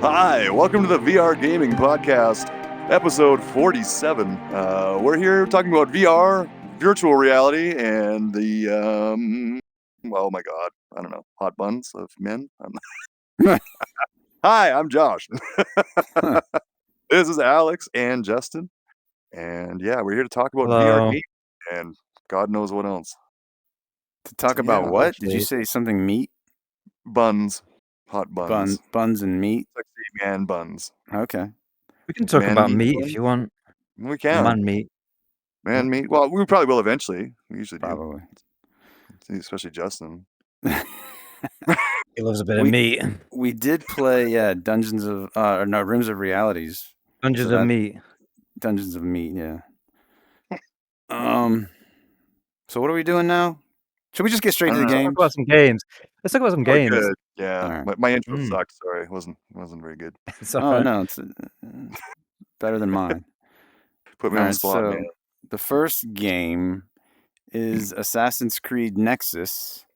Hi, welcome to the VR Gaming Podcast, episode 47. We're here talking about VR, virtual reality, and oh my god, I don't know, hot buns of men. Hi, I'm Josh. This is Alex and Justin. And yeah, we're here to talk about VR Hello. games and God knows what else. To talk So, about yeah, what? Did you Indeed. say something meat? Buns. Hot buns. Buns and meat? Sexy man buns. Okay. We can talk Man about meat meat buns? if you want. We Or can. man meat. Man meat. Well, we probably will eventually. We usually do. Probably. Especially Justin. He loves a bit of meat. We did play, Rooms of Realities. Hundreds of meat. Dungeons of Meat, yeah. So what are we doing now? Should we just get straight to the Let's game? talk about some games. Let's talk about some games. Good. Yeah. Right. My intro sucked. Sorry, it wasn't very good. It's all right. No, it's better than mine. Put me on the spot, man. The first game is Assassin's Creed Nexus.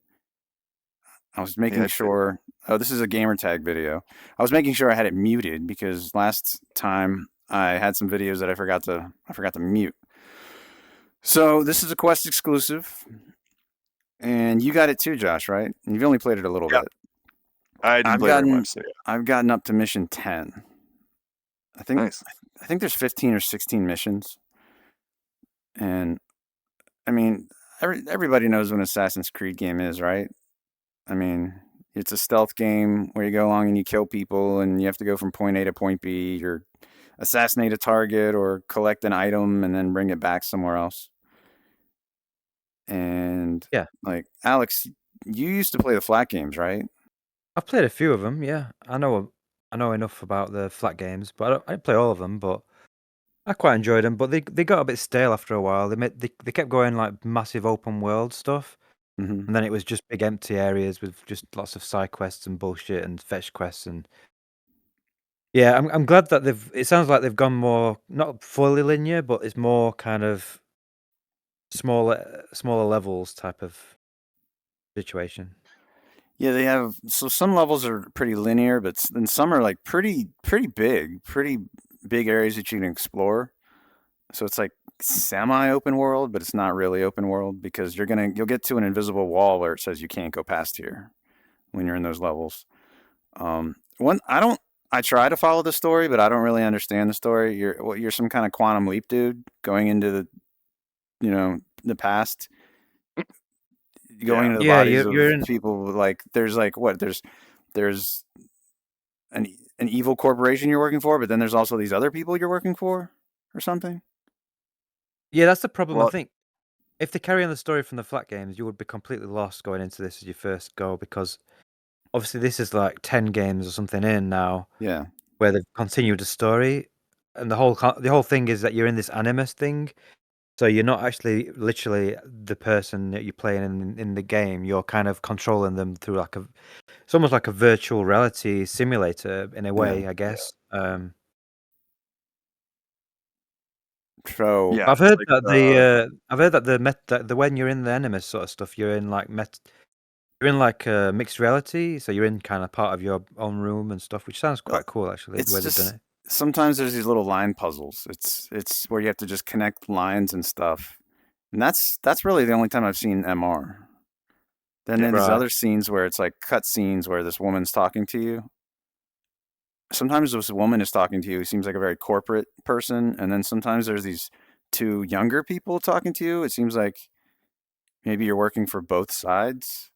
I was making sure. Oh, this is a gamer tag video. I was making sure I had it muted because last time I had some videos that I forgot to mute. So this is a Quest exclusive, and you got it too, Josh, right? You've only played it a little bit. I didn't play very much. So yeah. I've gotten up to mission 10. I think. Nice. I think there's 15 or 16 missions, and I mean, everybody knows what an Assassin's Creed game is, right? I mean, it's a stealth game where you go along and you kill people and you have to go from point A to point B or assassinate a target or collect an item and then bring it back somewhere else. And yeah, like Alex, you used to play the flat games, right? I've played a few of them. Yeah, I know enough about the flat games, but I didn't play all of them. But I quite enjoyed them. But they got a bit stale after a while. They kept going like massive open world stuff. Mm-hmm. And then it was just big empty areas with just lots of side quests and bullshit and fetch quests and yeah, I'm glad that it sounds like they've gone more not fully linear, but it's more kind of smaller levels type of situation. Yeah, they have some levels are pretty linear, but then some are like pretty big areas that you can explore. So it's like semi-open world, but it's not really open world because you'll get to an invisible wall where it says you can't go past here when you're in those levels. I try to follow the story, but I don't really understand the story. You're some kind of quantum leap dude going into the past, going into the bodies of people. Like there's an evil corporation you're working for, but then there's also these other people you're working for or something. Yeah, that's the problem. I think if they carry on the story from the flat games, you would be completely lost going into this as your first go because obviously this is like 10 games or something in now. Yeah. Where they've continued the story, and the whole thing is that you're in this animus thing, so you're not actually literally the person that you're playing in the game. You're kind of controlling them through it's almost like a virtual reality simulator in a way, I guess. So yeah, I've heard that the when you're in the animus sort of stuff, you're in like mixed reality, so you're in kind of part of your own room and stuff, which sounds quite cool actually. The way they've done it. Sometimes there's these little line puzzles. It's where you have to just connect lines and stuff, and that's really the only time I've seen MR. Then there's other scenes where it's like cut scenes where this woman's talking to you. Sometimes this woman is talking to you who seems like a very corporate person, and then sometimes there's these two younger people talking to you. It seems like maybe you're working for both sides.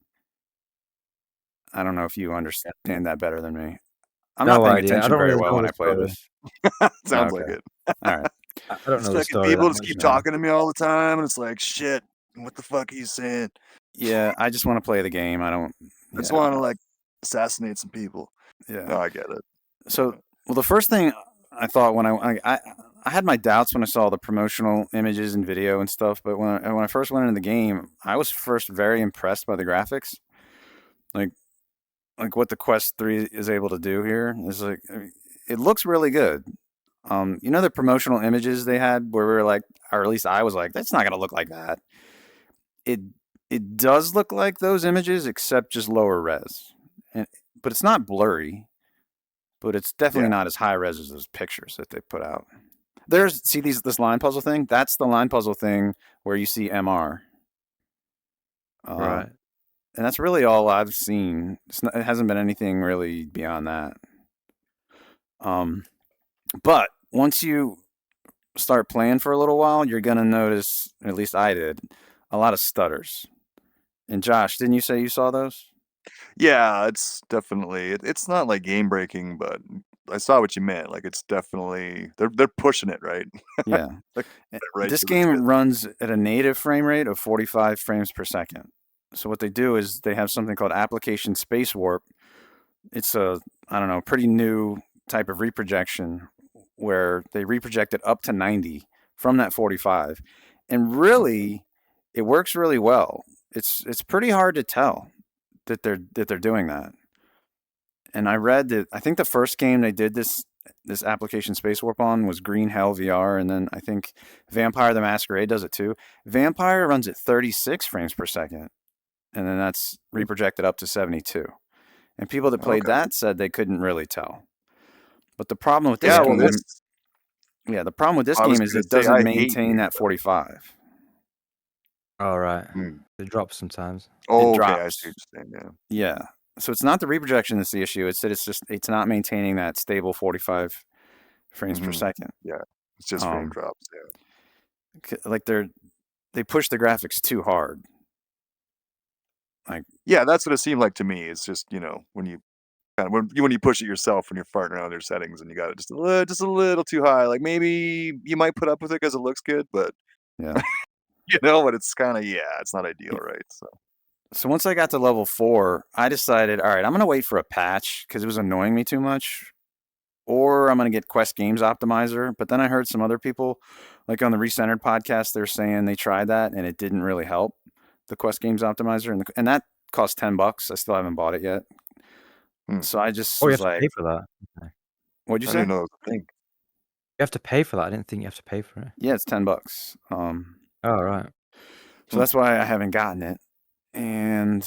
I don't know if you understand that better than me. I'm not paying attention very well when I play this. Sounds like it. All right. I don't know the story. People just keep talking to me all the time, and it's like, shit, what the fuck are you saying? Yeah, I just want to play the game. I just want to like assassinate some people. Yeah. No, I get it. So, well, the first thing I thought when I had my doubts when I saw the promotional images and video and stuff, but when I first went into the game, I was first very impressed by the graphics. Like what the Quest 3 is able to do here is like, it looks really good. The promotional images they had where we were like, or at least I was like, that's not going to look like that. It does look like those images, except just lower res. But it's not blurry. but it's definitely not as high res as those pictures that they put out. This line puzzle thing. That's the line puzzle thing where you see MR. Right. And that's really all I've seen. It hasn't been anything really beyond that. But once you start playing for a little while, you're gonna notice, at least I did, a lot of stutters. And Josh, didn't you say you saw those? Yeah, it's definitely it's not like game breaking, but I saw what you meant. Like it's definitely they're pushing it, right? Yeah. Right. This game runs at a native frame rate of 45 frames per second. So what they do is they have something called application space warp. It's a, I don't know, pretty new type of reprojection where they reproject it up to 90 from that 45. And really, it works really well. It's pretty hard to tell that they're doing that. And I read that I think the first game they did this application space warp on was Green Hell VR, and then I think Vampire the Masquerade does it too. Vampire runs at 36 frames per second, and then that's reprojected up to 72. And people that played that said they couldn't really tell. But the problem with this game, the problem with this game is it doesn't maintain that 45. All right. It drops sometimes. Oh, it drops. Okay, I see what you're saying. Yeah. So it's not the reprojection that's the issue. It's that it's not maintaining that stable 45 frames per second. Yeah, it's just frame drops. Yeah, like they push the graphics too hard. Like, yeah, that's what it seemed like to me. It's just, you know, when you push it yourself when you're farting around your settings and you got it just a little too high. Like maybe you might put up with it because it looks good, but yeah, you know, but it's kind of it's not ideal, right? So once I got to level 4, I decided, all right, I'm gonna wait for a patch because it was annoying me too much, or I'm gonna get Quest Games Optimizer. But then I heard some other people, like on the Recentered podcast, they're saying they tried that and it didn't really help, the Quest Games Optimizer, and that cost $10. I still haven't bought it yet. So I just was like, pay for that. Okay. What'd you say? I didn't know it was a thing. You have to pay for that. I didn't think you have to pay for it. Yeah, it's $10. Oh, right. So that's why I haven't gotten it. And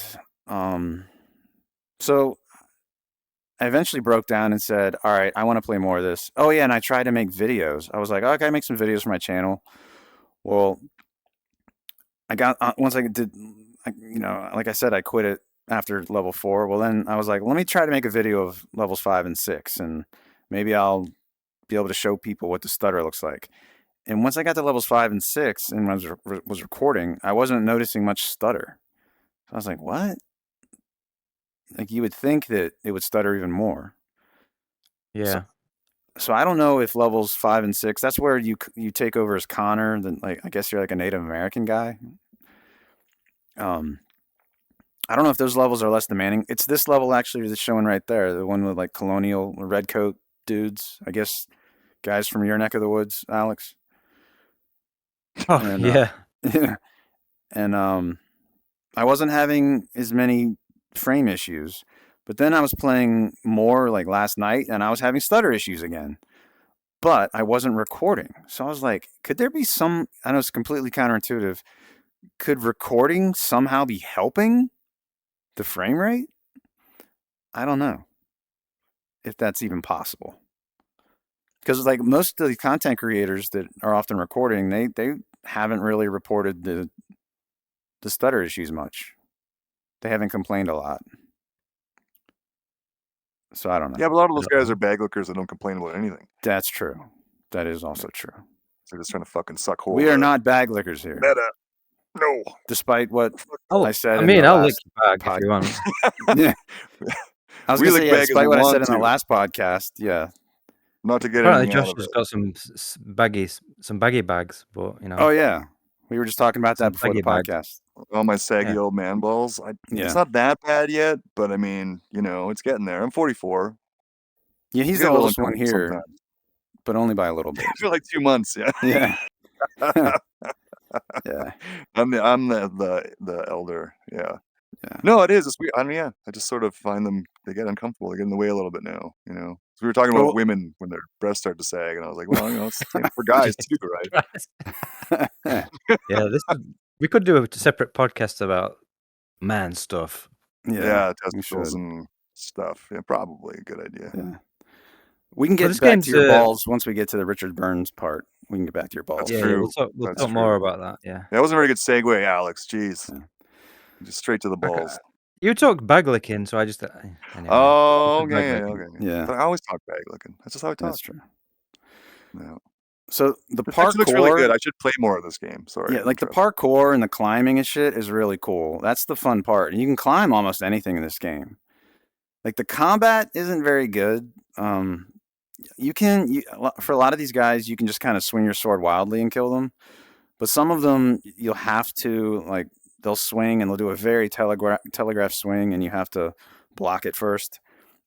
so I eventually broke down and said, all right, I want to play more of this. Oh, yeah, and I tried to make videos. I was like, okay, make some videos for my channel. Well, I got, once I did, you know, like I said, I quit it after level 4. Well, then I was like, let me try to make a video of levels 5 and 6, and maybe I'll be able to show people what the stutter looks like. And once I got to levels 5 and 6 and was recording, I wasn't noticing much stutter. I was like, what? Like, you would think that it would stutter even more. Yeah. So I don't know if levels 5 and 6, that's where you take over as Connor, then like I guess you're like a Native American guy. I don't know if those levels are less demanding. It's this level actually that's showing right there, the one with like colonial red coat dudes, I guess guys from your neck of the woods, Alex. Oh, and, yeah. And I wasn't having as many frame issues, but then I was playing more like last night and I was having stutter issues again, but I wasn't recording. So I was like, could there be some, I know it's completely counterintuitive, could recording somehow be helping the frame rate? I don't know if that's even possible. Because like most of the content creators that are often recording, they haven't really reported the stutter issues much. They haven't complained a lot. So I don't know. Yeah, but a lot of those guys are bag lickers that don't complain about anything. That's true. That is also true. They're just trying to fucking suck holes. We are not bag lickers here. No. Despite what I said. I mean, I'll lick your bag if you want. Yeah. I was going to say, despite what I said in the last podcast, yeah. Not to get apparently Josh has got some baggy bags, but you know. Oh yeah, we were just talking about that before the podcast. All my saggy old man balls. It's not that bad yet, but I mean, you know, it's getting there. I'm 44. Yeah, he's the oldest one here, but only by a little bit. For like 2 months, yeah. Yeah. Yeah. I'm the elder. Yeah. Yeah. No, it is. It's weird. I mean, I just sort of find them. They get uncomfortable. They get in the way a little bit now. You know, so we were talking about women when their breasts start to sag, and I was like, well, you know, it's the same for guys too, right? Yeah, we could do a separate podcast about man stuff. Yeah, testicles and stuff. Yeah, probably a good idea. Yeah. We can Well, get this back game's to your balls once we get to the Richard Burns part. We can get back to your balls. That's yeah, true. we'll That's talk true. more about that. Yeah, That wasn't a very good segue, Alex. Jeez. Yeah. Just straight to the balls. You talk bag licking, so I just anyway. Oh, Bag okay, licking. okay. Yeah. But I always talk bag looking. That's just how I talk. That's true. Yeah. So the This actually looks really parkour, good. I should play more of this game. Sorry. yeah, like the parkour and the climbing and shit is really cool. That's the fun part. And you can climb almost anything in this game. Like the combat isn't very good. For a lot of these guys, you can just kind of swing your sword wildly and kill them. But some of them, you'll have to, like, they'll swing and they'll do a very telegraph swing, and you have to block it first,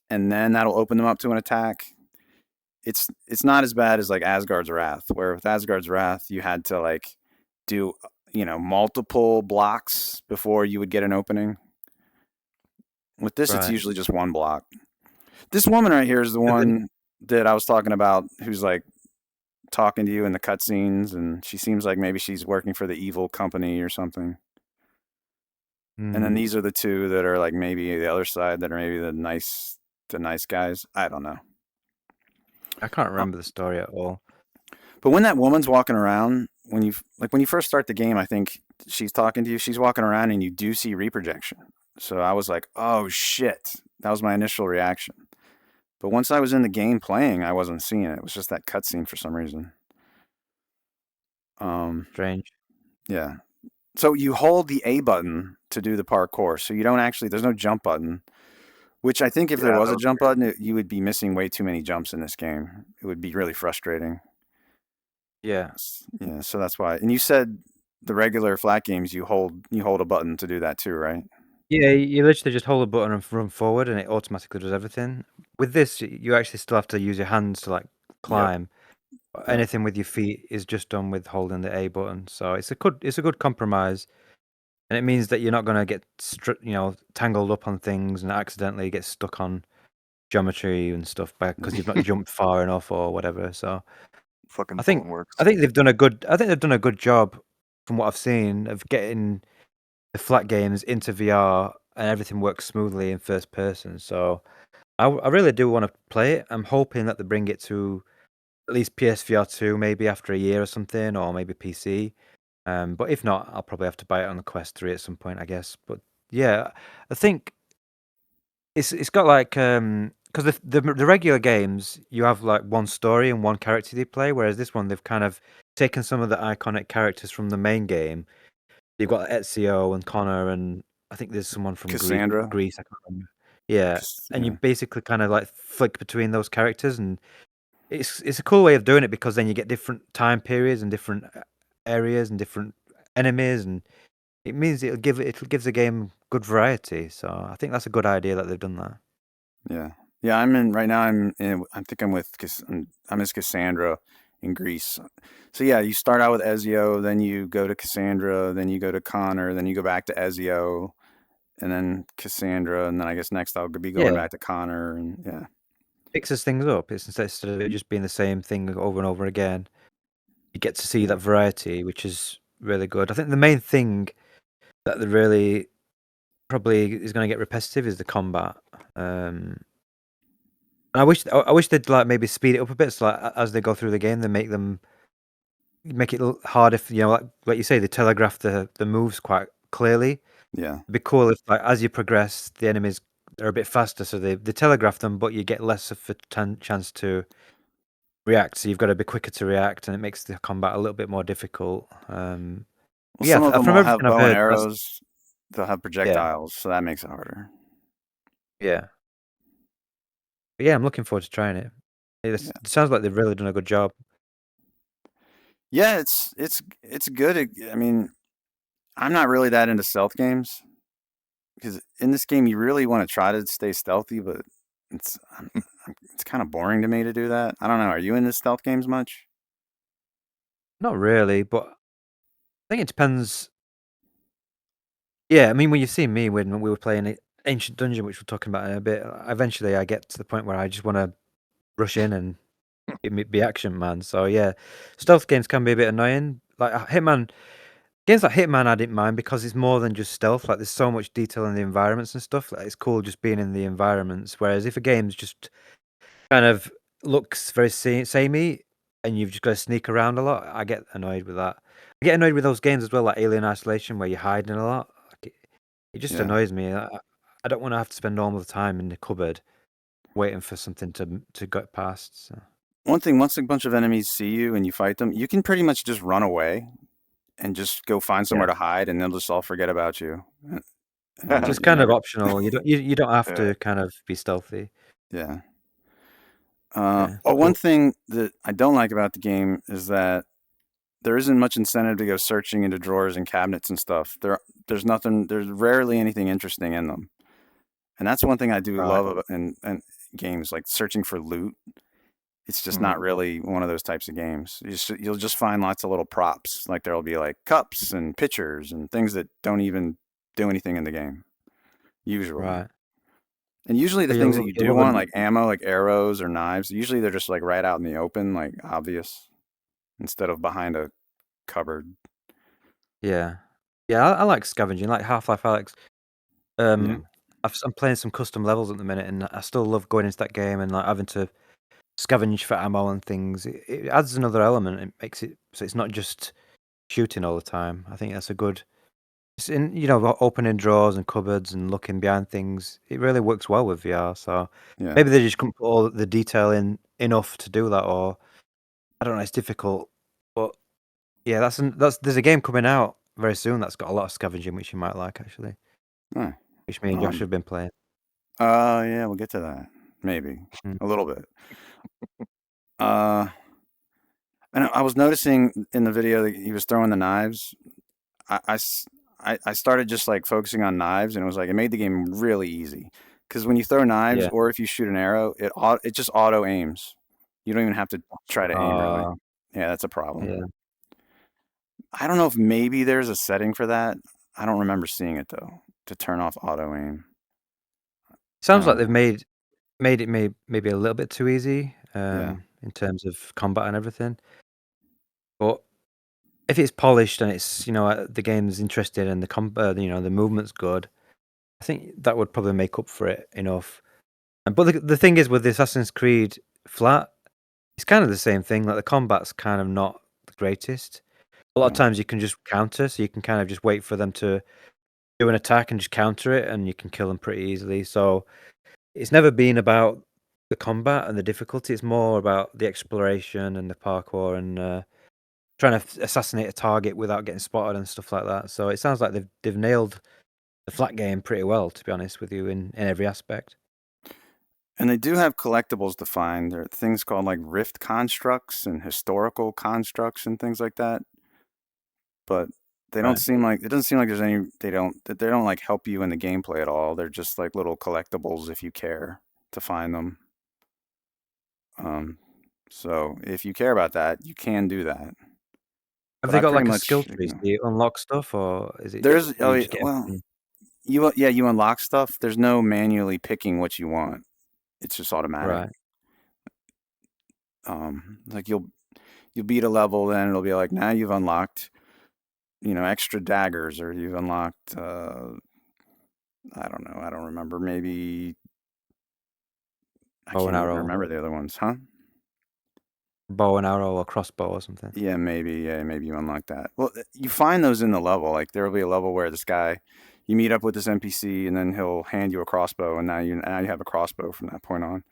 and then that'll open them up to an attack. It's not as bad as like Asgard's Wrath, where with Asgard's Wrath you had to like do multiple blocks before you would get an opening. With this, it's usually just one block. This woman right here is the one that I was talking about, who's like talking to you in the cutscenes, and she seems like maybe she's working for the evil company or something. And then these are the two that are like maybe the other side, that are maybe the nice guys. I don't know. I can't remember the story at all. But when that woman's walking around, when you first start the game, I think she's talking to you. She's walking around, and you do see reprojection. So I was like, "Oh shit!" That was my initial reaction. But once I was in the game playing, I wasn't seeing it. It was just that cutscene for some reason. Strange. Yeah. So you hold the A button to do the parkour. So you don't actually. There's no jump button. Which I think if there was a jump button, you would be missing way too many jumps in this game. It would be really frustrating. Yeah. Yeah, so that's why. And you said the regular flat games, you hold a button to do that too, right? Yeah, you literally just hold a button and run forward, and it automatically does everything. With this, you actually still have to use your hands to like climb. Yep. Anything with your feet is just done with holding the A button. So it's a good compromise. And it means that you're not going to get tangled up on things and accidentally get stuck on geometry and stuff because you've not jumped far enough or whatever. So fucking I think works. I think they've done a good job from what I've seen of getting the flat games into VR, and everything works smoothly in first person. So I really do want to play it. I'm hoping that they bring it to at least PSVR 2 maybe after a year or something, or maybe PC. But if not, I'll probably have to buy it on the Quest 3 at some point, I guess. But yeah, I think it's got like because the regular games you have like one story and one character they play, whereas this one they've kind of taken some of the iconic characters from the main game. You've got Ezio and Connor, and I think there's someone from Cassandra. Greece. I can't remember. Yeah, and you basically kind of like flick between those characters, and it's a cool way of doing it because then you get different time periods and different areas and different enemies, and it means it gives the game good variety. So I think that's a good idea that they've done that. Yeah. I think I'm as Cassandra in Greece. So yeah, you start out with Ezio, then you go to Cassandra, then you go to Connor, then you go back to Ezio, and then Cassandra, and then I guess next I'll be going back to Connor, and yeah. Fixes things up. It's instead of it just being the same thing over and over again, you get to see that variety, which is really good. I think the main thing that they really probably is going to get repetitive is the combat. I wish they'd like maybe speed it up a bit, so like as they go through the game, they make it harder. Like you say, they telegraph the moves quite clearly. Yeah, it'd be cool if like as you progress, the enemies are a bit faster, so they telegraph them, but you get less of a chance to react. So you've got to be quicker to react, and it makes the combat a little bit more difficult. Some of them will have bow and arrows. They'll have projectiles, so that makes it harder. Yeah. But yeah, I'm looking forward to trying it. It sounds like they've really done a good job. Yeah, it's good. I mean, I'm not really that into stealth games because in this game you really want to try to stay stealthy, but it's kind of boring to me to do that. I don't know. Are you into stealth games much? Not really, but I think it depends. Yeah, I mean, when you've seen me when we were playing Ancient Dungeon, which we're talking about in a bit, eventually I get to the point where I just want to rush in and be action man. So yeah, stealth games can be a bit annoying. Like games like Hitman, I didn't mind because it's more than just stealth. Like there's so much detail in the environments and stuff. Like it's cool just being in the environments. Whereas if a game's just kind of looks very samey, and you've just got to sneak around a lot. I get annoyed with that. I get annoyed with those games as well, like Alien Isolation, where you're hiding a lot. Like it just annoys me. I don't want to have to spend all the time in the cupboard waiting for something to go past. So. One thing, once a bunch of enemies see you and you fight them, you can pretty much just run away and just go find somewhere to hide, and they'll just all forget about you. Just kind of optional. You don't have to kind of be stealthy. Yeah. One thing that I don't like about the game is that there isn't much incentive to go searching into drawers and cabinets and stuff. There's rarely anything interesting in them. And that's one thing I do love about in games, like searching for loot. It's just not really one of those types of games. You'll just find lots of little props. Like there'll be like cups and pitchers and things that don't even do anything in the game, usually. Right. And usually the things that you do want, like ammo, like arrows or knives, usually they're just like right out in the open, like obvious, instead of behind a cupboard. Yeah. Yeah, I like scavenging, like Half-Life Alyx. I'm playing some custom levels at the minute, and I still love going into that game and like having to scavenge for ammo and things. It adds another element. It makes it so it's not just shooting all the time. I think that's a good. It's in opening drawers and cupboards and looking behind things. It really works well with VR. So maybe they just couldn't put all the detail in enough to do that, or I don't know. It's difficult, but yeah, there's a game coming out very soon that's got a lot of scavenging, which you might like actually. Which me and Josh have been playing. Yeah, we'll get to that. Maybe a little bit. And I was noticing in the video that he was throwing the knives. I started just like focusing on knives, and it was like it made the game really easy. Because when you throw knives, or if you shoot an arrow, it just auto aims. You don't even have to try to aim really. Yeah, that's a problem. Yeah. I don't know if maybe there's a setting for that. I don't remember seeing it though, to turn off auto aim. Sounds like they've made it maybe a little bit too easy in terms of combat and everything. But if it's polished and it's the game's interesting and the movement's good, I think that would probably make up for it enough. But the thing is with the Assassin's Creed flat, it's kind of the same thing. Like the combat's kind of not the greatest. A lot of times you can just counter, so you can kind of just wait for them to do an attack and just counter it, and you can kill them pretty easily. So it's never been about the combat and the difficulty. It's more about the exploration and the parkour and trying to assassinate a target without getting spotted and stuff like that. So it sounds like they've nailed the flat game pretty well, to be honest with you, in every aspect. And they do have collectibles to find. There are things called like rift constructs and historical constructs and things like that. But they don't seem like it doesn't seem like there's any they don't like help you in the gameplay at all. They're just like little collectibles if you care to find them. So if you care about that, you can do that. Have they got like a skill tree? Do you unlock stuff, or is it? There's you unlock stuff. There's no manually picking what you want. It's just automatic. Right. Like you'll beat a level, then it'll be like, now you've unlocked, extra daggers, or you've unlocked, I don't know, I don't remember, maybe I can't even remember the other ones, huh? Bow and arrow or crossbow or something. Yeah, maybe you unlock that. Well, you find those in the level. Like there'll be a level where this guy, you meet up with this NPC, and then he'll hand you a crossbow, and now you have a crossbow from that point on.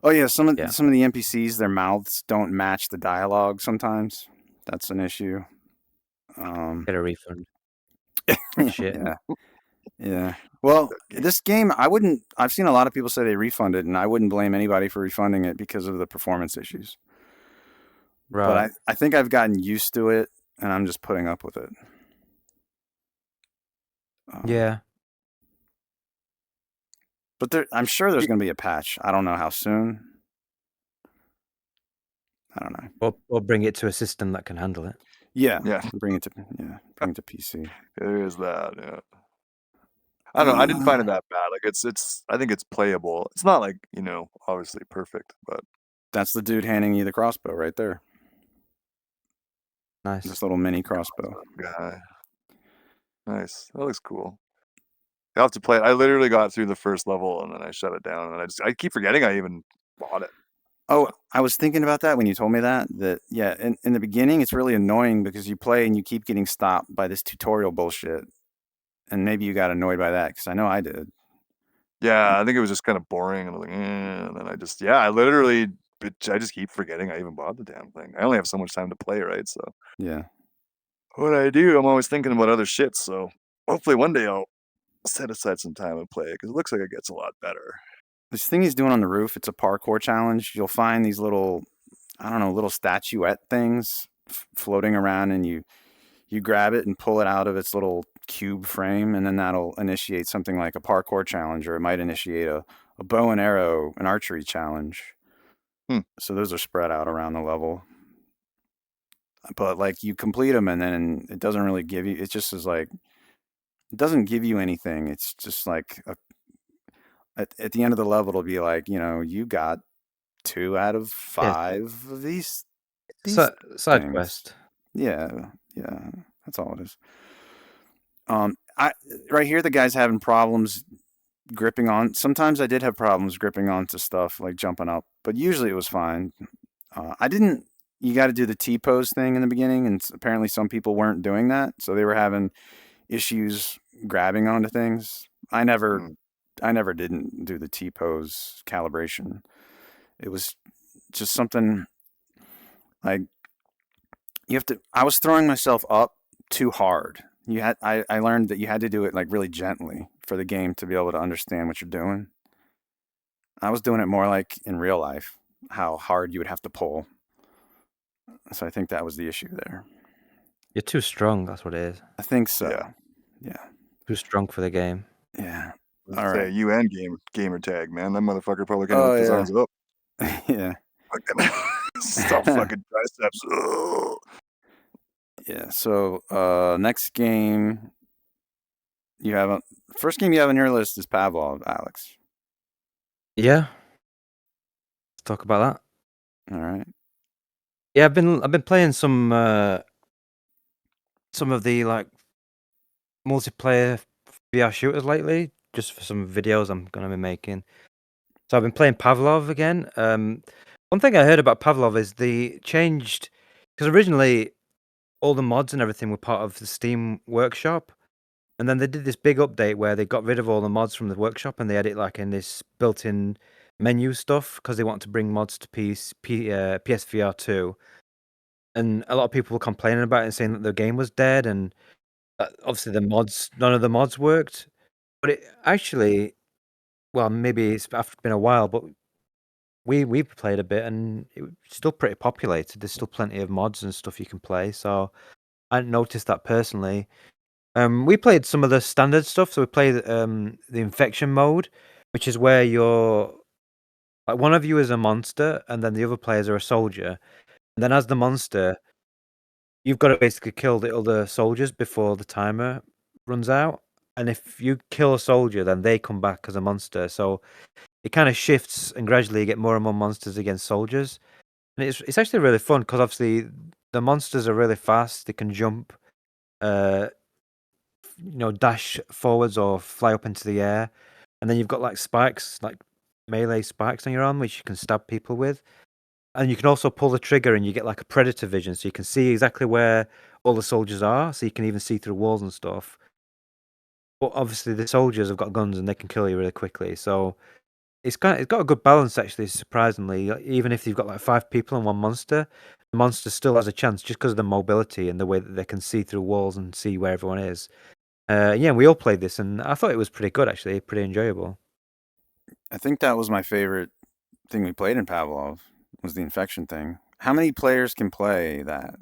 Oh yeah, some of the NPCs, their mouths don't match the dialogue sometimes. That's an issue. Get a refund. Shit. Yeah. Well, this game, I've seen a lot of people say they refunded, and I wouldn't blame anybody for refunding it because of the performance issues. Right. But I think I've gotten used to it, and I'm just putting up with it. Yeah. But I'm sure there's going to be a patch. I don't know how soon. I don't know. Or bring it to a system that can handle it. Yeah. Bring it to PC. There is that. Yeah. I don't know. I didn't find it that bad. Like I think it's playable. It's not like obviously perfect, but that's the dude handing you the crossbow right there. Nice. This little mini crossbow guy. Nice. That looks cool. I'll have to play it. I literally got through the first level and then I shut it down, and I keep forgetting I even bought it. Oh, I was thinking about that when you told me that. Yeah, in the beginning, it's really annoying because you play and you keep getting stopped by this tutorial bullshit, and maybe you got annoyed by that because I know I did. Yeah, I think it was just kind of boring, and I was like, and then I just keep forgetting I even bought the damn thing. I only have so much time to play, right? So Yeah. what I do, I'm always thinking about other shit. So hopefully one day I'll set aside some time and play it because it looks like it gets a lot better. This thing he's doing on the roof, it's a parkour challenge. You'll find these little, I don't know, little statuette things floating around, and you grab it and pull it out of its little cube frame, and then that'll initiate something like a parkour challenge, or it might initiate a bow and arrow, an archery challenge. So those are spread out around the level. But like you complete them, and then it doesn't really give you. It just is like it doesn't give you anything. It's just like at the end of the level, it'll be like, you got 2 out of 5 of these Side things. quest. Yeah, that's all it is. Right here, the guy's having problems gripping on. Sometimes I did have problems gripping onto stuff, like jumping up, but usually it was fine. I didn't. You got to do the T pose thing in the beginning, and apparently some people weren't doing that, so they were having issues grabbing onto things. I never didn't do the T pose calibration. It was just something like you have to. I was throwing myself up too hard. I learned that you had to do it like really gently for the game to be able to understand what you're doing. I was doing it more like in real life, how hard you would have to pull. So I think that was the issue there. You're too strong, that's what it is. I think so. Yeah. Too strong for the game. Yeah. All right. You and gamer tag, man. That motherfucker probably can't lift his arms up. Yeah. Stop fucking triceps. Yeah. So next game first game you have on your list is Pavlov, Alex. Yeah. Let's talk about that. All right. Yeah, I've been playing some of the like multiplayer VR shooters lately, just for some videos I'm gonna be making. So I've been playing Pavlov again. One thing I heard about Pavlov is they changed, because originally all the mods and everything were part of the Steam workshop, and then they did this big update where they got rid of all the mods from the workshop and they had it like in this built-in menu stuff because they want to bring mods to PSVR 2. And a lot of people were complaining about it and saying that the game was dead, and obviously none of the mods worked. But it actually, well, maybe it's been a while, but we've played a bit and it's still pretty populated. There's still plenty of mods and stuff you can play, so I hadn't noticed that personally. We played some of the standard stuff, so we played the infection mode, which is where you're like one of you is a monster and then the other players are a soldier. And then as the monster, you've got to basically kill the other soldiers before the timer runs out. And if you kill a soldier, then they come back as a monster. So it kind of shifts, and gradually you get more and more monsters against soldiers. And it's actually really fun because obviously the monsters are really fast. They can jump, dash forwards or fly up into the air. And then you've got like spikes, like melee spikes on your arm, which you can stab people with. And you can also pull the trigger and you get like a predator vision, so you can see exactly where all the soldiers are, so you can even see through walls and stuff. But obviously the soldiers have got guns and they can kill you really quickly, so it's got a good balance actually, surprisingly. Even if you've got like 5 people and one monster, the monster still has a chance just because of the mobility and the way that they can see through walls and see where everyone is. Yeah, we all played this and I thought it was pretty good actually, pretty enjoyable. I think that was my favorite thing we played in Pavlov, was the infection thing. How many players can play that?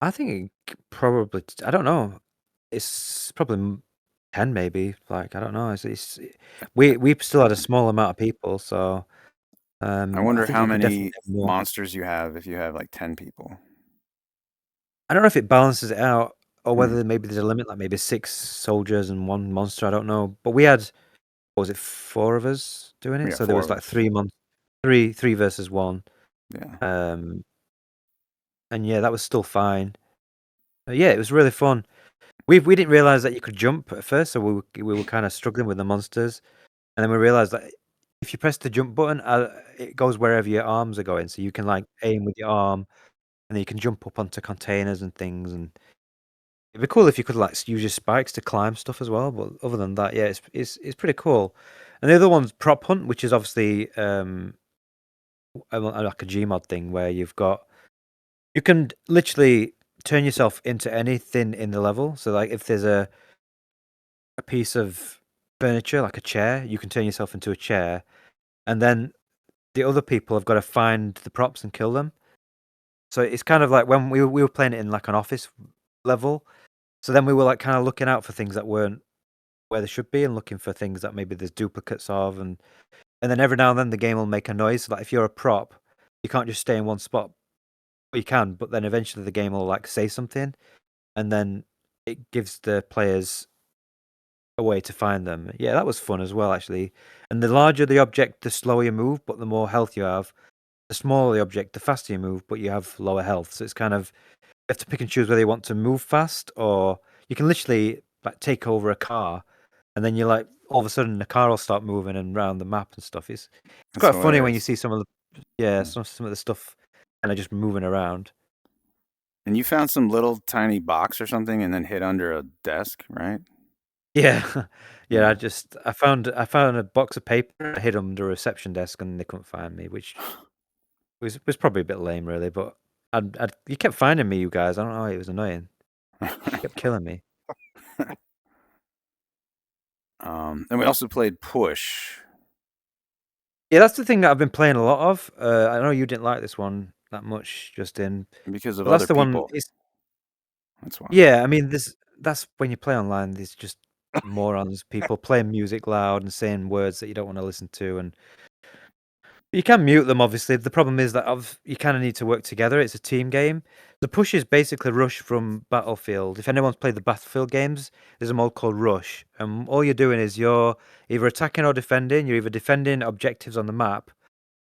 I think probably, I don't know. It's probably 10 maybe. Like, I don't know. We still had a small amount of people, so I wonder think how you could definitely many have more. monsters you have if you have like 10 people. I don't know if it balances it out or whether maybe there's a limit, like maybe 6 soldiers and 1 monster. I don't know. But we had, what was it, 4 of us doing it? Yeah, So there 4 was of like us. 3 versus 1. Yeah. And yeah, that was still fine. Yeah, it was really fun. We didn't realize that you could jump at first, so we were kind of struggling with the monsters, and then we realized that if you press the jump button, it goes wherever your arms are going. So you can like aim with your arm, and then you can jump up onto containers and things. And it'd be cool if you could like use your spikes to climb stuff as well. But other than that, yeah, it's pretty cool. And the other one's prop hunt, which is obviously like a Gmod thing where you can literally turn yourself into anything in the level. So like if there's a piece of furniture, like a chair, you can turn yourself into a chair, and then the other people have got to find the props and kill them. So it's kind of like when we were playing it in like an office level. So then we were like kind of looking out for things that weren't where they should be, and looking for things that maybe there's duplicates of, and then every now and then the game will make a noise. So like if you're a prop, you can't just stay in one spot. Well, you can, but then eventually the game will like say something, and then it gives the players a way to find them. Yeah, that was fun as well, actually. And the larger the object, the slower you move, but the more health you have. The smaller the object, the faster you move, but you have lower health. So it's kind of, you have to pick and choose whether you want to move fast, or you can literally like take over a car, and then you're like, all of a sudden the car will start moving and around the map and stuff. It's quite funny when you see some of the some of the stuff kind of just moving around. And you found some little tiny box or something, and then hid under a desk, right? Yeah, yeah. I found a box of paper. I hid under a reception desk, and they couldn't find me, which was probably a bit lame, really. But you kept finding me, you guys. I don't know. It was annoying. You kept killing me. And we also played Push. Yeah, that's the thing that I've been playing a lot of. I know you didn't like this one that much, Justin, because of but that's other the people. one. That's why. Yeah, I mean, that's when you play online. There's just morons, people playing music loud and saying words that you don't want to listen to, and you can mute them, obviously. The problem is that you kind of need to work together. It's a team game. The Push is basically Rush from Battlefield. If anyone's played the Battlefield games, there's a mode called Rush. And all you're doing is you're either attacking or defending. You're either defending objectives on the map,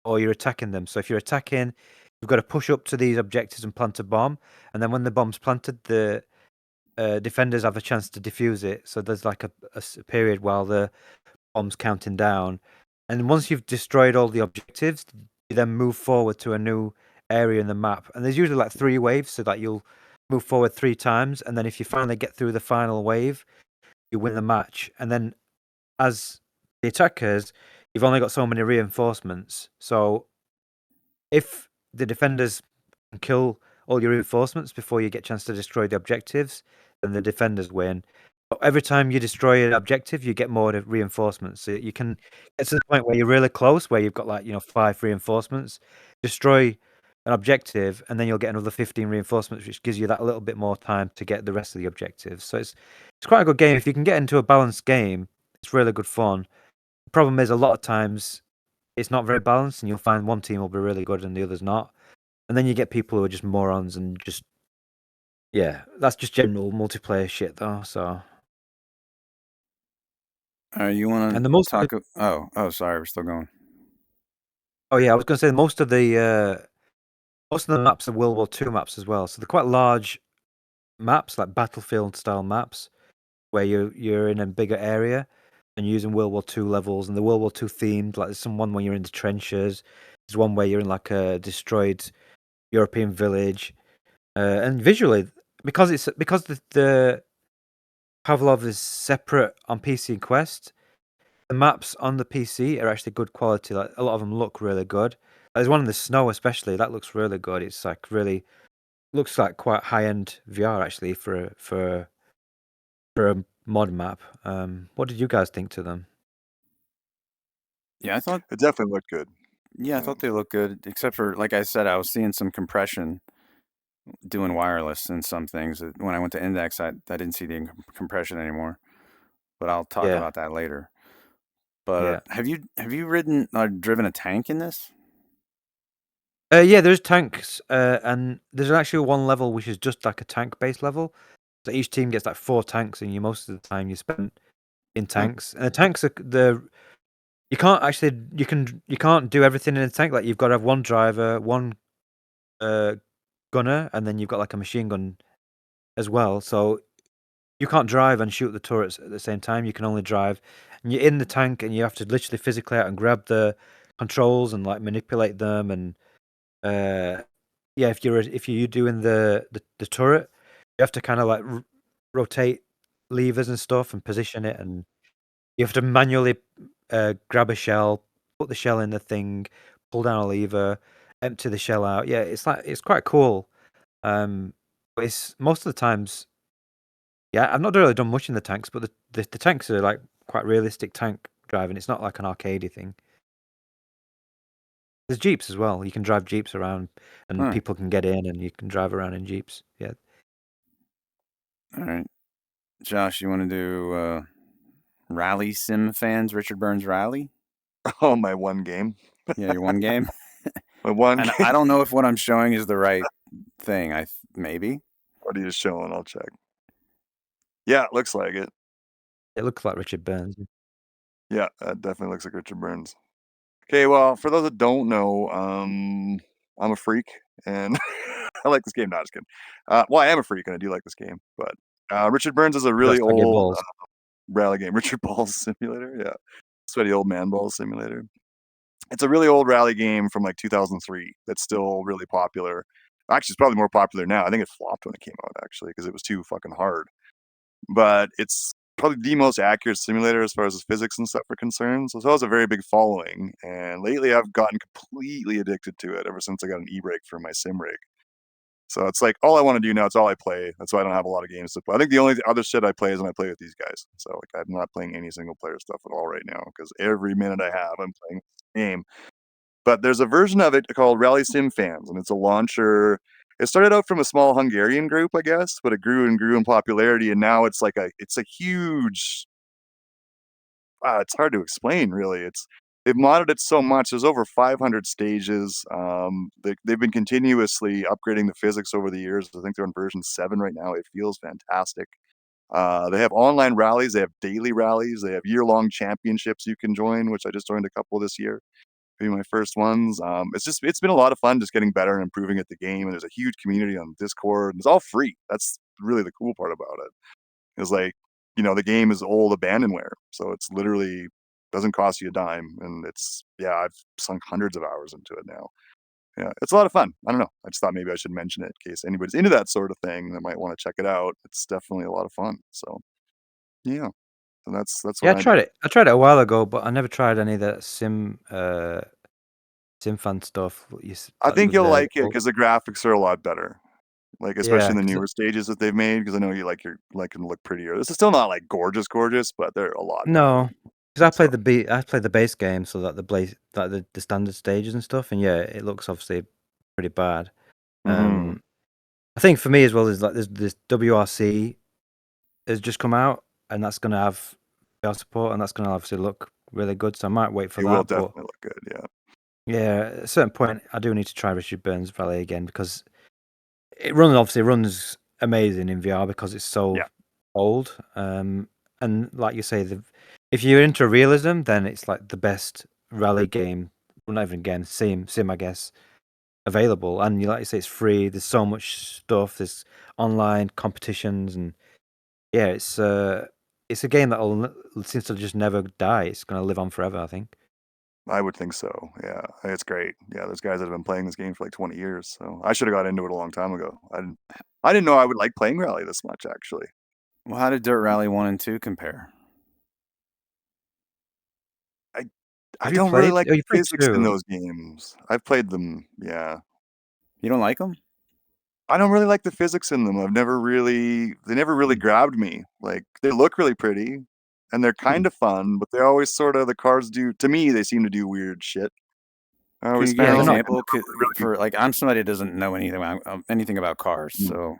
or you're attacking them. So if you're attacking, you've got to push up to these objectives and plant a bomb. And then when the bomb's planted, the defenders have a chance to defuse it. So there's like a period while the bomb's counting down. And once you've destroyed all the objectives, you then move forward to a new area in the map. And there's usually like 3 waves, so that you'll move forward 3 times. And then if you finally get through the final wave, you win the match. And then as the attackers, you've only got so many reinforcements. So if the defenders can kill all your reinforcements before you get a chance to destroy the objectives, then the defenders win. Every time you destroy an objective, you get more reinforcements. So you can get to the point where you're really close, where you've got like 5 reinforcements. Destroy an objective, and then you'll get another 15 reinforcements, which gives you that little bit more time to get the rest of the objectives. So it's quite a good game. If you can get into a balanced game, it's really good fun. The problem is a lot of times it's not very balanced, and you'll find one team will be really good and the other's not, and then you get people who are just morons and just that's just general multiplayer shit though. So. You want And the to most talk? Sorry, we're still going. Oh yeah, I was going to say most of the maps are World War II maps as well. So they're quite large maps, like battlefield style maps, where you're in a bigger area and you're using World War II levels, and the World War II themed. Like there's one where you're in the trenches. There's one where you're in like a destroyed European village, and visually because the Pavlov is separate on PC and Quest. The maps on the PC are actually good quality. Like a lot of them look really good. There's one in the snow, especially that looks really good. It's like really looks like quite high end VR actually for a mod map. What did you guys think to them? Yeah, I thought it definitely looked good. Yeah, I thought they looked good, except for like I said, I was seeing some compression doing wireless and some things. When I went to Index, I didn't see the compression anymore. But I'll talk about that later. But have you driven a tank in this? Yeah, there's tanks, and there's actually one level which is just like a tank-based level. So each team gets like 4 tanks, and most of the time you spend in tanks. And the tanks are you can't do everything in a tank. Like you've got to have one driver, one gunner, and then you've got like a machine gun as well. So you can't drive and shoot the turrets at the same time. You can only drive and you're in the tank, and you have to literally physically out and grab the controls and like manipulate them, and yeah, if you're doing the turret, you have to kind of like rotate levers and stuff and position it, and you have to manually grab a shell, put the shell in the thing, pull down a lever, empty the shell out. Yeah, it's quite cool. But it's most of the times, yeah, I've not really done much in the tanks, but the tanks are like quite realistic tank driving. It's not like an arcadey thing. There's jeeps as well. You can drive jeeps around, and people can get in, and you can drive around in jeeps. Yeah. All right, Josh, you want to do Rally Sim Fans Richard Burns Rally? Oh, my one game. Yeah, your one game. My one. And I don't know if what I'm showing is the right thing. Maybe. What are you showing? I'll check. Yeah, it looks like it. It looks like Richard Burns. Yeah, that definitely looks like Richard Burns. Okay, well, for those that don't know, I'm a freak, and I like this game. Not just kidding. Well, I am a freak, and I do like this game. But Richard Burns is a really old rally game. Richard Balls Simulator, yeah, sweaty old man balls simulator. It's a really old rally game from like 2003 that's still really popular. Actually, it's probably more popular now. I think it flopped when it came out, actually, because it was too fucking hard. But it's probably the most accurate simulator as far as physics and stuff are concerned. So it has a very big following. And lately I've gotten completely addicted to it ever since I got an e-brake for my sim rig. So it's like all I want to do now. It's all I play. That's why I don't have a lot of games to play. I think the only other shit I play is when I play with these guys. So like I'm not playing any single player stuff at all right now because every minute I have, I'm playing this game. But there's a version of it called Rally Sim Fans, and it's a launcher. It started out from a small Hungarian group, I guess, but it grew and grew in popularity, and now it's a huge. It's hard to explain, really. They've modded it so much. There's over 500 stages. They've been continuously upgrading the physics over the years. I think they're on version 7 right now. It feels fantastic. They have online rallies. They have daily rallies. They have year-long championships you can join, which I just joined a couple this year. Be my first ones. It's been a lot of fun just getting better and improving at the game. And there's a huge community on Discord. And it's all free. That's really the cool part about it. Is like, the game is old abandonware, so it's literally doesn't cost you a dime. And I've sunk hundreds of hours into it now. Yeah, it's a lot of fun. I don't know. I just thought maybe I should mention it in case anybody's into that sort of thing that might want to check it out. It's definitely a lot of fun. So yeah. So that's Yeah, what I tried it. I tried it a while ago, but I never tried any of that sim fan stuff. I think you'll like it because the graphics are a lot better. Like, especially in the newer stages that they've made, because I know you like them look prettier. This is still not like gorgeous, but they're a lot better. No, because I played the base game, so that the standard stages and stuff, and yeah, it looks obviously pretty bad. Mhm. I think for me as well is like this WRC has just come out, and that's gonna have VR support, and that's gonna obviously look really good. So I might wait for that. It will definitely look good, yeah. Yeah, at a certain point, I do need to try Richard Burns Rally again because it runs amazing in VR because it's so old. And like you say, if you're into realism, then it's like the best rally game. Well, not even again, sim, I guess, available. And like you say, it's free. There's so much stuff. There's online competitions, and yeah, it's a game that seems to just never die. It's going to live on forever, I think. I would think so. Yeah, it's great. Yeah, there's guys that have been playing this game for like 20 years. So I should have got into it a long time ago. I didn't know I would like playing Rally this much, actually. Well, how did Dirt Rally 1 and 2 compare? I don't really like the physics in those games. I've played them, yeah. You don't like them? I don't really like the physics in them. They never really grabbed me. Like, they look really pretty, and they're kind of fun, but they're always the cars to me, they seem to do weird shit. I Can always you give an found example? For like, I'm somebody that doesn't know anything about cars, so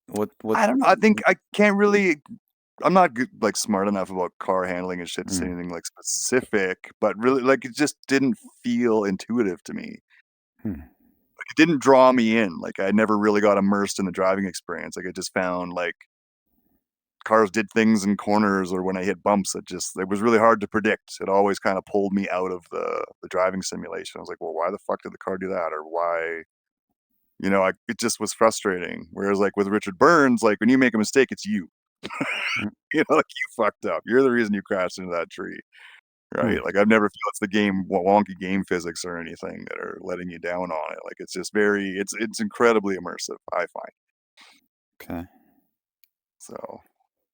what? I don't know. I think I can't really. I'm not good, like smart enough about car handling and shit to say anything like specific, but really, like, it just didn't feel intuitive to me. Like, it didn't draw me in. Like, I never really got immersed in the driving experience. Like, I just found like cars did things in corners or when I hit bumps. It was really hard to predict. It always kind of pulled me out of the driving simulation. I was like, well, why the fuck did the car do that, or why? It just was frustrating. Whereas like with Richard Burns, like when you make a mistake, it's you. You know, like you fucked up. You're the reason you crashed into that tree, right? Like I've never feel it's the wonky game physics or anything that are letting you down on it. Like it's just it's incredibly immersive. I find. Okay. So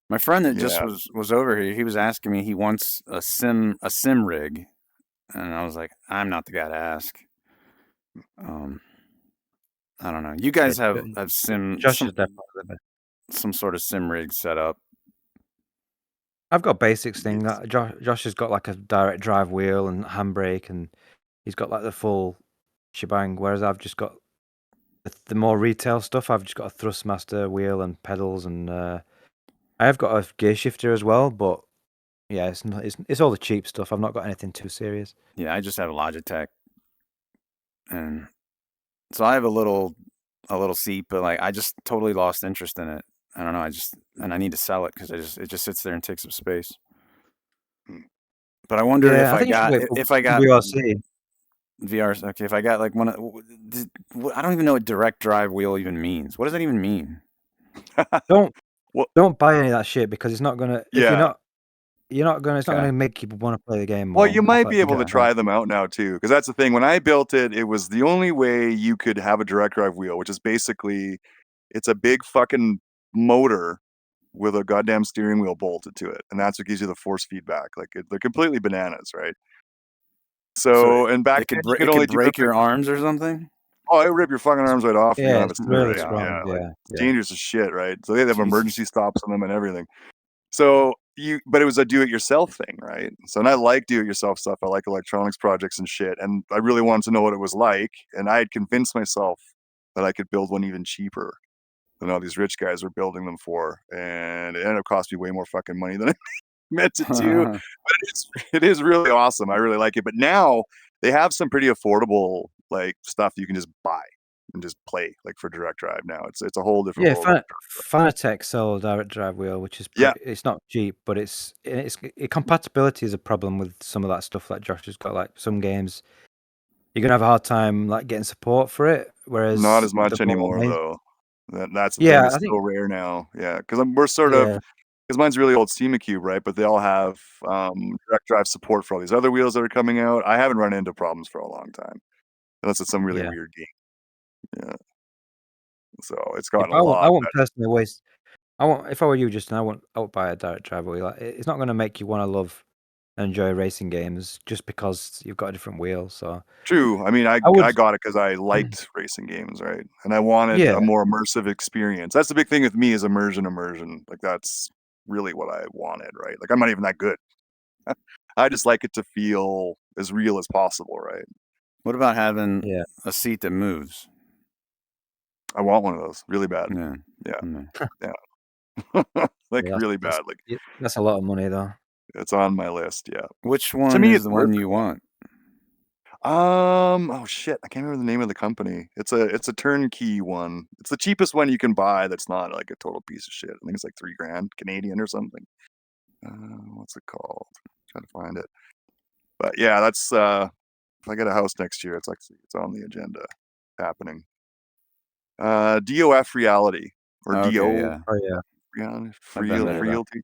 my friend that just yeah. was over here, he was asking me he wants a sim rig, and I was like, I'm not the guy to ask. I don't know. You guys have Josh is definitely some sort of sim rig set up. I've got basics thing. Yes. Josh has got like a direct drive wheel and handbrake, and he's got like the full shebang. Whereas I've just got the more retail stuff. I've just got a Thrustmaster wheel and pedals, and I have got a gear shifter as well. But yeah, it's all the cheap stuff. I've not got anything too serious. Yeah, I just have a Logitech, and so I have a little seat, but like I just totally lost interest in it. I don't know. I need to sell it because it just sits there and takes up space. But I wonder if I got VRC. VR. Okay, if I got like I don't even know what direct drive wheel even means. What does that even mean? Don't buy any of that shit because it's not gonna. If you're not gonna. It's not gonna make you want to play the game more. Well, you might be able to try them out now too, because that's the thing. When I built it, it was the only way you could have a direct drive wheel, which is basically it's a big fucking motor with a goddamn steering wheel bolted to it, and that's what gives you the force feedback. Like they're completely bananas, right? So and back then you could only break your arms or something. Oh, it rip your fucking arms right off. Yeah, It's really strong. like, dangerous as shit, right? So they have emergency stops on them and everything. So but it was a do-it-yourself thing, right? So and I like do-it-yourself stuff. I like electronics projects and shit, and I really wanted to know what it was like. And I had convinced myself that I could build one even cheaper than all these rich guys were building them for, and it ended up costing me way more fucking money than I meant to do. But it is really awesome. I really like it. But now they have some pretty affordable like stuff you can just buy and just play like for direct drive now. It's a whole different world. Yeah, Fanatec sell a direct drive wheel, which is it's not cheap, but it's compatibility is a problem with some of that stuff that Josh has got. Like some games, you're gonna have a hard time like getting support for it. Whereas not as much anymore though. That's the thing. It's so rare now. Yeah, because we're sort of because mine's really old CimaCube, right? But they all have direct drive support for all these other wheels that are coming out. I haven't run into problems for a long time, unless it's some really weird game. Yeah. So it's gotten a lot. I won't personally waste. If I were you, Justin, I won't buy a direct drive wheel. It's not going to make you want to love and enjoy racing games just because you've got a different wheel. So true. I mean, I got it because I liked racing games, right? And I wanted a more immersive experience. That's the big thing with me is immersion. Like that's really what I wanted, right? Like I'm not even that good. I just like it to feel as real as possible, right? What about having a seat that moves? I want one of those really bad. Yeah. Like really bad. Like that's a lot of money though. It's on my list. Yeah. Which one is the one you want? Oh shit, I can't remember the name of the company. It's a turnkey one. It's the cheapest one you can buy that's not like a total piece of shit. I think it's like $3,000 Canadian or something. What's it called? Trying to find it. But yeah, that's if I get a house next year, it's on the agenda happening. DOF Reality or DO. Realty.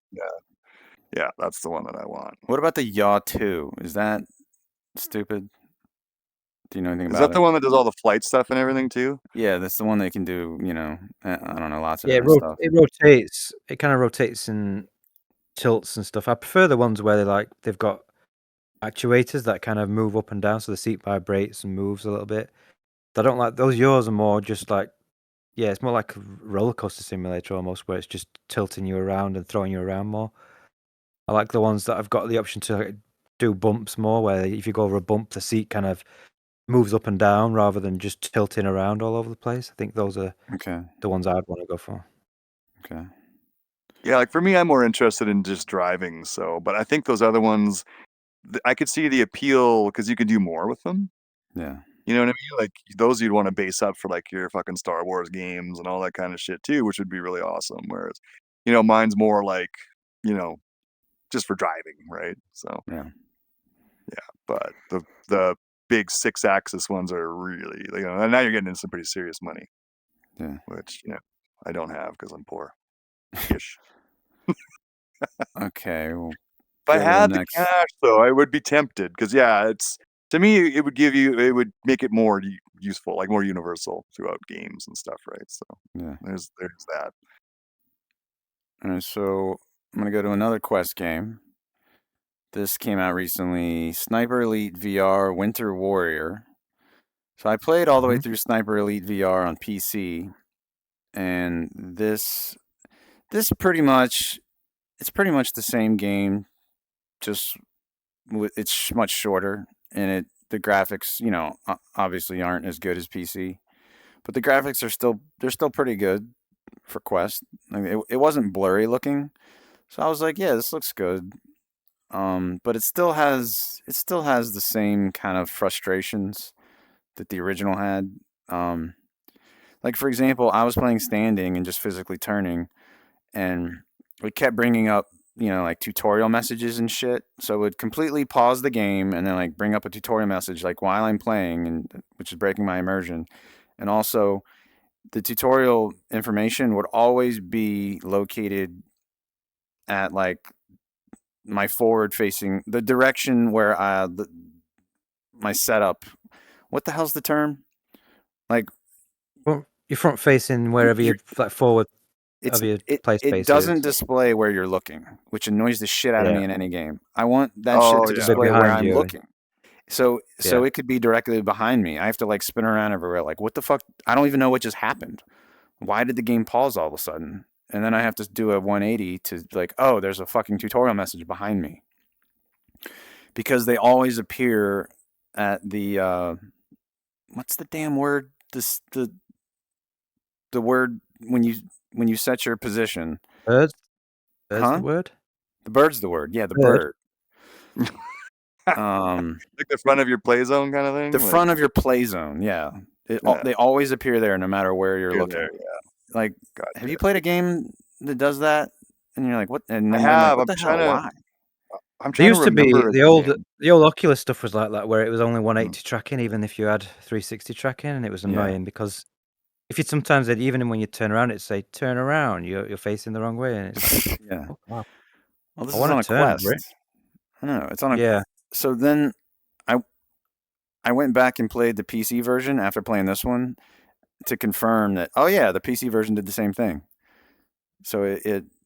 Yeah, that's the one that I want. What about the Yaw 2? Is that stupid? Do you know anything about it? Is that the one that does all the flight stuff and everything too? Yeah, that's the one that can do, I don't know, lots of different stuff. It rotates. It kind of rotates and tilts and stuff. I prefer the ones where they've got actuators that kind of move up and down, so the seat vibrates and moves a little bit. I don't like those. Yours are more just like, it's more like a roller coaster simulator almost, where it's just tilting you around and throwing you around more. I like the ones that have got the option to do bumps more, where if you go over a bump, the seat kind of moves up and down rather than just tilting around all over the place. I think those are the ones I'd want to go for. Okay. Yeah, like for me, I'm more interested in just driving. But I think those other ones, I could see the appeal because you can do more with them. Yeah. You know what I mean? Like those you'd want to base up for like your fucking Star Wars games and all that kind of shit too, which would be really awesome. Whereas, mine's more like, just for driving, right? So yeah. But the big 6-axis ones are really, and now you're getting into some pretty serious money. Yeah. Which I don't have because I'm poor. Ish. Okay. We'll If I go to the had the next. cash, though, I would be tempted because it's to me it would make it more useful, like more universal throughout games and stuff, right? So Yeah. there's that. All right, so I'm gonna go to another Quest game. This came out recently, Sniper Elite VR Winter Warrior. So I played all the way through Sniper Elite VR on PC, and this it's pretty much the same game, just it's much shorter, and the graphics, obviously aren't as good as PC, but the graphics are still pretty good for Quest. Like it wasn't blurry looking, so I was like, yeah, this looks good. But it still has the same kind of frustrations that the original had. Like for example, I was playing standing and just physically turning, and it kept bringing up, like tutorial messages and shit. So it would completely pause the game and then like bring up a tutorial message like while I'm playing, and which is breaking my immersion. And also, the tutorial information would always be located at like my forward facing, the direction where my setup. What the hell's the term? Like Well, you're front facing wherever you're, your like forward it's of your it play it space is. doesn't display where you're looking, which annoys the shit out of Yeah. me in any game. I want that shit Oh to yeah, display where behind I'm you. looking. So Yeah. it could be directly behind me. I have to like spin around everywhere. Like, what the fuck? I don't even know what just happened. Why did the game pause all of a sudden? And then I have to do a 180 to like, oh, there's a fucking tutorial message behind me. Because they always appear at the what's the damn word? The word when you set your position. Birds? Bird's Huh? the word? The bird's the word. Yeah, the Bird. bird. like the front of your play zone kind of thing. The front of your play zone. Yeah. They always appear there no matter where you're looking. There, yeah. Like, Gotcha. have you played a game that does that? And you're like, what? And then I have. like, what the hell? Why? I'm There trying to used to be remember the old Oculus stuff was like that, where it was only 180 tracking, even if you had 360 tracking, and it was annoying because if you sometimes even when you turn around, it'd say turn around, you're facing the wrong way, and it's like, Yeah. oh, wow. Well, this I is want on to a turn, Quest. bro. I know it's on a. Yeah. So then, I went back and played the PC version after playing this one to confirm that. Oh yeah, the PC version did the same thing. So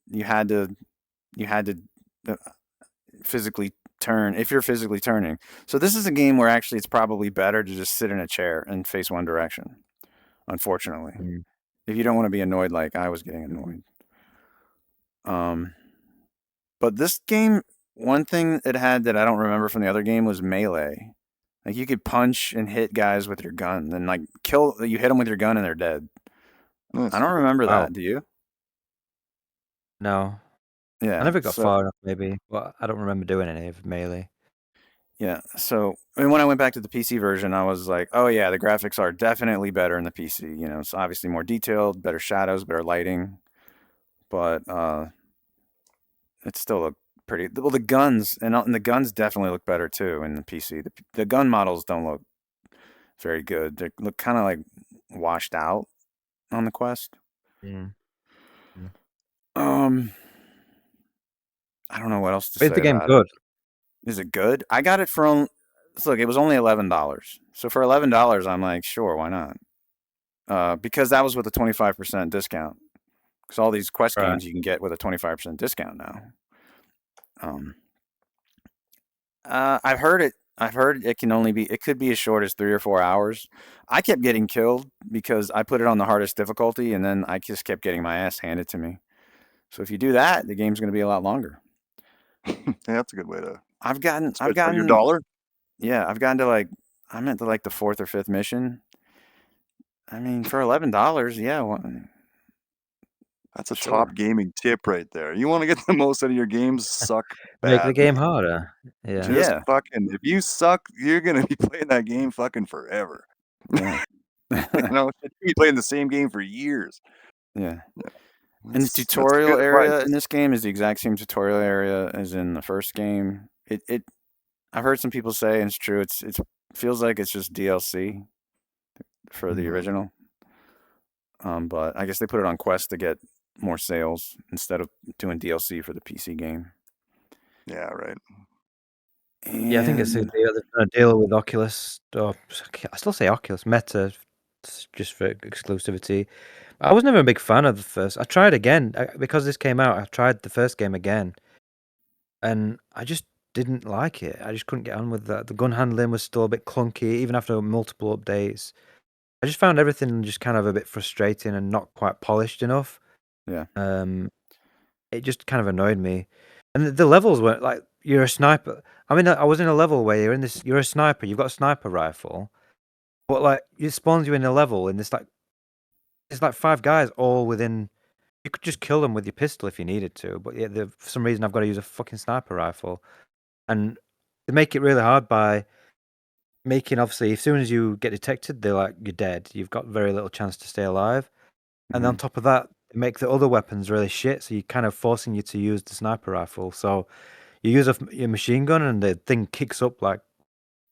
you had to physically turn if you're physically turning. So this is a game where actually it's probably better to just sit in a chair and face one direction. Unfortunately, if you don't want to be annoyed like I was getting annoyed. But this game, one thing it had that I don't remember from the other game was melee. Like you could punch and hit guys with your gun, and like you hit them with your gun and they're dead. Nice. I don't remember that. Do you? No. Yeah. I never got far enough, maybe, but I don't remember doing any of melee. Yeah. So when I went back to the PC version, I was like, oh yeah, the graphics are definitely better in the PC. It's obviously more detailed, better shadows, better lighting, but it still looked pretty. Well, the guns and the guns definitely look better too in the PC. The gun models don't look very good. They look kind of like washed out on the Quest. I don't know what else to say. Is the game about good? Is it good? I got it from. Look, it was only $11. So for $11, I'm like, sure, why not? Because that was with a 25% discount. Because all these Quest games you can get with a 25% discount now. I've heard it. I've heard it can only be. It could be as short as 3 or 4 hours. I kept getting killed because I put it on the hardest difficulty, and then I just kept getting my ass handed to me. So if you do that, the game's going to be a lot longer. Yeah, that's a good way to. I've gotten your dollar. Yeah, I've gotten to I'm at the 4th or 5th mission. I mean, for $11, yeah. That's a top gaming tip right there. You want to get the most out of your games, suck Make the game badly. harder. Yeah. Just fucking. If you suck, you're gonna be playing that game fucking forever. Yeah. You'll be playing the same game for years. Yeah. And the tutorial area in this game is the exact same tutorial area as in the first game. I've heard some people say, and it's true, it feels like it's just DLC for the original. But I guess they put it on Quest to get more sales instead of doing DLC for the PC game. Yeah, right. Yeah, I think it's a deal. They're trying to deal with Oculus, or I still say Oculus, Meta, just for exclusivity. I was never a big fan of the first. I tried again because this came out. I tried the first game again, and I just didn't like it. I just couldn't get on with that. The gun handling was still a bit clunky, even after multiple updates. I just found everything just kind of a bit frustrating and not quite polished enough. Yeah. It just kind of annoyed me. And the levels weren't like you're a sniper. I mean, I was in a level where you're a sniper. You've got a sniper rifle, but like it spawns you in a level, and it's like 5 guys all within. You could just kill them with your pistol if you needed to, but yeah, for some reason I've got to use a fucking sniper rifle, and they make it really hard by making obviously as soon as you get detected, they're like you're dead. You've got very little chance to stay alive, and on top of that, they make the other weapons really shit. So you're kind of forcing you to use the sniper rifle. So you use your machine gun, and the thing kicks up like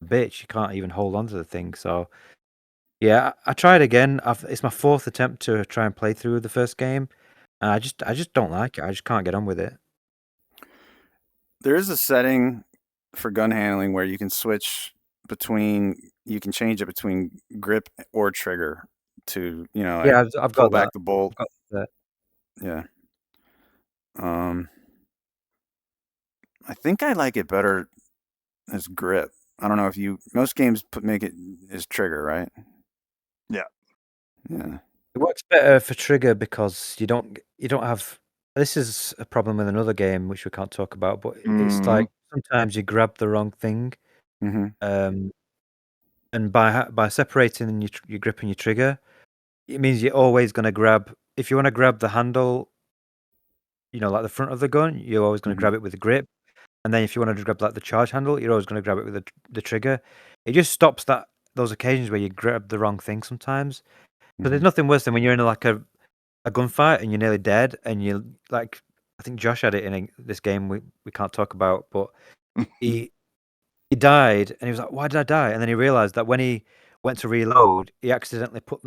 a bitch. You can't even hold on to the thing. So yeah, I tried again. It's my 4th attempt to try and play through the first game, and I just don't like it. I just can't get on with it. There is a setting for gun handling where you can switch you can change it between grip or trigger to, Yeah, I've pull got back that. the bolt. I've got that. Yeah. I think I like it better as grip. I don't know if most games make it as trigger, right? Yeah. Yeah. It works better for trigger because you don't have. This is a problem with another game which we can't talk about, but it's like sometimes you grab the wrong thing, and by separating your grip and your trigger, it means you're always going to grab. If you want to grab the handle, like the front of the gun, you're always going to grab it with the grip. And then if you want to grab like the charge handle, you're always going to grab it with the trigger. It just stops those occasions where you grab the wrong thing sometimes. But there's nothing worse than when you're in like a gunfight and you're nearly dead, and you like I think Josh had it in this game we can't talk about, but he died and he was like, "Why did I die?" And then he realized that when he went to reload, he accidentally put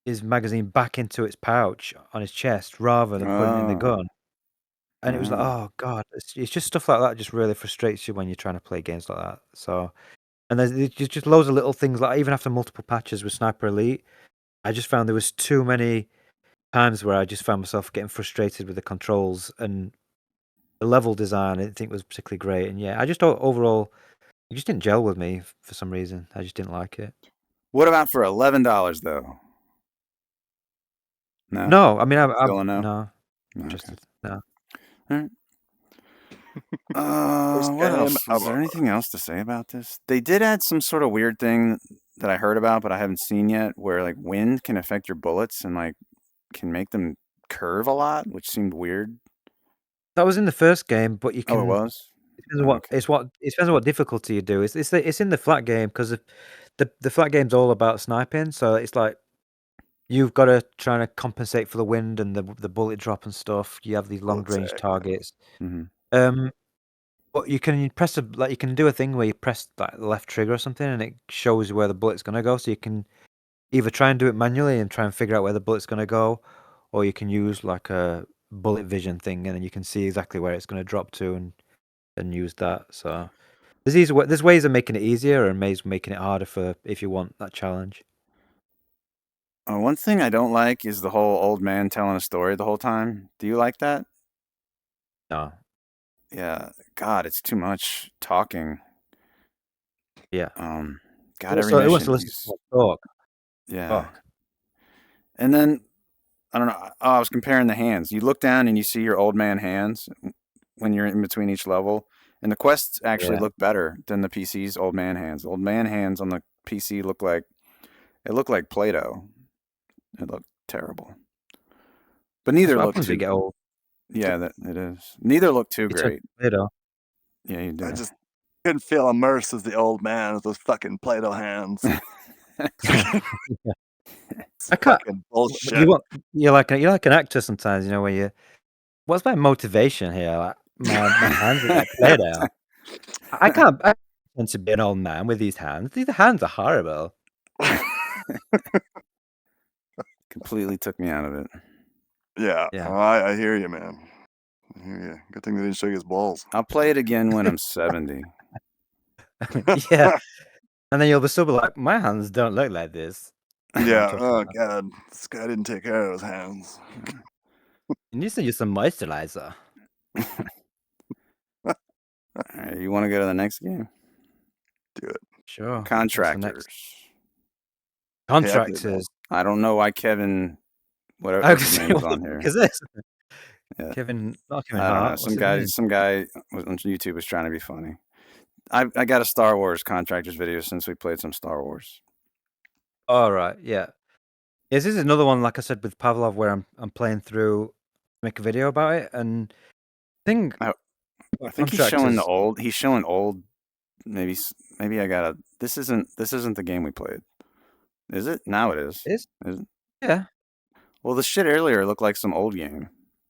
his magazine back into its pouch on his chest rather than putting it in the gun. And it was like, oh god, it's just stuff like that just really frustrates you when you're trying to play games like that. So, and there's just loads of little things like even after multiple patches with Sniper Elite, I just found there was too many times where I just found myself getting frustrated with the controls and the level design. I didn't think was particularly great, and yeah, I just overall it just didn't gel with me for some reason. I just didn't like it. What about for $11 though? No. No, I mean, I'm no. Interested. No. All right. What else? Is there anything else to say about this? They did add some sort of weird thing that I heard about, but I haven't seen yet, where like wind can affect your bullets and like can make them curve a lot, which seemed weird. That was in the first game, but you can. Oh, it was. It depends on what difficulty you do. It's in the flat game because the flat game's all about sniping. So it's like you've got to try to compensate for the wind and the bullet drop and stuff. You have these long range targets. But you can you can do a thing where you press like the left trigger or something, and it shows you where the bullet's gonna go. So you can either try and do it manually and try and figure out where the bullet's gonna go, or you can use like a bullet vision thing, and then you can see exactly where it's gonna drop to and use that. So there's ways of making it easier and ways of making it harder for if you want that challenge. One thing I don't like is the whole old man telling a story the whole time. Do you like that? No. Yeah. God, it's too much talking. Yeah. God, every mission. It wants to listen to talk. Yeah. Talk. And then I don't know. I was comparing the hands. You look down and you see your old man hands when you're in between each level, and the quests actually look better than the PC's old man hands. Old man hands on the PC look like Play-Doh. It looked terrible. But neither look too. Get old. Yeah, that it is. Neither look too great. Play-Doh. Yeah, you do. I just couldn't feel immersed as the old man with those fucking Play-Doh hands. I can't. Bullshit. You're like an actor sometimes, where what's my motivation here? Like my hands are like Play-Doh. I can't want to be an old man with these hands. These hands are horrible. Completely took me out of it. Yeah, Yeah. I hear you, man. I hear you. Good thing they didn't show you his balls. I'll play it again when I'm 70. Yeah. And then you'll be still be like, my hands don't look like this. Yeah. Oh god, this guy didn't take care of his hands. You need to use some moisturizer. All right, you want to go to the next game? Do it. Sure. What's the Contractors. next? Contractors. I don't know why Kevin, whatever his name is on here. Is this? Yeah. Kevin, not Kevin I don't know. Hart. Some guy on YouTube was trying to be funny. I got a Star Wars Contractors video since we played some Star Wars. All right, yeah. Yes, this is another one, like I said, with Pavlov, where I'm playing through, make a video about it, and I think he's showing the old. He's showing old. Maybe I gotta. This isn't the game we played. Is it? Now it is. Is it? Yeah. Well, the shit earlier looked like some old game.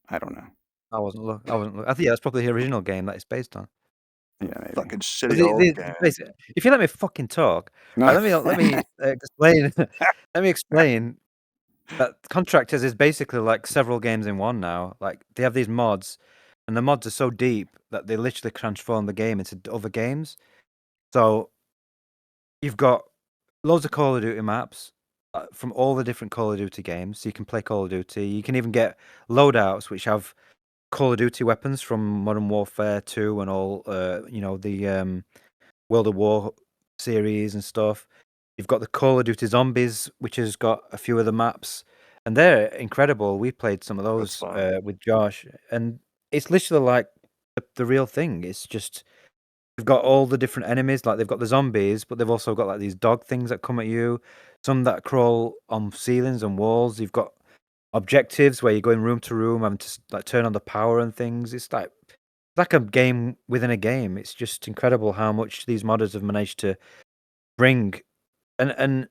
I don't know. I wasn't looking. I think that's probably the original game that it's based on. Yeah, maybe. Fucking shitty old game. If you let me fucking talk, No. let me explain. Let me explain that Contractors is basically like several games in one now. Like they have these mods, and the mods are so deep that they literally transform the game into other games. So you've got loads of Call of Duty maps from all the different Call of Duty games. So you can play Call of Duty. You can even get loadouts which have Call of Duty weapons from Modern Warfare 2 and all, the World of War series and stuff. You've got the Call of Duty Zombies, which has got a few of the maps, and they're incredible. We played some of those with Josh, and it's literally like the real thing. It's just you've got all the different enemies. Like they've got the zombies, but they've also got like these dog things that come at you. Some that crawl on ceilings and walls. You've got objectives where you're going room to room, having to like turn on the power and things. It's like a game within a game. It's just incredible how much these modders have managed to bring. And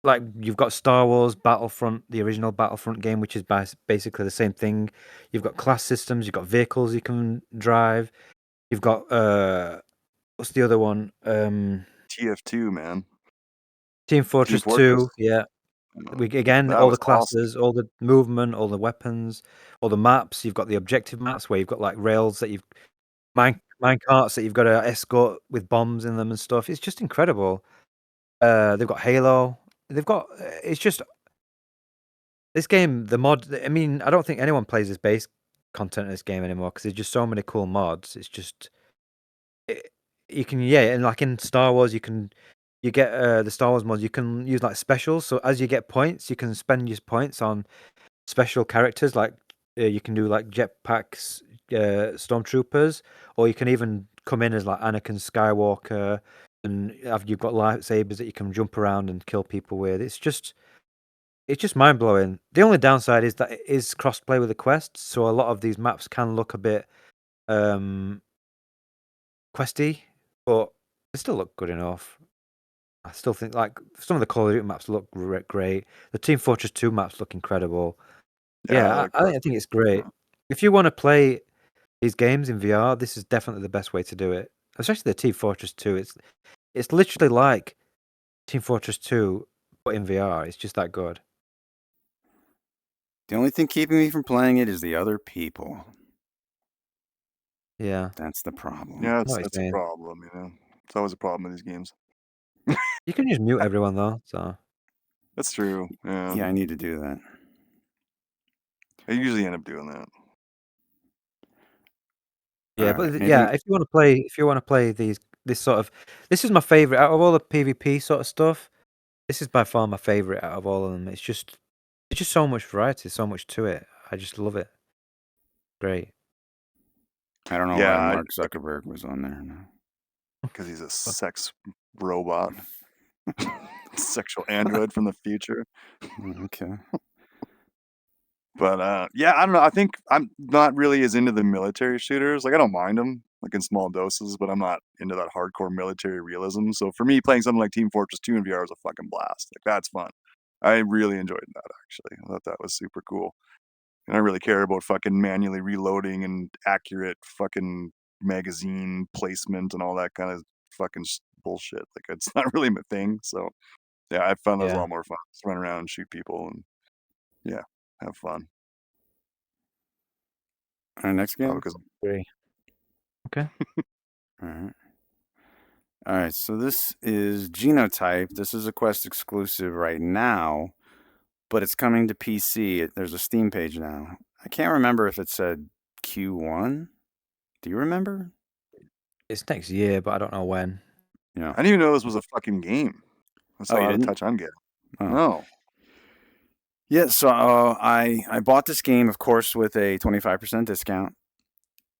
like you've got Star Wars Battlefront, the original Battlefront game, which is basically the same thing. You've got class systems, you've got vehicles you can drive. You've got what's the other one? TF2, man. Team Fortress 2, yeah. That all the was classes, all the movement, all the weapons, all the maps. You've got the objective maps where you've got like rails that you've mine carts that you've got to escort with bombs in them and stuff. It's just incredible. They've got Halo. They've got it's just this game. The mod. I mean, I don't think anyone plays this base content in this game anymore because there's just so many cool mods. It's just you can and like in Star Wars, you get the Star Wars mods. You can use like specials. So as you get points, you can spend your points on special characters. Like you can do like jetpacks, stormtroopers, or you can even come in as like Anakin Skywalker, and you've got lightsabers that you can jump around and kill people with. It's just mind blowing. The only downside is that it is crossplay with the quests, so a lot of these maps can look a bit questy, but they still look good enough. I still think like some of the Call of Duty maps look great. The Team Fortress 2 maps look incredible. Yeah, I think it's great. If you want to play these games in VR, this is definitely the best way to do it. Especially the Team Fortress 2. It's literally like Team Fortress 2, but in VR. It's just that good. The only thing keeping me from playing it is the other people. Yeah. That's the problem. Yeah, that's a problem, you know. It's always a problem in these games. You can just mute everyone though, so that's true. Yeah, I need to do that. I usually end up doing that. Yeah, but if you want to play this is my favorite out of all the PvP sort of stuff. This is by far my favorite out of all of them. It's just so much variety, so much to it. I just love it. Great. I don't know why Mark Zuckerberg was on there now. Because he's a sex robot. Sexual android from the future. Okay. But I don't know. I think I'm not really as into the military shooters. Like I don't mind them, like in small doses, but I'm not into that hardcore military realism. So for me, playing something like Team Fortress 2 in VR is a fucking blast. Like that's fun. I really enjoyed that actually. I thought that was super cool. And I really care about fucking manually reloading and accurate fucking magazine placement and all that kind of fucking bullshit. Like it's not really my thing. So yeah, I found those a lot more fun. Just run around and shoot people and have fun. All right, next game. Because 3. Okay. All right, so this is Genotype. This is a Quest exclusive right now, but it's coming to PC. There's a Steam page now. I can't remember if it said Q1. Do you remember? It's next year, but I don't know when. Yeah. I didn't even know this was a fucking game. That's Oh, how you out of didn't? touch I'm getting. Oh. No. Yeah, so I bought this game, of course, with a 25% discount,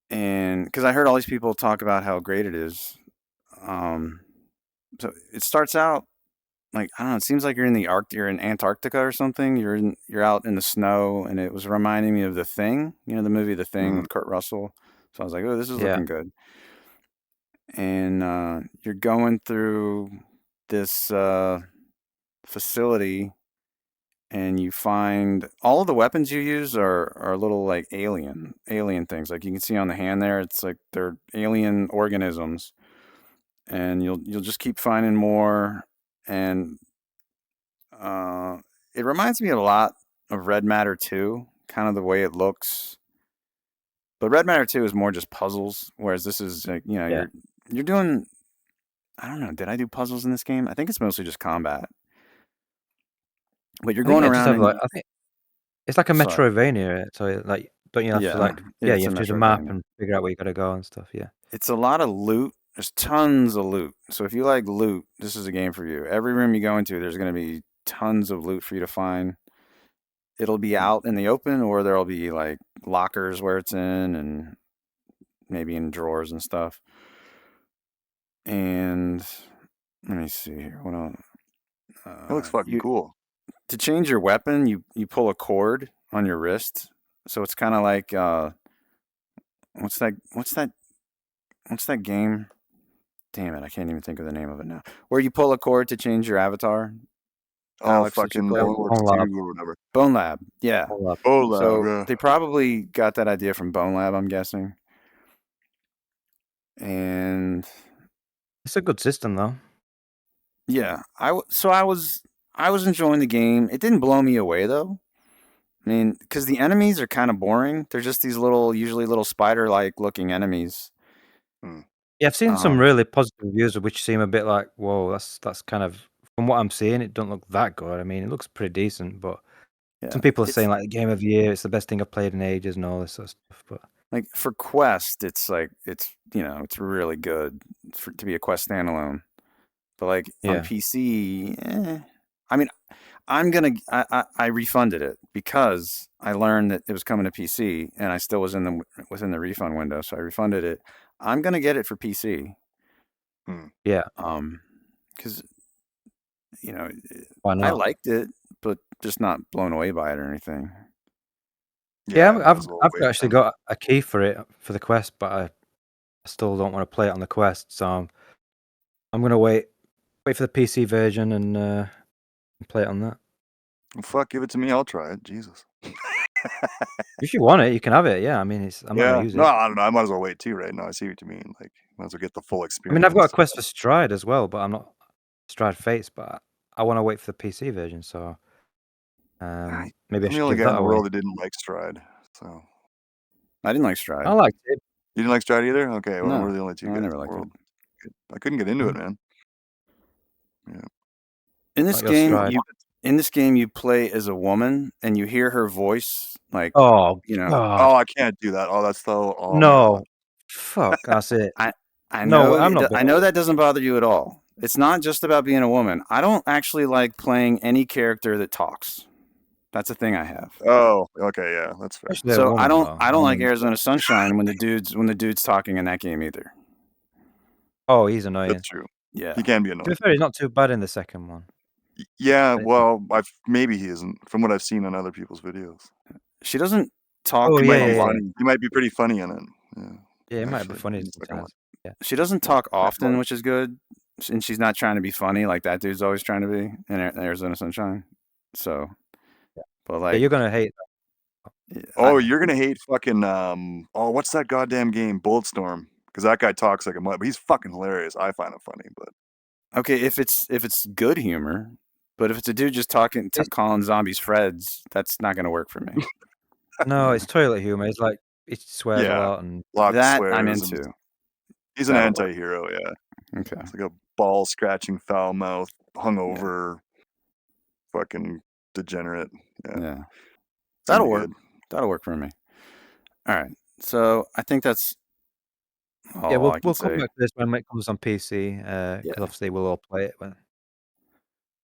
and because I heard all these people talk about how great it is. So it starts out like, I don't know. It seems like you're in Antarctica or something. You're out in the snow, and it was reminding me of The Thing. You know, the movie The Thing with Kurt Russell. So I was like, oh, this is looking good. And you're going through this facility, and you find all of the weapons you use are little like alien things. Like you can see on the hand there, it's like they're alien organisms, and you'll just keep finding more. And it reminds me a lot of Red Matter 2, kind of the way it looks. But Red Matter 2 is more just puzzles, whereas this is like, you know, you're doing, I don't know, did I do puzzles in this game? I think it's mostly just combat. But you're going around and I think it's like a Metroidvania. So like, don't you have to like, you have to do the map and figure out where you got to go and stuff. Yeah. It's a lot of loot. There's tons of loot. So if you like loot, this is a game for you. Every room you go into, there's going to be tons of loot for you to find. It'll be out in the open, or there'll be like lockers where it's in, and maybe in drawers and stuff. And let me see here. What else? It looks fucking cool. To change your weapon, you pull a cord on your wrist. So it's kind of like what's that game? Damn it, I can't even think of the name of it now. Where you pull a cord to change your avatar. Alex, fucking Bone Lab or whatever. Bone Lab, yeah. Bone Lab, so yeah. They probably got that idea from Bone Lab, I'm guessing. And it's a good system, though. Yeah, I was enjoying the game. It didn't blow me away though. I mean, because the enemies are kind of boring. They're just these usually little spider-like looking enemies. Yeah, I've seen some really positive reviews, which seem a bit like, whoa, that's kind of, from what I'm seeing, it don't look that good. I mean, it looks pretty decent, but some people are saying like the game of the year, it's the best thing I've played in ages and all this sort of stuff. But like for Quest, it's like it's really good to be a Quest standalone. But like on PC, I mean, I refunded it because I learned that it was coming to PC, and I still was within the refund window, so I refunded it. I'm gonna get it for PC. Yeah. Because why not? I liked it, but just not blown away by it or anything. Yeah, I've actually got a key for it for the Quest, but I still don't want to play it on the Quest, so I'm gonna wait for the PC version and play it on that. Well, fuck, give it to me. I'll try it. Jesus. If you want it, you can have it. Yeah, I mean, I'm not gonna use it. No, I don't know. I might as well wait too, right? No, I see what you mean. Like, might as well get the full experience. I mean, I've got a Quest for Stride as well, but I'm not Stride Fates, but I want to wait for the PC version. So maybe I should give that away. I'm the only guy in the world that didn't like Stride. So I didn't like Stride. I liked it. You didn't like Stride either? Okay, well, we're the only two guys I in never the liked world. I couldn't get into it, man. Yeah. In this game, you play as a woman, and you hear her voice, like, God. Oh, I can't do that. Oh, that's so. Oh, no, fuck, that's it. I know. I know that doesn't bother you at all. It's not just about being a woman. I don't actually like playing any character that talks. That's a thing I have. Oh, okay, yeah, that's fair. So I don't like Arizona Sunshine when the dude's talking in that game either. Oh, he's annoying. That's true. Yeah, he can be annoying. To be fair, he's not too bad in the second one. Yeah, well, maybe he isn't. From what I've seen on other people's videos, she doesn't talk. He might be pretty funny in it. Yeah, it might be funny sometimes. Yeah. She doesn't talk often, which is good, and she's not trying to be funny like that dude's always trying to be in Arizona Sunshine. So, but like, you're gonna hate that. Oh, you're gonna hate fucking what's that goddamn game, Bulletstorm? Because that guy talks like a mud, but he's fucking hilarious. I find it funny, but okay, if it's good humor, but if it's a dude just calling zombies Freds, that's not gonna work for me. No, it's toilet humor. It's like swears a lot and lots That swears. I'm and into. He's an That'll work. anti-hero, yeah. Okay. It's like a ball-scratching, foul-mouthed, hungover, fucking degenerate. Yeah. It's gonna That'll be work. good. That'll work for me. All right. So I think that's all yeah, I can we'll come say. back to this when it comes on PC, because Yeah. obviously we'll all play it when.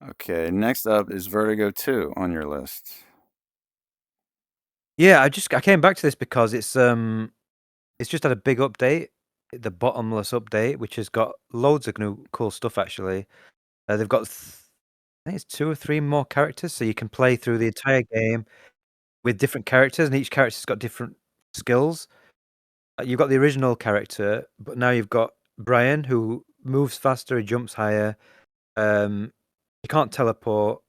Okay. Next up is Vertigo 2 on your list. Yeah, I came back to this because it's just had a big update, the bottomless update, which has got loads of new cool stuff actually. They've got I think it's 2 or 3 more characters, so you can play through the entire game with different characters, and each character's got different skills. You've got the original character, but now you've got Brian, who moves faster, he jumps higher. He can't teleport,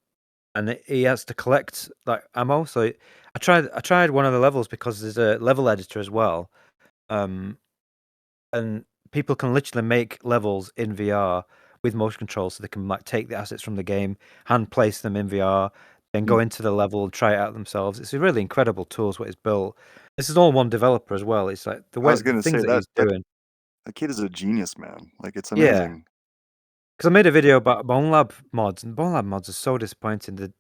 and he has to collect like ammo. So I tried one of the levels because there's a level editor as well, and people can literally make levels in VR with motion control, so they can like take the assets from the game, hand place them in VR, then go into the level, try it out themselves. It's a really incredible tool. Is what it's built. This is all one developer as well. It's like the I was way the gonna things say that he's doing. that kid is a genius, man. Like, it's Yeah. amazing. Because I made a video about Bone Lab mods, and Bone Lab mods are so disappointing. The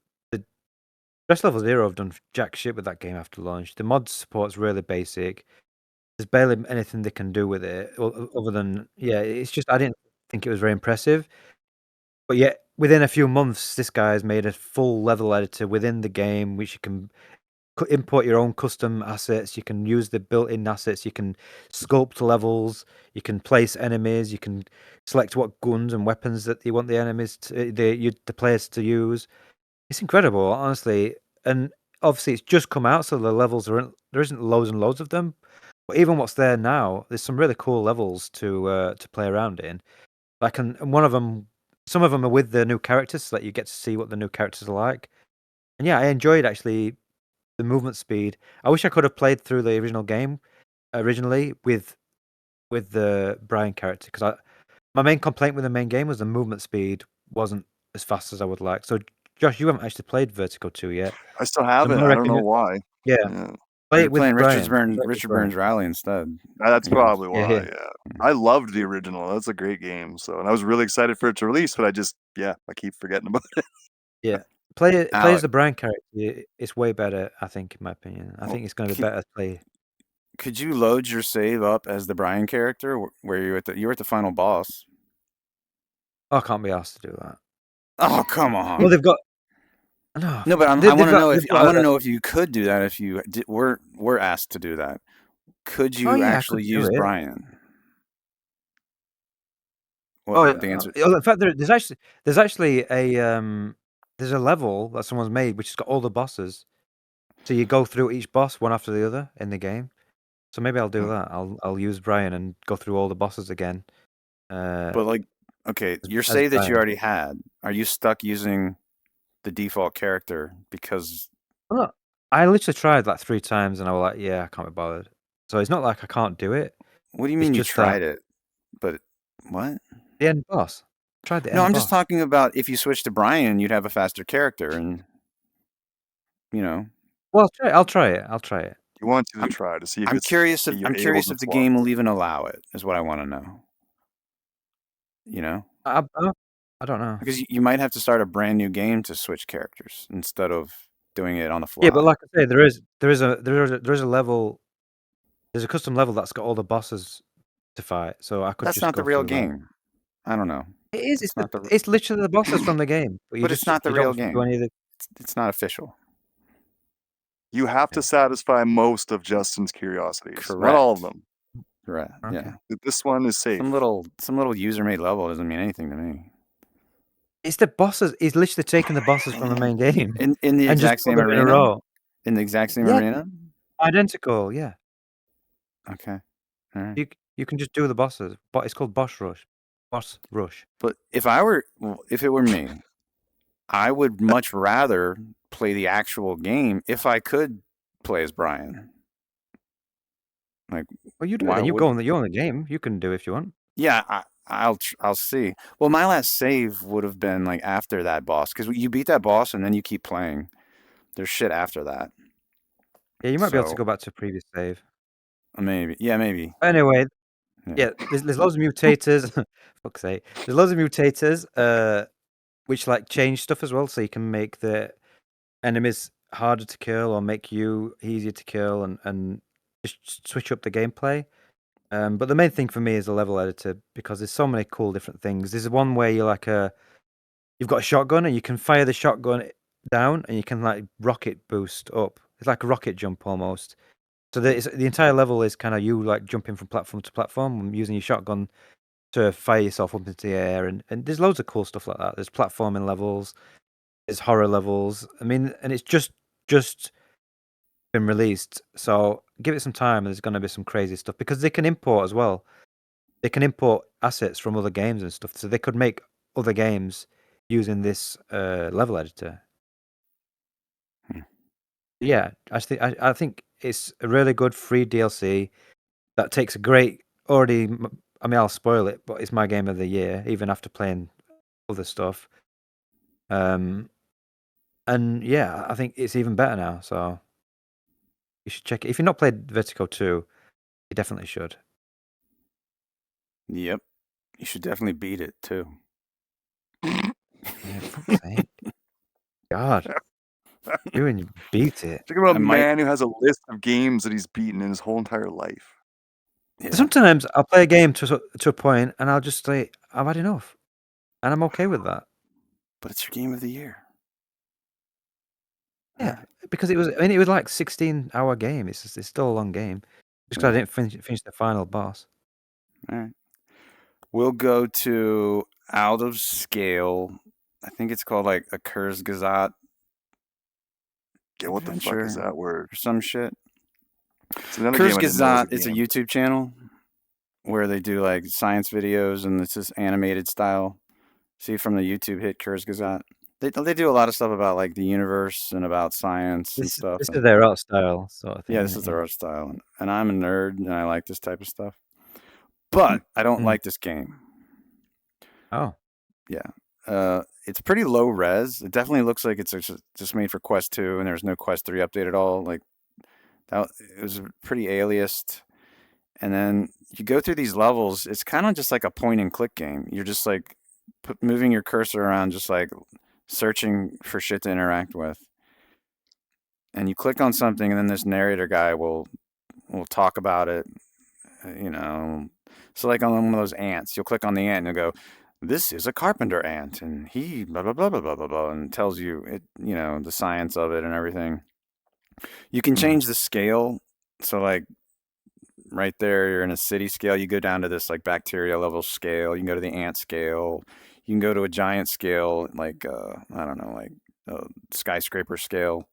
Stress Level Zero have done jack shit with that game after launch. The mod support's really basic. There's barely anything they can do with it other than it's just I didn't think it was very impressive. But yet within a few months, this guy has made a full level editor within the game, which you can import your own custom assets. You can use the built-in assets. You can sculpt levels. You can place enemies. You can select what guns and weapons that you want the enemies to the players to use. It's incredible, honestly. And obviously, it's just come out, so the levels there isn't loads and loads of them. But even what's there now, there's some really cool levels to play around in. Like, and one of them, some of them are with the new characters, so that you get to see what the new characters are like. And yeah, I enjoyed actually the movement speed. I wish I could have played through the original game originally with the Brian character, because my main complaint with the main game was the movement speed wasn't as fast as I would like. So Josh, you haven't actually played Vertigo 2 yet. I still haven't. my I don't know why. Yeah, play You're it with playing Brian. Richard Burns Rally instead. That's probably why. Yeah. Yeah, I loved the original. That's a great game. So, and I was really excited for it to release, but I keep forgetting about it. Yeah, play as Alec, the Brian character. It's way better, I think, in my opinion. I think it's going to be better to play. Could you load your save up as the Brian character, where you were at the final boss? Oh, I can't be asked to do that. Oh, come on. Well, they've got no, but I want to know if you could do that if you were asked to do that. Could you actually use Brian? Well, the answer. In fact, there's actually a there's a level that someone's made which has got all the bosses. So you go through each boss one after the other in the game. So maybe I'll do that. I'll use Brian and go through all the bosses again. But like, okay, your save that you already had, are you stuck using the default character because? Well, I literally tried like 3 times and I was like, yeah, I can't be bothered. So it's not like I can't do it. What do you mean you tried it? But what? The end boss. Tried the end No, I'm boss. just talking about if you switch to Brian, you'd have a faster character, and you know. Well, I'll try it. You want to try to see if I'm curious if the game will even allow it. Is what I want to know. You know. I don't know. Because you might have to start a brand new game to switch characters instead of doing it on the fly. Yeah, but like I say, there is a level. There's a custom level that's got all the bosses to fight, so I could. That's not the real game. I don't know. It is. It's literally the bosses from the game, but it's not the real game. It's not official. You have to satisfy most of Justin's curiosities. Correct. Not all of them. Correct. Okay. Yeah. This one is safe. Some little user-made level doesn't mean anything to me. It's the bosses. He's literally taking the bosses from the main game in the exact same arena. In the exact same arena. Identical. Yeah. Okay. All right. You can just do the bosses, but it's called boss rush. Boss rush. But if it were me, I would much rather play the actual game if I could play as Brian. Like, well, you do it. You own the game. You can do it if you want. Yeah, I'll see. Well, my last save would have been like after that boss, because you beat that boss and then you keep playing. There's shit after that. Yeah, you might be able to go back to a previous save. Maybe. Yeah, maybe. Anyway, yeah, there's loads of mutators. Fuck's sake. There's loads of mutators, which like change stuff as well, so you can make the enemies harder to kill or make you easier to kill and just switch up the gameplay. But the main thing for me is the level editor because there's so many cool different things. There's one where you're like you've got a shotgun and you can fire the shotgun down and you can like rocket boost up. It's like a rocket jump almost. So the entire level is kind of you like jumping from platform to platform using your shotgun to fire yourself up into the air, and there's loads of cool stuff like that. There's platforming levels, there's horror levels. I mean, and it's just been released, so give it some time. And there's going to be some crazy stuff because they can import as well. They can import assets from other games and stuff, so they could make other games using this level editor. Yeah, I think it's a really good free DLC that takes a great already. I mean, I'll spoil it, but it's my game of the year, even after playing other stuff. And yeah, I think it's even better now. So you should check it. If you've not played Vertigo 2, you definitely should. Yep, you should definitely beat it too. Yeah, fuck's sake. God, you and you beat it. Talking about a man who has a list of games that he's beaten in his whole entire life. Yeah. Sometimes I'll play a game to a point, and I'll just say I've had enough, and I'm okay with that. But it's your game of the year. Yeah, because it was like 16-hour game. It's still a long game. Just because I didn't finish the final boss. All right. We'll go to Out of Scale. I think it's called like a Kurzgesagt. Yeah, what the fuck is that word? Or some shit. Kurzgesagt is a YouTube channel where they do like science videos and it's just animated style. See from the YouTube hit Kurzgesagt. They do a lot of stuff about like the universe and about science and stuff. This is their art style sort of thing. Yeah, this is their art style. And I'm a nerd and I like this type of stuff. But I don't like this game. Oh. Yeah. It's pretty low res. It definitely looks like it's just made for Quest 2 and there's no Quest 3 update at all. Like that, it was pretty aliased. And then you go through these levels. It's kind of just like a point and click game. You're just like moving your cursor around, just like searching for shit to interact with. And you click on something and then this narrator guy will talk about it, you know. So like on one of those ants, you'll click on the ant and you'll go, this is a carpenter ant and he blah blah blah blah blah blah blah, and tells you it, you know, the science of it and everything. You can change the scale. So like right there, you're in a city scale, you go down to this like bacteria level scale, you can go to the ant scale, you can go to a giant scale, like I don't know, like a skyscraper scale.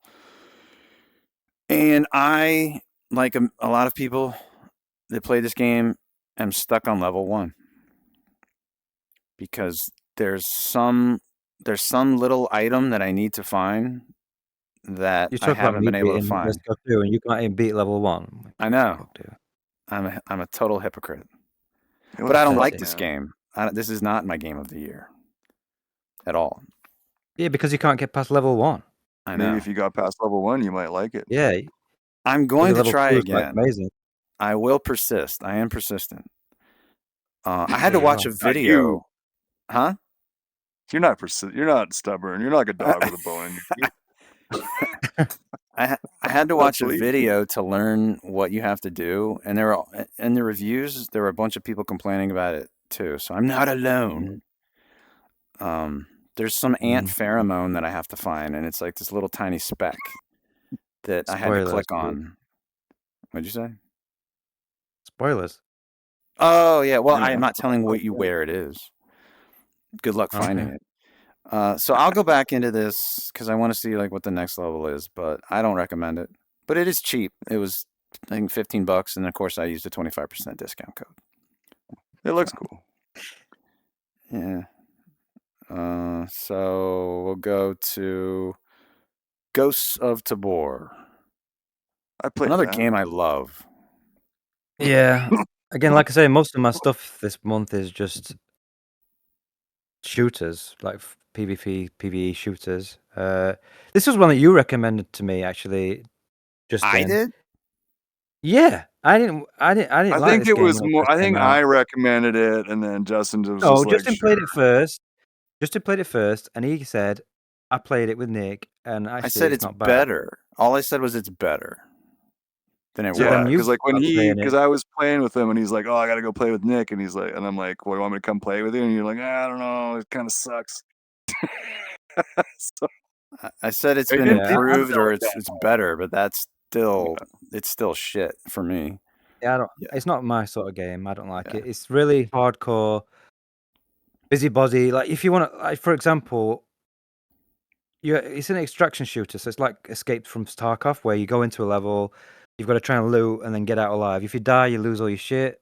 And I, like a lot of people that play this game, am stuck on level 1 because there's some little item that I need to find that I haven't been able to find. And you can't even beat level 1. I know. I'm a total hypocrite. But I don't like this game. This is not my game of the year at all. Yeah, because you can't get past level 1. I know. Maybe if you got past level 1, you might like it. Yeah. I'm going to try again. Like amazing. I will persist. I am persistent. I had to watch a video. Huh? You're not You're not stubborn. You're not like a dog with a bone in your teeth. I had to watch a video to learn what you have to do, and there were in the reviews there were a bunch of people complaining about it too. So I'm not alone. There's some ant pheromone that I have to find, and it's like this little tiny speck that I had to click on. What'd you say? Spoilers. Oh yeah. Well, I'm not telling you where it is. Good luck finding it. So I'll go back into this because I want to see like what the next level is, but I don't recommend it. But it is cheap. It was I think $15, and of course I used a 25% discount code. It looks cool. Yeah. So we'll go to Ghosts of Tabor. I played another game I love. Yeah. Again, like I say, most of my stuff this month is just shooters, like PvP, PvE shooters. This was one that you recommended to me, actually. I did? Yeah, I didn't I like think this it game was when it more. first I came think out. I recommended it, and then Justin was No, just like, Justin "Sure." played it first. Justin played it first, and he said, "I played it with Nick, and I actually, said it's it's not bad." better. All I said was it's better than it So then was. you Because like when start playing because it. I was playing with him, and he's like, "Oh, I gotta go play with Nick," and he's like, and I'm like, "Well, you want me to come play with you?" And you're like, "I don't know, it kind of sucks." So I said it's it been didn't. Yeah, It didn't improved feel or like that. it's better, but that's Yeah. still shit for me. I don't. Yeah. It's not my sort of game. I don't like Yeah. it. It's really hardcore, busybody. Like if you want to, like for example, it's an extraction shooter, so it's like Escape from Tarkov, where you go into a level, you've got to try and loot and then get out alive. If you die, you lose all your shit.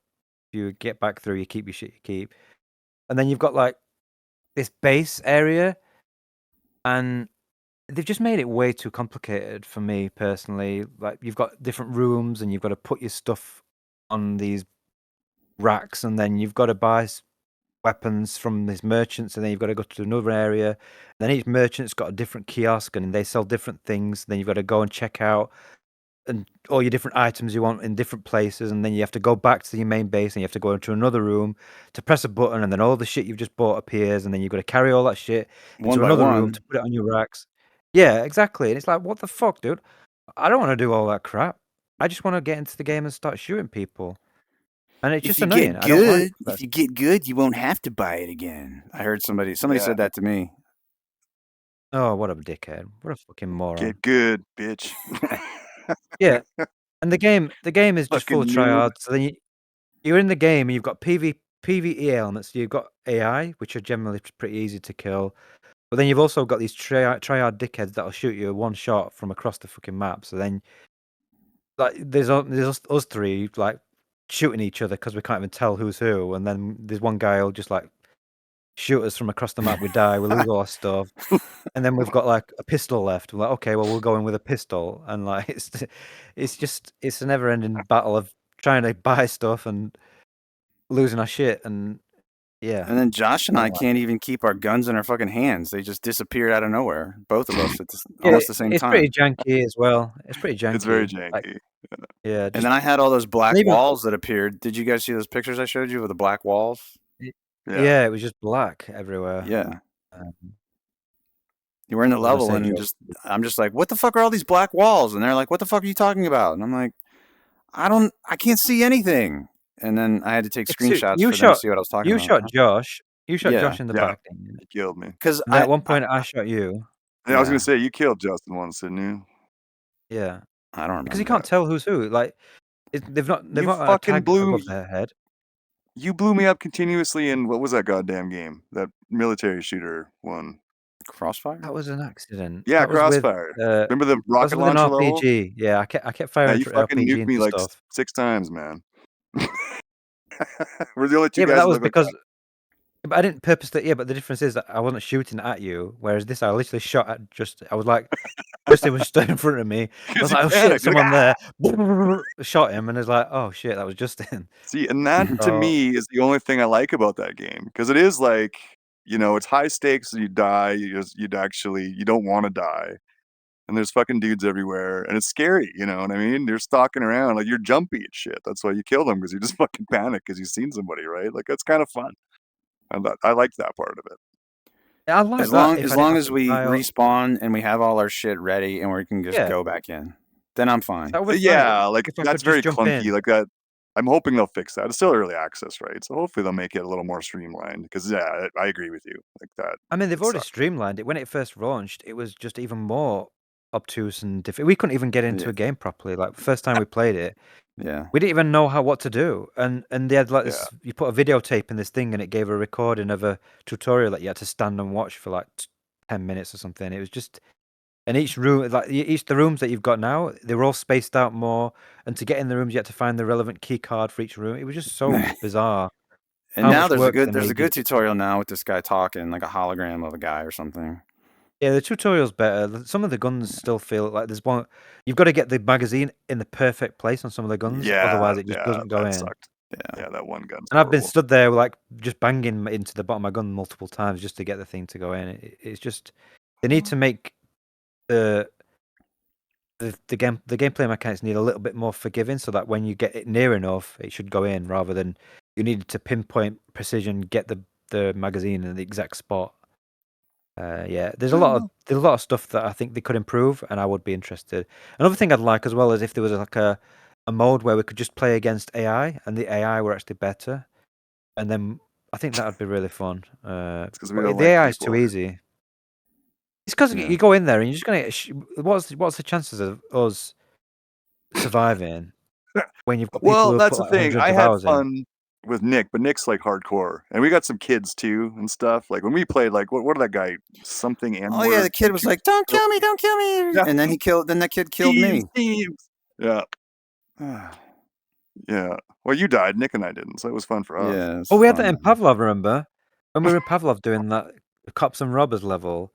If you get back through, you keep your shit. You keep, and then you've got like this base area, and they've just made it way too complicated for me personally. Like you've got different rooms, and you've got to put your stuff on these racks, and then you've got to buy weapons from these merchants, and then you've got to go to another area. Then each merchant's got a different kiosk, and they sell different things. Then you've got to go and check out and all your different items you want in different places, and then you have to go back to your main base, and you have to go into another room to press a button, and then all the shit you've just bought appears, and then you've got to carry all that shit One into by another room to one. put it on your racks. Yeah, exactly. And it's like, what the fuck, dude? I don't want to do all that crap. I just want to get into the game and start shooting people. And it's If just you annoying. get I don't like good, that. if you get good, you won't have to buy it again. I heard somebody Yeah. said that to me. Oh, what a dickhead. What a fucking moron. Get good, bitch. Yeah. And the game is just full of Fucking noob. tryhards. So then you're in the game and you've got PvE elements. You've got AI, which are generally pretty easy to kill. But then you've also got these tryhard dickheads that'll shoot you one shot from across the fucking map. So then, like, there's us three like shooting each other because we can't even tell who's who. And then there's one guy who'll just like shoot us from across the map. We die. We lose all our stuff. And then we've got like a pistol left. We're like, okay, well, we'll go in with a pistol. And like, it's a never-ending battle of trying to buy stuff and losing our shit. And yeah, And then Josh and I I don't like can't even keep our guns in our fucking hands. They just disappeared out of nowhere. Both of us at yeah, almost the same it's pretty time. janky as well. It's pretty janky. It's very Like, janky. yeah, And just then I had all those black even walls that appeared. Did you guys see those pictures I showed you with the black walls? yeah, it was just black everywhere. Yeah. Um, You were in the what was I level saying, and Joe? I'm just like, what the fuck are all these black walls? And they're like, what the fuck are you talking about? And I'm like, I can't see anything. And then I had to take screenshots for them to see what I was talking You about. shot Josh. You shot Yeah. Josh in the Yeah. back. Didn't you? You killed me. Because And then at one point, I shot you. Yeah, I was Yeah. gonna say you killed Justin once, didn't you? Yeah, I don't because you remember can't tell who's who. Like, they've not You got a fucking tag blew above their head. you blew me up continuously in what was that goddamn game? That military shooter one. Crossfire? That was an accident. Yeah, That was with Crossfire. Remember the that rocket was with an launcher level? RPG. Yeah, I kept Yeah, firing you fucking RPG nuked me into like stuff. 6 times, man. We're the only two Yeah, but guys that that was look like because but I didn't purposely. Yeah, but the difference is that I wasn't shooting at you, whereas this I literally shot at just. I was like, Justin was stood in front of me. I because was you like, oh shit, panicked. You're like, someone "Ah!" there. Shot him, and it's like, oh shit, that was Justin. See, and that to So me is the only thing I like about that game because it is like, it's high stakes. You die. You don't want to die, and there's fucking dudes everywhere, and it's scary. You know what I mean? They're stalking around like you're jumpy and shit. That's why you kill them because you just fucking panic because you've seen somebody, right? Like that's kind of fun. I liked that part of it. I like As that. long If as I didn't long have as to we buy, respawn and we have all our shit ready and we can just yeah, go back in, then I'm fine. that would be great. Yeah, like If I that's could just very jump clunky. in. Like that. I'm hoping they'll fix that. It's still early access, right? So hopefully they'll make it a little more streamlined. Because yeah, I agree with you. Like that. I mean, they've It already sucks. streamlined it. When it first launched, it was just even more obtuse and difficult. We couldn't even get into Yeah. a game properly. Like the first time we played it, Yeah. we didn't even know what to do. And they had like Yeah. this. You put a videotape in this thing, and it gave a recording of a tutorial that you had to stand and watch for like 10 minutes or something. It was just. And each room, like the rooms that you've got now, they were all spaced out more. And to get in the rooms, you had to find the relevant key card for each room. It was just so bizarre. And How now much there's a work good they made you. tutorial now with this guy talking, like a hologram of a guy or something. Yeah, the tutorial's better. Some of the guns still feel like there's one. You've got to get the magazine in the perfect place on some of the guns, Yeah. otherwise it just doesn't go That in. sucked. Yeah. Yeah, that one gun's And I've been horrible. stood there like just banging into the bottom of my gun multiple times just to get the thing to go in. It's just they need to make the the gameplay mechanics need a little bit more forgiving, so that when you get it near enough, it should go in, rather than you needed to pinpoint precision, get the magazine in the exact spot. Yeah, there's a lot of stuff that I think they could improve, and I would be interested. Another thing I'd like as well is if there was like a mode where we could just play against AI, and the AI were actually better, and then I think that would be really fun. It's because we But don't the like AI is people. too easy. It's because Yeah. you go in there and you're just gonna get what's the chances of us surviving when you've got people Well, who have that's put the like thing. hundreds I of had hours in? fun with Nick, but Nick's like hardcore, and we got some kids too and stuff. Like when we played, like what did that guy something? Oh yeah, the kid was like, "Don't kill me, don't kill me," Yeah. and then that kid killed me. Teams. Yeah, yeah. Well, you died. Nick and I didn't, so it was fun for us. Yeah. It's Oh, we had that fun. in Pavlov, remember? When we were in Pavlov doing that cops and robbers level,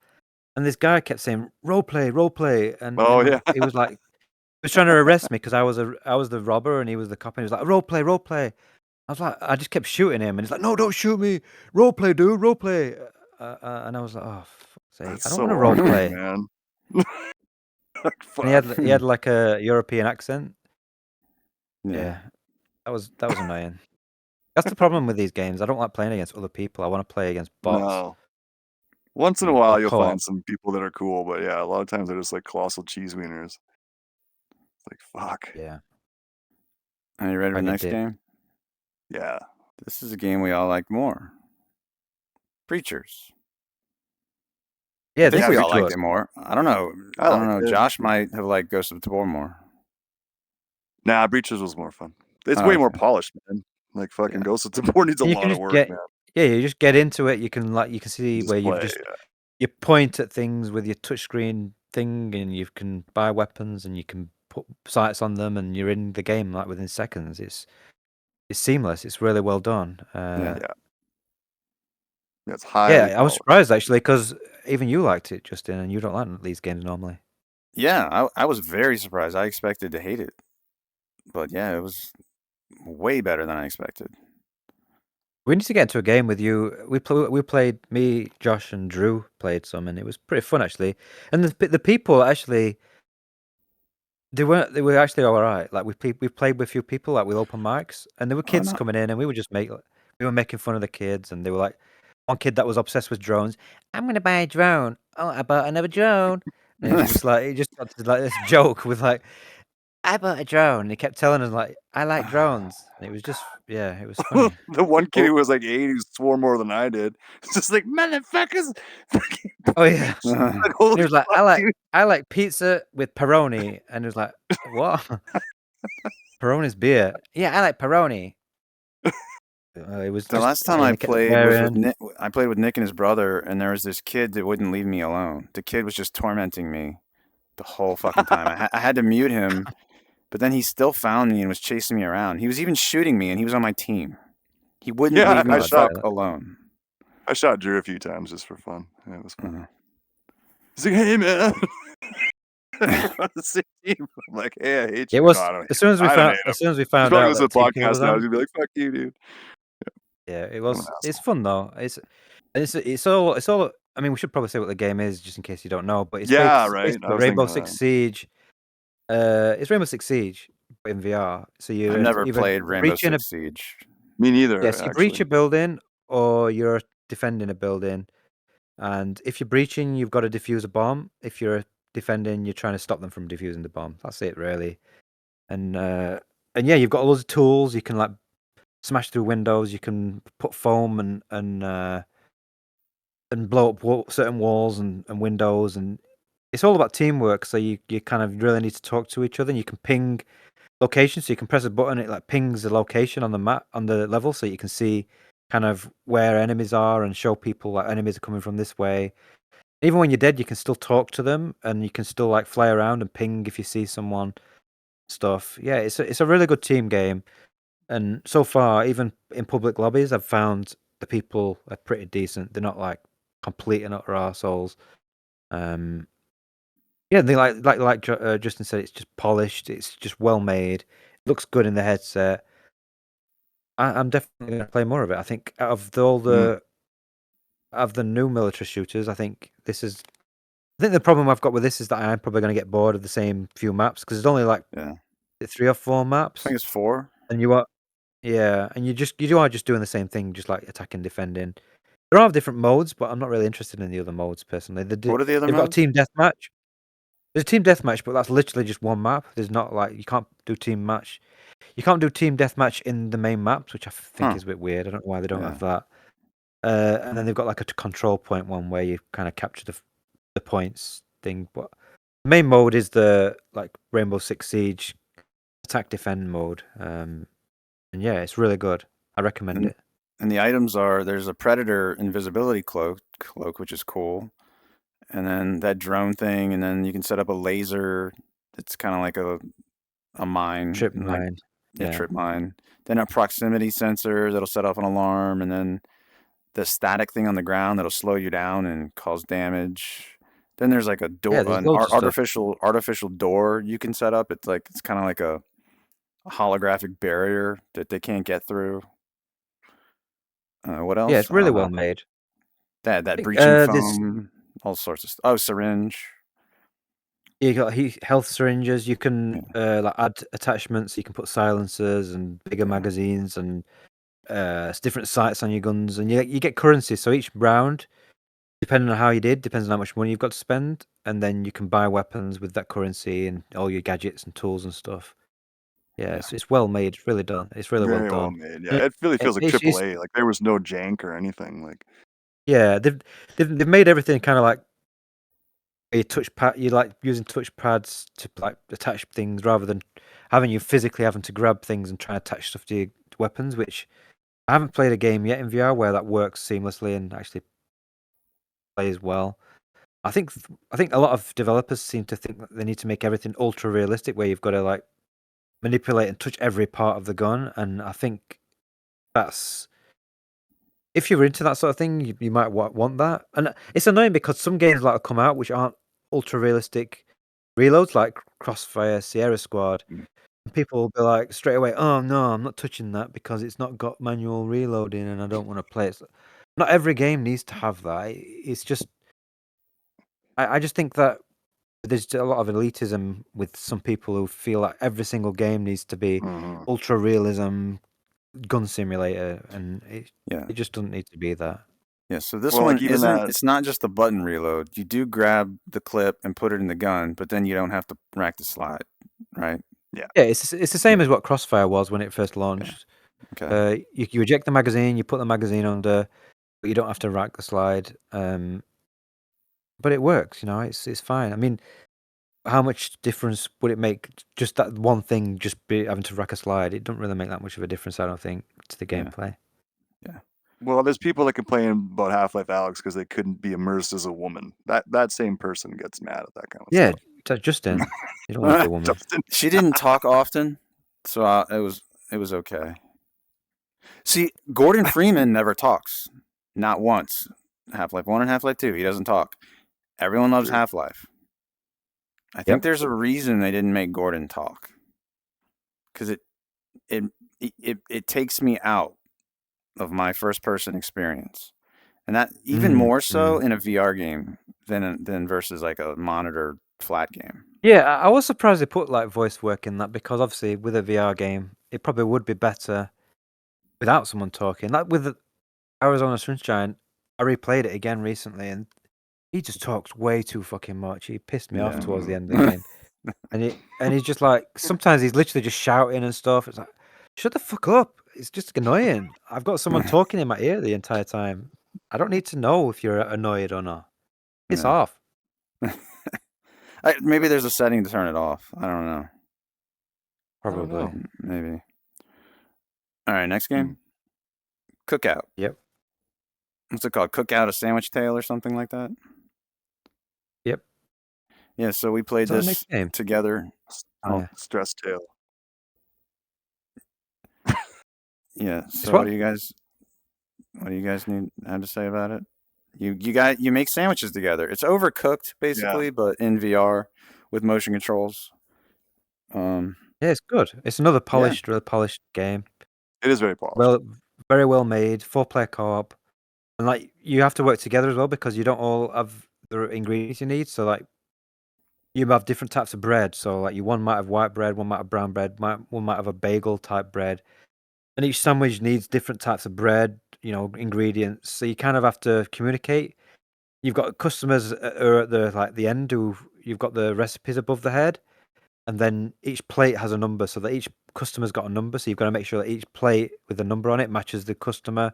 and this guy kept saying roleplay, and Oh yeah. he was like, he was trying to arrest me because I was the robber and he was the cop, and he was like, roleplay. I was like, I just kept shooting him, and he's like, no, don't shoot me, roleplay, dude, roleplay. And I was like, oh, for fuck's sake, That's I don't so want to awkward, roleplay. man. And he had like a European accent. Yeah. That was annoying. That's the problem with these games. I don't like playing against other people. I want to play against bots. No. Once in a Or while, you'll co-op. find some people that are cool, but yeah, a lot of times they're just like colossal cheese wieners. It's like fuck. Yeah. Are you ready for the Kinda next did. game? Yeah. This is a game we all like more. Preachers. Yeah, I think this we is all liked good. it more. I don't know. I I don't liked know. it. Josh might have liked Ghost of Tabor more. Nah, Breaches was more fun. It's Oh, way more okay. polished, man. Like fucking Yeah. Ghost of Tabor needs a And you lot can of just work, man. you just get into it. You can see Just where play, you point at things with your touchscreen thing, and you can buy weapons and you can put sights on them, and you're in the game like within seconds. It's seamless. It's really well done. Yeah. It's highly I was polished. surprised actually, because even you liked it, Justin, and you don't like these games normally. Yeah, I was very surprised. I expected to hate it. But yeah, it was way better than I expected. We need to get into a game with you. We played, me, Josh, and Drew played some, and it was pretty fun actually. And the people actually, they were actually all right. Like we played with a few people, like with open mics, and there were kids coming in, and we were making fun of the kids, and they were like, one kid that was obsessed with drones. I'm gonna buy a drone. Oh, I bought another drone. And it was just like, it just got to like this joke with like, I bought a drone. And he kept telling us like, I like drones. And it was just, yeah, it was funny. The one kid who was like 8 who swore more than I did. It's just like motherfuckers. Oh yeah. Like, And holy he was like, fuck, dude. I like pizza with Peroni. And he was like, what? Peroni's beer. Yeah, I like Peroni. It was The just, last time and I he kept played was with swearing. Nick. I played with Nick and his brother, and there was this kid that wouldn't leave me alone. The kid was just tormenting me the whole fucking time. I had to mute him, but then he still found me and was chasing me around. He was even shooting me, and he was on my team. He wouldn't Yeah, leave me I the shot- fuck alone. I shot Drew a few times just for fun. Yeah, it was fun. Uh-huh. He's like, hey man. He's on the same team. I'm like, hey, I hate you. It was, No, I don't as soon as we I don't found, hate him. as soon as we He's found probably out listening that to the two people podcast was now. on. He's gonna be like, fuck you, dude. Yeah, it I'm was. an It's asshole. fun though. It's all. I mean, we should probably say what the game is, just in case you don't know. But it's Yeah, right. I basically was Rainbow thinking Six Siege. It's Rainbow Six Siege but in VR. So I've you're never either played Rainbow breaching a Six Siege. Me neither. yes, you breach actually. a building or you're defending a building. And if you're breaching, you've got to defuse a bomb. If you're defending, you're trying to stop them from defusing the bomb. That's it, really. And yeah, you've got loads of tools. You can like smash through windows. You can put foam and blow up certain walls and windows. And it's all about teamwork. So you kind of really need to talk to each other. And you can ping locations. So you can press a button. It like pings the location on the map, on the level, so you can see kind of where enemies are and show people like enemies are coming from this way. Even when you're dead, you can still talk to them, and you can still like fly around and ping if you see someone. Stuff. Yeah, it's a really good team game, and so far, even in public lobbies, I've found the people are pretty decent. They're not like complete and utter arseholes. Yeah, they like Justin said, it's just polished. It's just well made. It looks good in the headset. I'm definitely gonna play more of it. I think out of all the new military shooters, I think this is I think the problem I've got with this is that I'm probably going to get bored of the same few maps because there's only like 3 or 4 maps. I think it's 4. And you are, and you are just doing the same thing, just like attacking, defending. There are different modes, but I'm not really interested in the other modes personally. What are the other They've modes? got team deathmatch. There's team deathmatch, but that's literally just one map. There's not like you can't do team match. You can't do team deathmatch in the main maps, which I think is a bit weird. I don't know why they don't have that. And then they've got like a control point one where you kind of capture the points thing. But the main mode is the like Rainbow Six Siege attack defend mode. And yeah, it's really good. I recommend it. And the items are there's a Predator invisibility cloak, which is cool. And then that drone thing, and then you can set up a laser. It's kind of like a mine. Trip mine. Yeah, trip mine. Then a proximity sensor that'll set off an alarm, and then the static thing on the ground that'll slow you down and cause damage. Then there's like a door, an artificial door you can set up. It's kind of like a holographic barrier that they can't get through. What else? Yeah, it's really well made. That breaching foam, all sorts of stuff. Oh, syringe. You got health syringes. You can like add attachments. You can put silencers and bigger magazines and different sights on your guns, and you get currency. So each round, depending on how you did, depends on how much money you've got to spend, and then you can buy weapons with that currency and all your gadgets and tools and stuff. Yeah, it's well made. It's really done. It's really Very well done. made. Yeah, it really feels like AAA. Like there was no jank or anything. Like yeah, they've made everything kind of like you like using touch pads to like attach things rather than having you physically having to grab things and try and attach stuff to your weapons. Which I haven't played a game yet in VR where that works seamlessly and actually plays well. I think a lot of developers seem to think that they need to make everything ultra realistic, where you've got to like manipulate and touch every part of the gun, and I think that's if you're into that sort of thing, you might want that. And it's annoying because some games like come out which aren't ultra realistic reloads, like Crossfire Sierra Squad. People will be like straight away, "Oh no, I'm not touching that because it's not got manual reloading, and I don't want to play it." Not every game needs to have that. It's just, I just think that there's a lot of elitism with some people who feel like every single game needs to be ultra realism gun simulator, and it just doesn't need to be that. Yeah, so this one isn't. It's not just the button reload. You do grab the clip and put it in the gun, but then you don't have to rack the slide, right? Yeah. Yeah, it's the same as what Crossfire was when it first launched. Okay. You eject the magazine, you put the magazine under, but you don't have to rack the slide. But it works, you know. It's fine. I mean, how much difference would it make just that one thing, just be having to rack a slide? It doesn't really make that much of a difference, I don't think, to the gameplay. Yeah. Well, there's people that complain about Half-Life Alyx because they couldn't be immersed as a woman. That same person gets mad at that kind of stuff. Yeah, Justin. You don't want to be a woman. Justin. She didn't talk often, so it was okay. See, Gordon Freeman never talks, not once. Half-Life 1 and Half-Life 2, he doesn't talk. Everyone loves Half-Life. I think there's a reason they didn't make Gordon talk, because it takes me out of my first-person experience, and that even more so in a VR game than versus like a monitor flat game. Yeah, I was surprised they put like voice work in that, because obviously with a VR game, it probably would be better without someone talking. Like with Arizona Sunshine, I replayed it again recently, and he just talks way too fucking much. He pissed me off towards the end of the game. And he's just like, sometimes he's literally just shouting and stuff. It's like, shut the fuck up. It's just annoying. I've got someone talking in my ear the entire time. I don't need to know if you're annoyed or not. It's off. Maybe there's a setting to turn it off. I don't know. Probably. Maybe. All right, next game. Cookout. Yep. What's it called? Cookout, a Sandwich Tale or something like that? Yep. Yeah, so we played this together. Stress Tale. Yeah. So what do you guys have to say about it? You make sandwiches together. It's Overcooked basically, but in VR with motion controls. Yeah, it's good. It's another really polished game. It is very polished. Very well made, 4-player co-op. And like you have to work together as well, because you don't all have the ingredients you need. So like you have different types of bread. So like one might have white bread, one might have brown bread, one might have a bagel type bread, and each sandwich needs different types of bread, ingredients. So you kind of have to communicate. You've got customers are at the end who you've got the recipes above the head, and then each plate has a number, so that each customer's got a number. So you've got to make sure that each plate with a number on it matches the customer.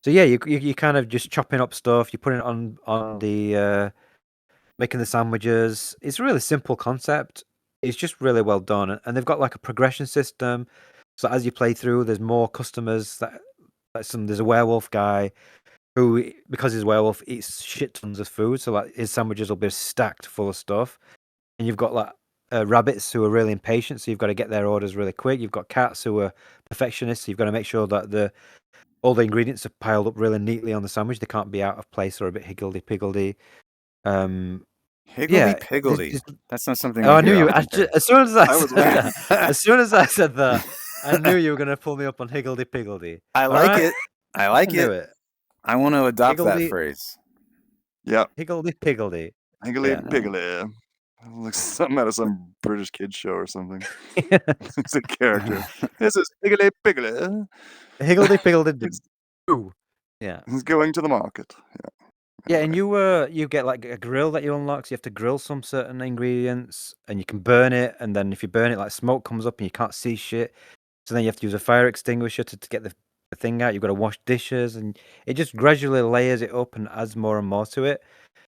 So yeah, you kind of just chopping up stuff. You putting it on the making the sandwiches. It's a really simple concept. It's just really well done, and they've got like a progression system. So as you play through, there's more customers. There's a werewolf guy who, because he's a werewolf, eats shit tons of food. So like his sandwiches will be stacked full of stuff. And you've got like rabbits who are really impatient, so you've got to get their orders really quick. You've got cats who are perfectionists, so you've got to make sure that all the ingredients are piled up really neatly on the sandwich. They can't be out of place or a bit higgledy-piggledy. Higgledy-piggledy. That's not something. Oh, I knew you. Often. As soon as I said that, as soon as I said that, I knew you were going to pull me up on higgledy-piggledy. I like it. I like knew it. I want to adopt that phrase. Yeah. Higgledy-piggledy. Higgledy-piggledy. Looks something out of some British kids show or something. It's a character. This is Higgledy-piggledy. Higgledy-piggledy. Yeah. He's going to the market. Yeah, and you get like a grill that you unlock, so you have to grill some certain ingredients, and you can burn it, and then if you burn it, like smoke comes up and you can't see shit. So then you have to use a fire extinguisher to get the thing out. You've got to wash dishes, and it just gradually layers it up and adds more and more to it.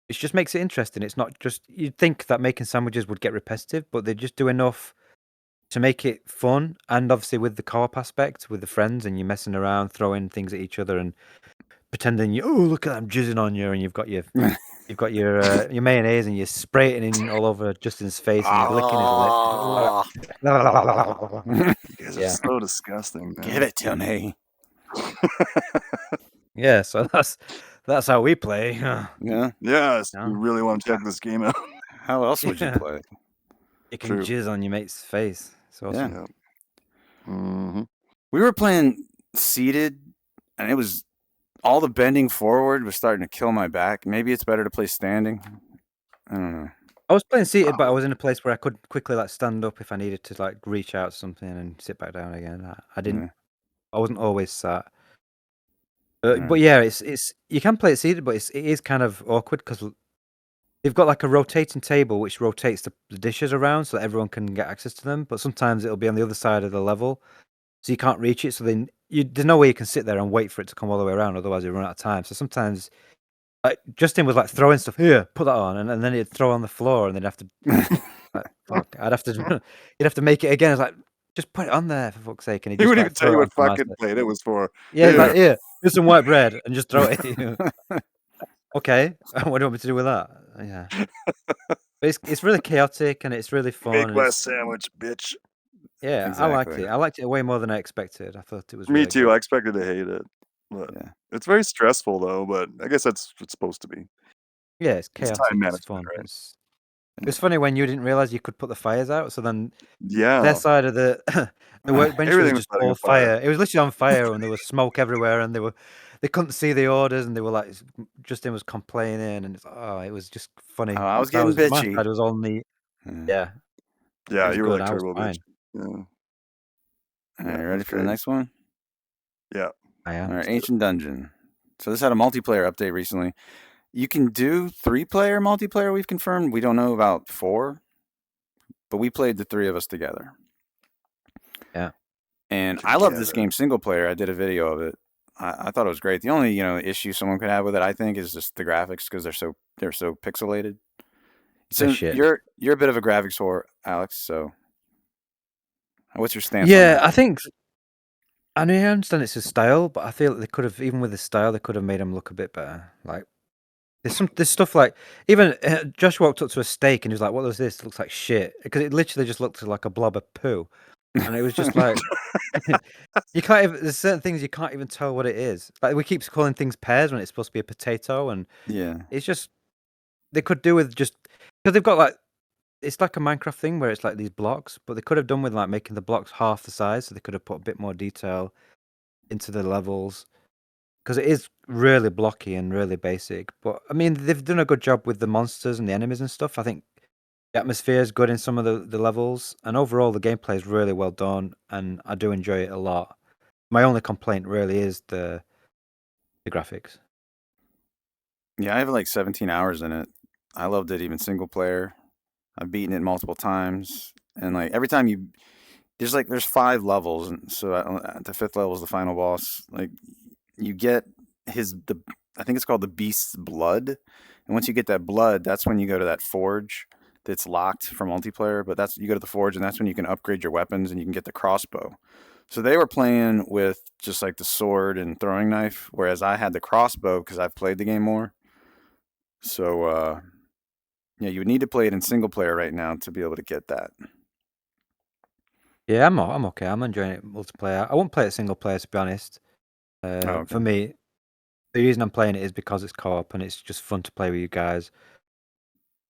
It just makes it interesting. It's not just, you'd think that making sandwiches would get repetitive, but they just do enough to make it fun, and obviously with the co-op aspect, with the friends, and you're messing around, throwing things at each other, and pretending look at that, I'm jizzing on you, and you've got your mayonnaise, and you're spraying it in all over Justin's face, and you're licking his lips. You guys are so disgusting, man. Give it to me. Yeah, so that's how we play. Yeah. Yes, you really want to check this game out. How else would you play? You can jizz on your mate's face. It's awesome. Yeah. Mm-hmm. We were playing seated, and it was all the bending forward was starting to kill my back. Maybe it's better to play standing. I don't know. I was playing seated, but I was in a place where I could quickly like stand up if I needed to like reach out something and sit back down again. I didn't. Yeah. I wasn't always sat. But yeah, it's you can play it seated, but it is kind of awkward because they've got like a rotating table which rotates the dishes around so that everyone can get access to them. But sometimes it'll be on the other side of the level, so you can't reach it. So then there's no way you can sit there and wait for it to come all the way around, otherwise you run out of time. So sometimes, like Justin was like throwing stuff here, put that on, and then he'd throw on the floor, and then have to, fuck, you'd have to make it again. It's like, just put it on there for fuck's sake. And he wouldn't even tell you what fucking plate it was for. Yeah, like here's some white bread, and just throw it at you. Okay, what do you want me to do with that? Yeah, but it's really chaotic and it's really fun. Big West sandwich, bitch. Yeah, exactly. I liked it. I liked it way more than I expected. I thought it was. Me really too. Good. I expected to hate it, but it's very stressful though. But I guess that's what it's supposed to be. Yeah, it's chaotic. It's fun. Right? It's funny when you didn't realize you could put the fires out. So then, their side of the workbench was just all fire. It was literally on fire, and there was smoke everywhere, and they couldn't see the orders, and they were like, Justin was complaining, and it was just funny. Oh, I was getting bitchy. My side was all neat. Yeah, you were like turbo bitch. Yeah. All right, ready for the next one? Yeah, I am. All right, Ancient Dungeon. So this had a multiplayer update recently. You can do 3-player multiplayer, we've confirmed. We don't know about 4, but we played the 3 of us together. Yeah. And I love this game single player. I did a video of it. I thought it was great. The only issue someone could have with it, I think, is just the graphics because they're so pixelated. So you're a bit of a graphics whore, Alex. So what's your stance? Yeah, I think. I mean, I understand it's a style, but I feel like they could have, even with the style, they could have made them look a bit better. Like there's stuff like even Josh walked up to a steak and he was like, "What was this? It looks like shit," because it literally just looked like a blob of poo, and it was just like you can't even. There's certain things you can't even tell what it is. Like we keep calling things pears when it's supposed to be a potato, and it's just they could do with just because they've got like it's like a Minecraft thing where it's like these blocks, but they could have done with like making the blocks half the size, so they could have put a bit more detail into the levels. because it is really blocky and really basic. But I mean, they've done a good job with the monsters and the enemies and stuff. I think the atmosphere is good in some of the levels, and overall the gameplay is really well done, and I do enjoy it a lot. My only complaint really is the graphics. Yeah, I have like 17 hours in it. I loved it, even single player. I've beaten it multiple times, and like every time there's 5 levels, and so the 5th level is the final boss. Like you get I think it's called the Beast's Blood, and once you get that blood, that's when you go to that forge that's locked for multiplayer. But you go to the forge, and that's when you can upgrade your weapons and you can get the crossbow. So they were playing with just like the sword and throwing knife, whereas I had the crossbow because I've played the game more. So yeah, you would need to play it in single player right now to be able to get that. Yeah, I'm okay. I'm enjoying it multiplayer. I won't play it single player, to be honest. Okay. For me, the reason I'm playing it is because it's co-op and it's just fun to play with you guys.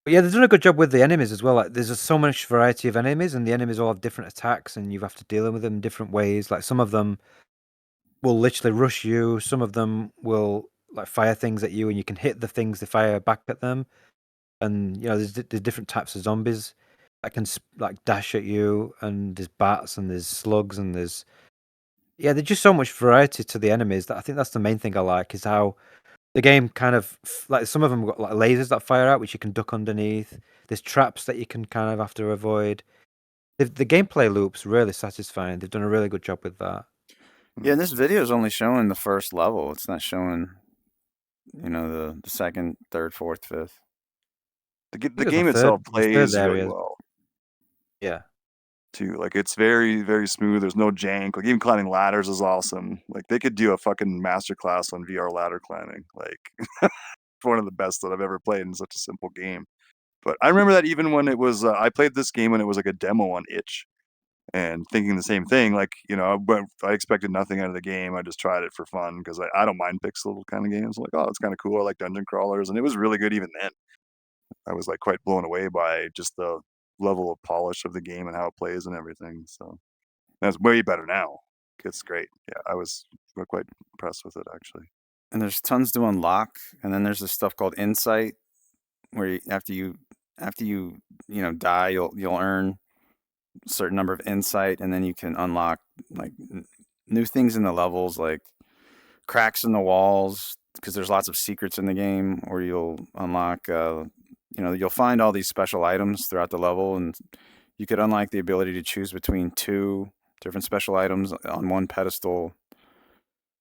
But yeah, they've done a good job with the enemies as well. Like, there's just so much variety of enemies, and the enemies all have different attacks, and you have to deal with them in different ways. Like, some of them will literally rush you. Some of them will like fire things at you, and you can hit the things they fire back at them. And there's different types of zombies that can like dash at you, and there's bats, and there's slugs, and there's there's just so much variety to the enemies that I think that's the main thing I like is how the game kind of like some of them got like lasers that fire out, which you can duck underneath. There's traps that you can kind of have to avoid. The gameplay loop's really satisfying. They've done a really good job with that. Yeah, and this video is only showing the first level. It's not showing, the second, third, fourth, fifth. The game itself plays really well. Yeah. Too. Like, it's very, very smooth. There's no jank. Like, even climbing ladders is awesome. Like, they could do a fucking masterclass on VR ladder climbing. Like, one of the best that I've ever played in such a simple game. But I remember that even when it was, I played this game when it was like a demo on itch, and thinking the same thing. Like, I expected nothing out of the game. I just tried it for fun because I don't mind pixel kind of games. Like, oh, it's kind of cool. I like dungeon crawlers, and it was really good even then. I was like quite blown away by just the level of polish of the game and how it plays and everything. So that's way better now. It's great. Yeah, I was quite impressed with it actually. And there's tons to unlock, and then there's this stuff called insight, where after you die, you'll earn a certain number of insight, and then you can unlock like new things in the levels, like cracks in the walls, because there's lots of secrets in the game, or you'll unlock you'll find all these special items throughout the level, and you could unlock the ability to choose between 2 different special items on one pedestal.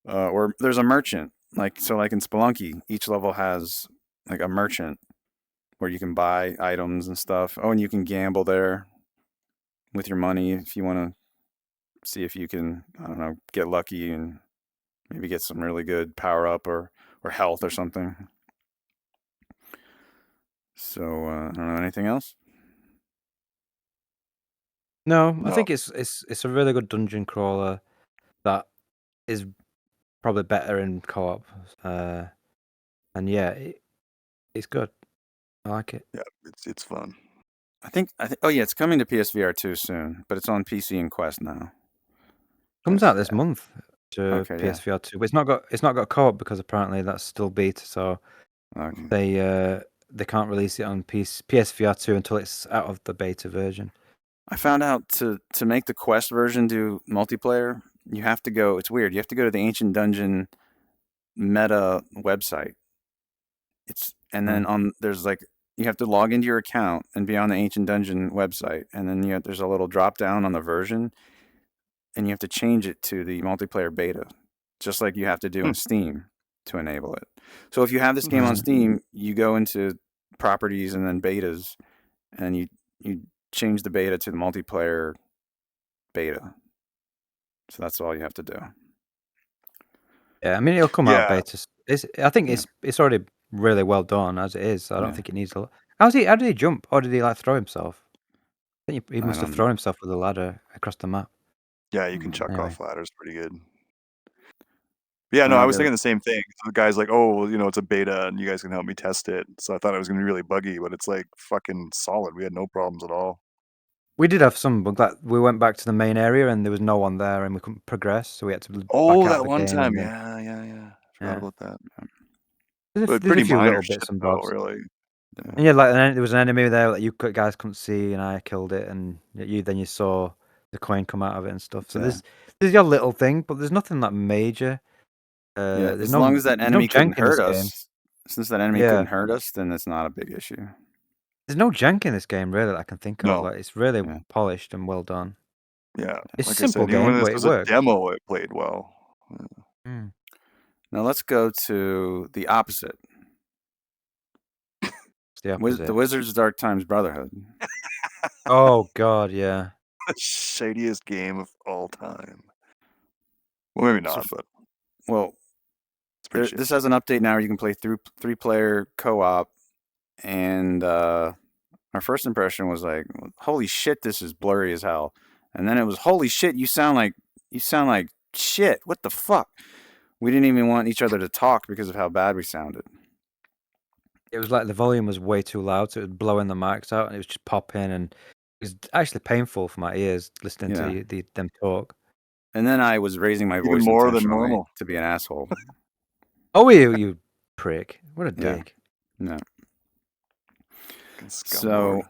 Or there's a merchant, like in Spelunky, each level has like a merchant where you can buy items and stuff. Oh, and you can gamble there with your money if you want to see if you can, I don't know, get lucky and maybe get some really good power up or health or something. So I don't know, anything else? No, I think it's a really good dungeon crawler that is probably better in co-op. And yeah, it's good. I like it. Yeah, it's fun. I think. Oh yeah, it's coming to PSVR 2 soon, but it's on PC and Quest now. Comes out this month to Okay, PSVR 2, but it's not got co-op because apparently that's still beta. So they can't release it on PSVR 2 until it's out of the beta version. I found out to make the Quest version do multiplayer, you have to go. It's weird. You have to go to the Ancient Dungeon meta website. Then there's like you have to log into your account and be on the Ancient Dungeon website, and then there's a little drop down on the version, and you have to change it to the multiplayer beta, just like you have to do in Steam to enable it. So if you have this game on Steam, you go into properties and then betas, and you change the beta to the multiplayer beta. So that's all you have to do. Yeah, I mean it'll come out beta. I think it's already really well done as it is. So I don't think it needs a lot. How did he jump, or did he like throw himself? I think he must have thrown himself with a ladder across the map. Yeah, you can chuck off ladders pretty good. Yeah, no, I was thinking the same thing. So the guy's like, "Oh, well, it's a beta, and you guys can help me test it." So I thought it was gonna be really buggy, but it's like fucking solid. We had no problems at all. We did have some bugs. Like we went back to the main area and there was no one there, and we couldn't progress, so we had to. Oh, that one time, yeah. Forgot about that. There's pretty a few minor little shit, bits and though, bobs. really. And yeah, like there was an enemy there that you guys couldn't see, and I killed it, and you saw the coin come out of it and stuff. So there's your little thing, but there's nothing that major. As long as that enemy couldn't hurt us, since that enemy couldn't hurt us, then it's not a big issue. There's no jank in this game, really, that I can think of. No. Like, it's really polished and well done. Yeah, It's like a simple I said, even game, when but this it was a works. demo, it played well. Now let's go to the opposite. It's the opposite. The Wizards' Dark Times Brotherhood. Oh God, yeah. The shadiest game of all time. Well, maybe not, but this has an update now where you can play through 3-player co-op, and our first impression was like, "Holy shit, this is blurry as hell," and then it was, "Holy shit, you sound like shit. What the fuck?" We didn't even want each other to talk because of how bad we sounded. It was like the volume was way too loud, so it was blowing the mics out, and it was just popping, and it was actually painful for my ears listening to them talk. And then I was raising my voice more than normal to be an asshole. Oh, you prick! What a dick! No. So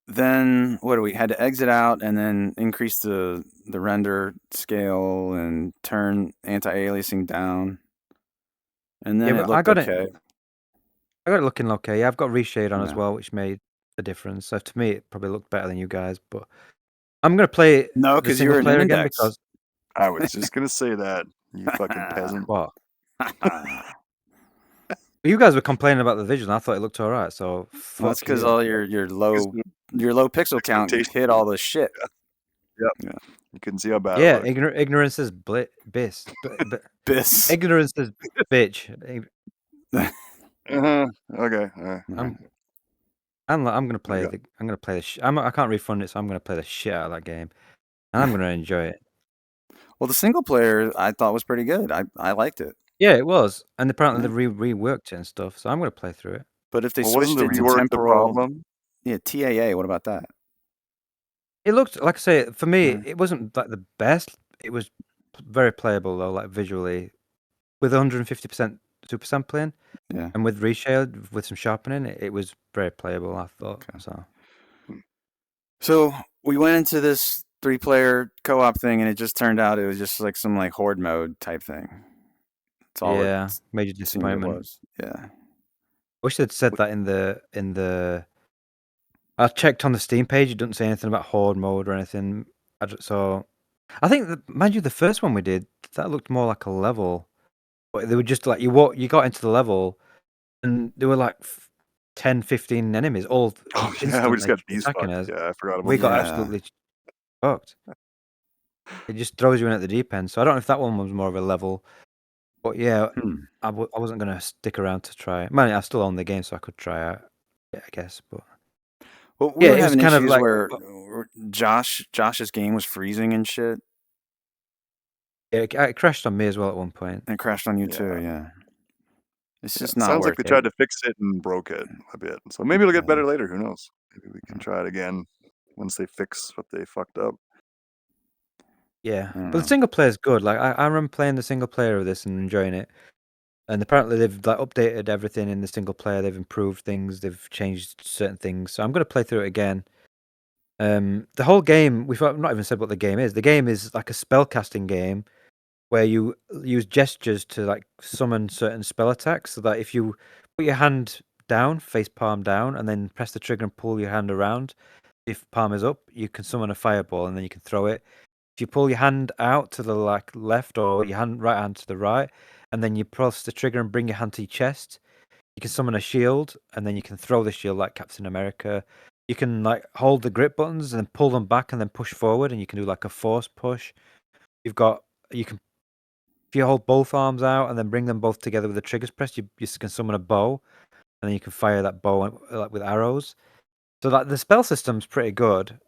then, what do we had to exit out and then increase the render scale and turn anti-aliasing down, and then it looked okay. I got it looking okay. Yeah, I've got reshade on as well, which made a difference. So to me, it probably looked better than you guys. But I'm gonna play because you're an player index. again because I was just gonna say that, you fucking peasant. What? You guys were complaining about the vision. I thought it looked all right. So that's because all your low pixel count hit all the shit. Yeah. You couldn't see how bad. Yeah, it looked. ignorance is bliss. Biss. Ignorance is bitch. Okay. I'm gonna play I'm gonna play I can't refund it, so I'm gonna play the shit out of that game, and I'm gonna enjoy it. Well, the single player I thought was pretty good. I liked it. Yeah, it was, and apparently they reworked it and stuff. So I'm gonna play through it. But if they switched it to temporal, TAA. What about that? It looked, like I say, for me, it wasn't like the best. It was very playable though, like visually, with 150% super sampling, and with reshade with some sharpening, it was very playable. I thought so. So we went into this 3-player co-op thing, and it just turned out it was just like some like horde mode type thing. That's all. Major disappointment. Was. Yeah. Wish they'd said that in the. I checked on the Steam page. It doesn't say anything about horde mode or anything. So, I think, mind you, the first one we did, that looked more like a level. But they were just like you got into the level, and there were like 10, 15 enemies all. Oh yeah, we just got beast fucked. Yeah, I forgot about that. We got absolutely fucked. It just throws you in at the deep end. So I don't know if that one was more of a level. But yeah, I wasn't going to stick around to try it. Man, I still own the game, so I could try it, I guess. But well, we were having issues like, where Josh's game was freezing and shit. Yeah, it crashed on me as well at one point. It crashed on you too, yeah. It's just not. Sounds like they tried to fix it and broke it a bit. So maybe it'll get better later. Who knows? Maybe we can try it again once they fix what they fucked up. Yeah, but the single player is good. Like I remember playing the single player of this and enjoying it. And apparently they've like updated everything in the single player. They've improved things. They've changed certain things. So I'm going to play through it again. The whole game, we've not even said what the game is. The game is like a spellcasting game where you use gestures to like summon certain spell attacks. So that if you put your hand down, face palm down, and then press the trigger and pull your hand around, if palm is up, you can summon a fireball and then you can throw it. If you pull your hand out to the left or your right hand to the right, and then you press the trigger and bring your hand to your chest, you can summon a shield, and then you can throw the shield like Captain America. You can like hold the grip buttons and then pull them back and then push forward, and you can do like a force push. If you hold both arms out and then bring them both together with the triggers pressed, you can summon a bow, and then you can fire that bow like with arrows. So like the spell system's pretty good.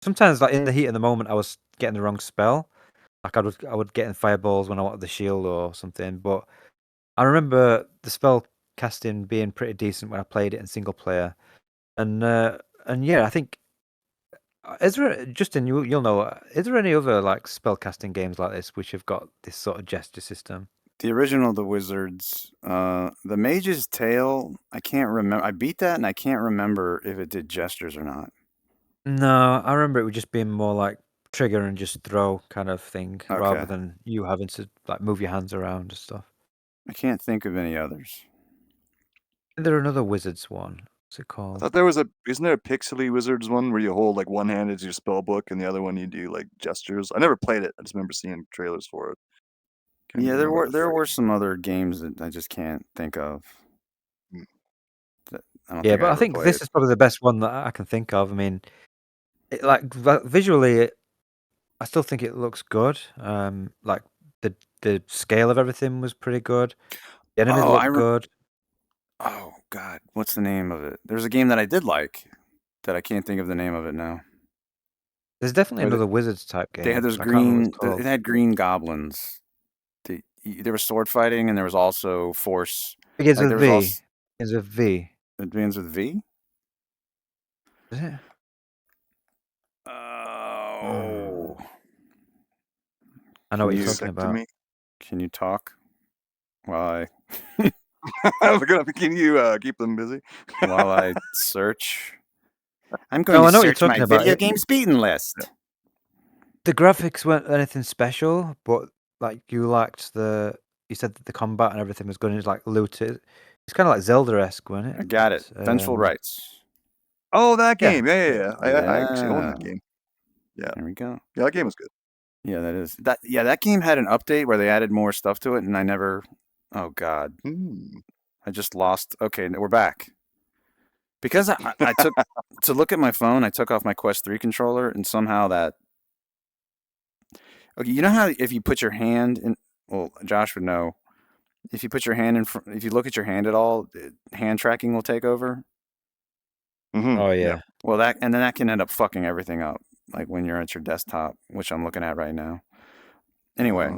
Sometimes like in the heat of the moment, I was getting the wrong spell. Like I would get in fireballs when I wanted the shield or something. But I remember the spell casting being pretty decent when I played it in single player. And yeah, I think is there, Justin, you'll know, is there any other like spell casting games like this which have got this sort of gesture system? The original The Wizards, the Mage's Tale, I can't remember. I beat that and I can't remember if it did gestures or not. No, I remember it would just being more like trigger and just throw kind of thing, rather than you having to like move your hands around and stuff. I can't think of any others. Is there another Wizards one? What's it I called? thought there was isn't there a Pixely Wizards one where you hold like one hand as your spell book and the other one you do like gestures? I never played it. I just remember seeing trailers for it. Yeah, there were some other games that I just can't think of. Yeah, but I think this is probably the best one that I can think of. I mean, visually, I still think it looks good. Like the scale of everything was pretty good. The enemies look good. Oh God, what's the name of it? There's a game that I did like that I can't think of the name of it now. There's definitely another Wizards type game. They had those green. It had green goblins. There was sword fighting and there was also force. It begins with V. Begins with V. It begins with V? Is it? Oh. I know what you're talking about. Can you talk while Can you keep them busy? while I search? I'm going to search my video game speeding list. The graphics weren't anything special, but like you liked you said that the combat and everything was good and it's like looted. It's kind of like Zelda-esque, wasn't it? I got it. Vengeful Rights. Oh, that game. Yeah. I actually own that game. Yeah. There we go. Yeah, that game was good. Yeah, that game had an update where they added more stuff to it, and I never. Oh God. I just lost. Okay, we're back. Because I took to look at my phone, I took off my Quest 3 controller, and somehow that. Okay, you know how if you put your hand in, well, Josh would know. If you put your hand in front, if you look at your hand at all, hand tracking will take over. Oh yeah. Well, then that can end up fucking everything up, like when you're at your desktop, which I'm looking at right now. Anyway,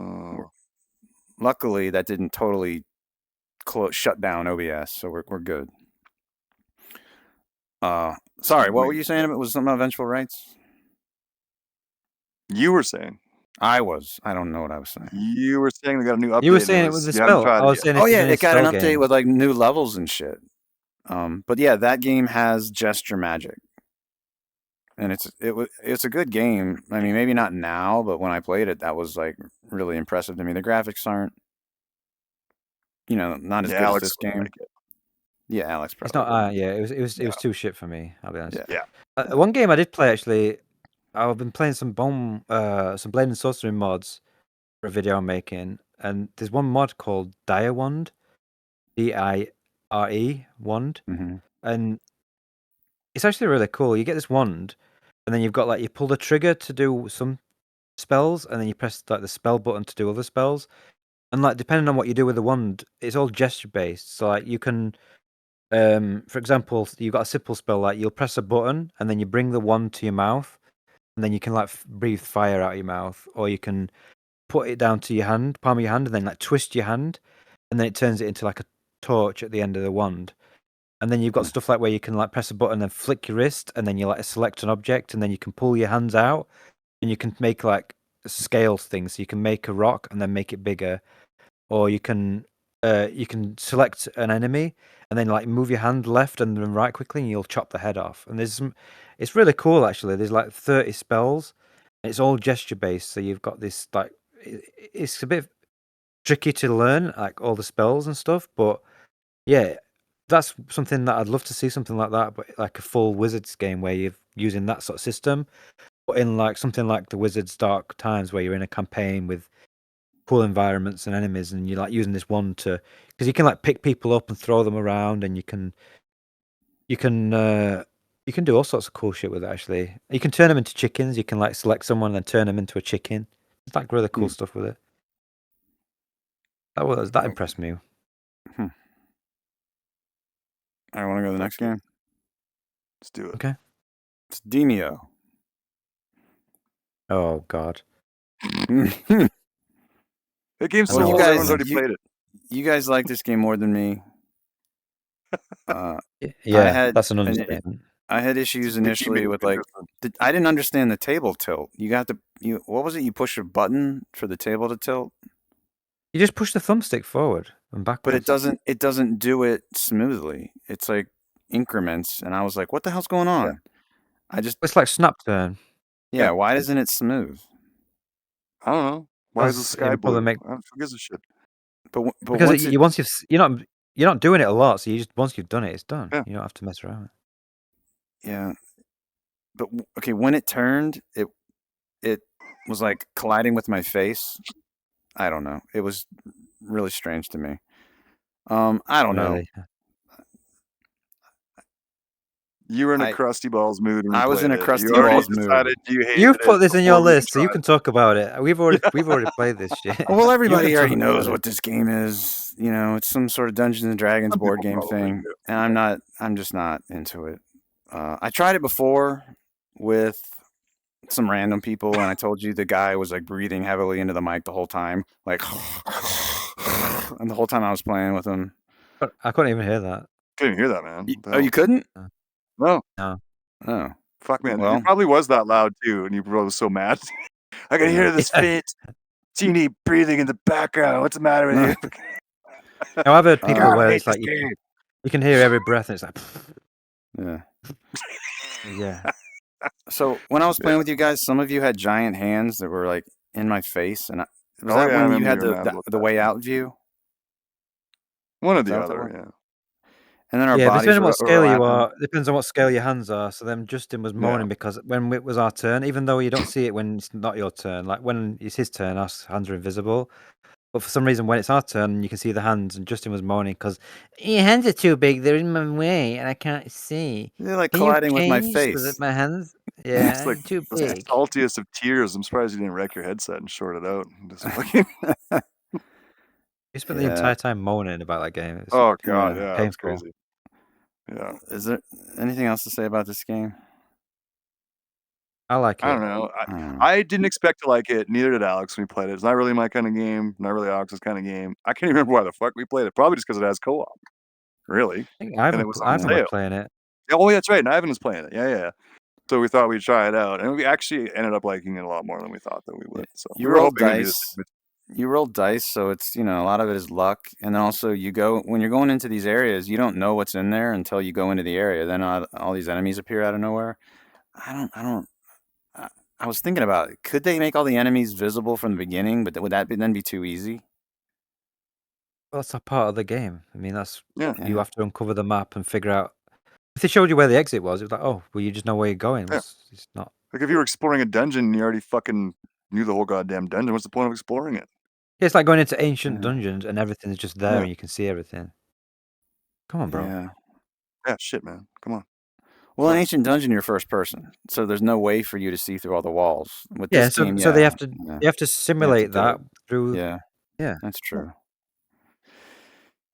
luckily that didn't totally shut down OBS, so we're good. Sorry, what were you saying? It was something about Vengeful Rights? You were saying. I don't know what I was saying. You were saying they got a new update. You were saying it was a spell. I was saying it got an update with like new levels and shit. But yeah, that game has gesture magic, and it's a good game. I mean, maybe not now, but when I played it, that was like really impressive to me. The graphics aren't, not as good as this game. Yeah, Alex probably. It's not. Yeah, it was too shit for me. I'll be honest. Yeah. One game I did play actually. I've been playing some Blade and Sorcery mods for a video I'm making, and there's one mod called Dire Wand, DIRE wand, and it's actually really cool. You get this wand, and then you've got you pull the trigger to do some spells, and then you press the spell button to do other spells, and depending on what you do with the wand, it's all gesture based. So you can, for example, you've got a simple spell you'll press a button, and then you bring the wand to your mouth. And then you can breathe fire out of your mouth, or you can put it down to your hand, palm of your hand, and then twist your hand, and then it turns it into a torch at the end of the wand. And then you've got stuff where you can press a button and flick your wrist, and then you select an object, and then you can pull your hands out, and you can make scale things. So you can make a rock and then make it bigger, or you can select an enemy and then move your hand left and then right quickly, and you'll chop the head off. And it's really cool actually. There's 30 spells, and it's all gesture based. So you've got this it's a bit tricky to learn all the spells and stuff, but yeah, that's something that I'd love to see, something like that, but a full Wizards game where you're using that sort of system, but in something like the Wizards Dark Times where you're in a campaign with cool environments and enemies, and you're using this wand because you can pick people up and throw them around, and you can do all sorts of cool shit with it. Actually, you can turn them into chickens. You can select someone and turn them into a chicken. It's really cool stuff with it. That impressed me. I want to go to the next game. Let's do it. Okay. It's Demeo. Oh God. That game's so old, everyone's already played it. You guys like this game more than me. Yeah, that's an understatement. I had issues initially with I didn't understand the table tilt. You got what was it? You push a button for the table to tilt? You just push the thumbstick forward and backwards. But it doesn't do it smoothly. It's like increments, and I was like, "What the hell's going on?" Yeah. It's like snap turn. Yeah, why isn't it smooth? I don't know. Why is the sky blue? Who gives a shit? But because you're not doing it a lot, so you just once you've done it, it's done. Yeah. You don't have to mess around. Yeah. But okay, when it turned, it was like colliding with my face. I don't know. It was really strange to me. I don't know. You were in a crusty balls mood. I was in a crusty balls mood. You've put this in your list, so you can talk about it. We've already played this shit. Well, everybody already knows what this game is. You know, it's some sort of Dungeons and Dragons board game thing, and I'm just not into it. I tried it before with some random people, and I told you the guy was like breathing heavily into the mic the whole time, like, and the whole time I was playing with him. I couldn't even hear that. Couldn't hear that, man. You couldn't? No. Oh. Fuck, man. Well, it probably was that loud, too, and you were so mad. I can hear this teeny breathing in the background. What's the matter with you? Now, I've heard people where it's like you can hear every breath, and it's like... Yeah. Yeah. So, when I was playing with you guys, some of you had giant hands that were, like, in my face, and was that when you had the way out view? One or the other, yeah. And then our bodies depending on what scale you are, depends on what scale your hands are. So then Justin was moaning because when it was our turn, even though you don't see it when it's not your turn, like when it's his turn, our hands are invisible. But for some reason, when it's our turn, you can see the hands, and Justin was moaning because your hands are too big; they're in my way, and I can't see. They're like colliding with my face. So that my hands, it's like too big. The saltiest of tears. I'm surprised you didn't wreck your headset and short it out. Just fucking. You spent the entire time moaning about that game. It's God, yeah, painful. it's crazy. Yeah. Is there anything else to say about this game? I like it. I don't know. I didn't expect to like it. Neither did Alex when we played it. It's not really my kind of game. Not really Alex's kind of game. I can't even remember why the fuck we played it. Probably just because it has co-op. Really. I think Ivan was playing it. Oh, yeah, that's right. And Ivan was playing it. Yeah. So we thought we'd try it out, and we actually ended up liking it a lot more than we thought that we would. So you roll dice. You roll dice, so it's, a lot of it is luck, and then also when you're going into these areas, you don't know what's in there until you go into the area. Then all these enemies appear out of nowhere. I was thinking about it. Could they make all the enemies visible from the beginning? But would that then be too easy? Well, that's a part of the game. I mean, you have to uncover the map and figure out. If they showed you where the exit was, it was like, oh, well, you just know where you're going. It's not like if you were exploring a dungeon and you already fucking knew the whole goddamn dungeon. What's the point of exploring it? Yeah, it's like going into ancient dungeons and everything is just there and you can see everything. Come on, bro. Yeah, shit, man. Come on. Well, in ancient dungeon, you're first person, so there's no way for you to see through all the walls. With this game, so they have to simulate that through. Yeah, that's true.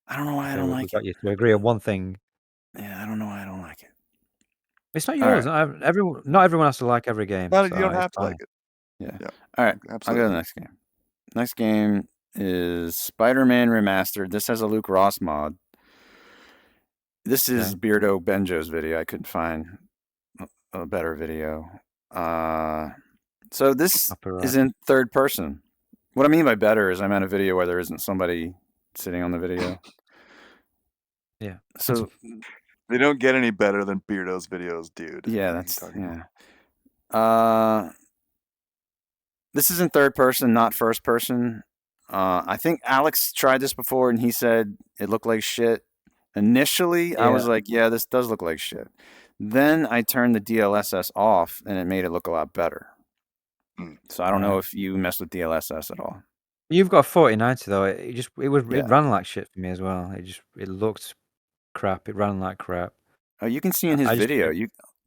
I don't know why I don't like it. You to agree on one thing. Yeah, I don't know why I don't like it. It's not yours. Right. Not everyone has to like every game. Well, you don't have to like it. Yeah. All right. Absolutely. I'll go to the next game. Next game is Spiderman Remastered. This has a Luke Ross mod. This is Beardo Benjo's video. I couldn't find a better video. So this is in third person. What I mean by better is I'm at a video where there isn't somebody sitting on the video. Yeah. So they don't get any better than Beardo's videos, dude. Yeah, this is in third person, not first person. I think Alex tried this before and he said it looked like shit. Initially, I was like, yeah, this does look like shit. Then I turned the DLSS off and it made it look a lot better. So I don't know if you messed with DLSS at all. You've got 4090 though. It ran like shit for me as well. It looked crap. It ran like crap. Oh, you can see in his video.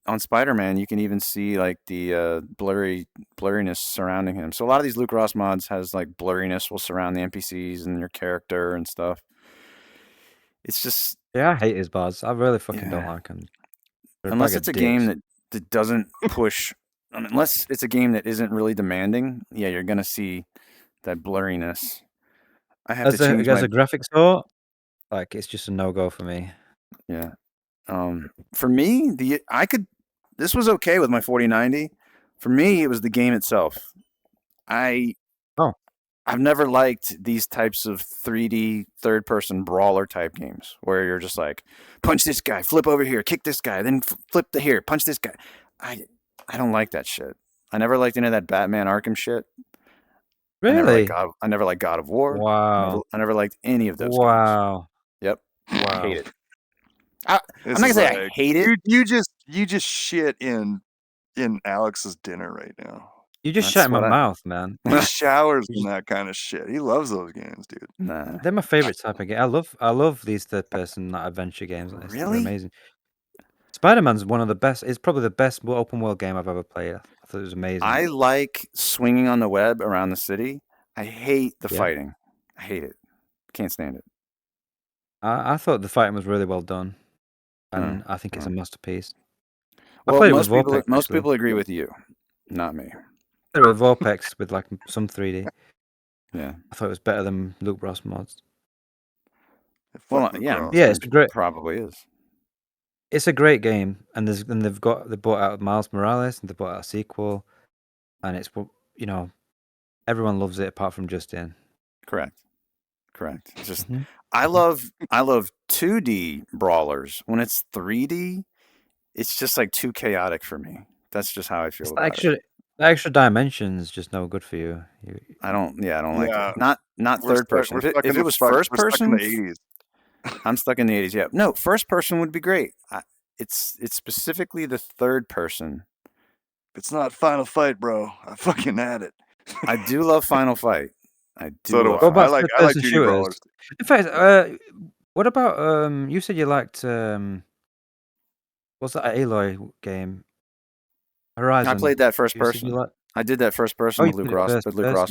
On Spider-Man, you can even see like the blurriness surrounding him. So a lot of these Luke Ross mods has like blurriness will surround the NPCs and your character and stuff. It's just I hate his mods. I really fucking don't like them. Unless it's a game that doesn't push. Unless it's a game that isn't really demanding. Yeah, you're gonna see that blurriness. I have to change as a graphics sort. Like it's just a no-go for me. Yeah. For me, this was okay with my 4090. For me, it was the game itself. I've never liked these types of 3D third-person brawler type games where you're just like, punch this guy, flip over here, kick this guy, then flip to here, punch this guy. I don't like that shit. I never liked any of that Batman Arkham shit. Really? I never liked God of War. Wow. I never liked any of those games. Wow. Yep. Wow. I hate it. I'm not gonna say I hate it. You just shit in Alex's dinner right now. You just shut in my mouth, man. He showers in that kind of shit. He loves those games, dude. Nah. They're my favorite type of game. I love these third-person adventure games. Like this. Really? They're amazing. Spider-Man's one of the best. It's probably the best open world game I've ever played. I thought it was amazing. I like swinging on the web around the city. I hate the fighting. I hate it. Can't stand it. I thought the fighting was really well done, and I think it's a masterpiece. Well, most people agree with you, not me. With Vorpex with like some 3D. Yeah, I thought it was better than Luke Ross mods. Well, yeah, it's great. Probably is. It's a great game, and they brought out Miles Morales, and they brought out a sequel, and it's everyone loves it apart from Justin. Correct. It's just I love 2D brawlers. When it's 3D, it's just like too chaotic for me. That's just how I feel about it. The extra dimensions just no good for you. I don't like it. Not third person. If it was first person, we're stuck in the 80s. I'm stuck in the 80s. Yeah, no, first person would be great. It's specifically the third person. It's not Final Fight, bro. I fucking had it. I do love Final Fight. I do. So do I. I like 2D brawlers. In fact, what about you said you liked what's that Aloy game? Horizon. I played that first person. I did that first person with Luke Ross.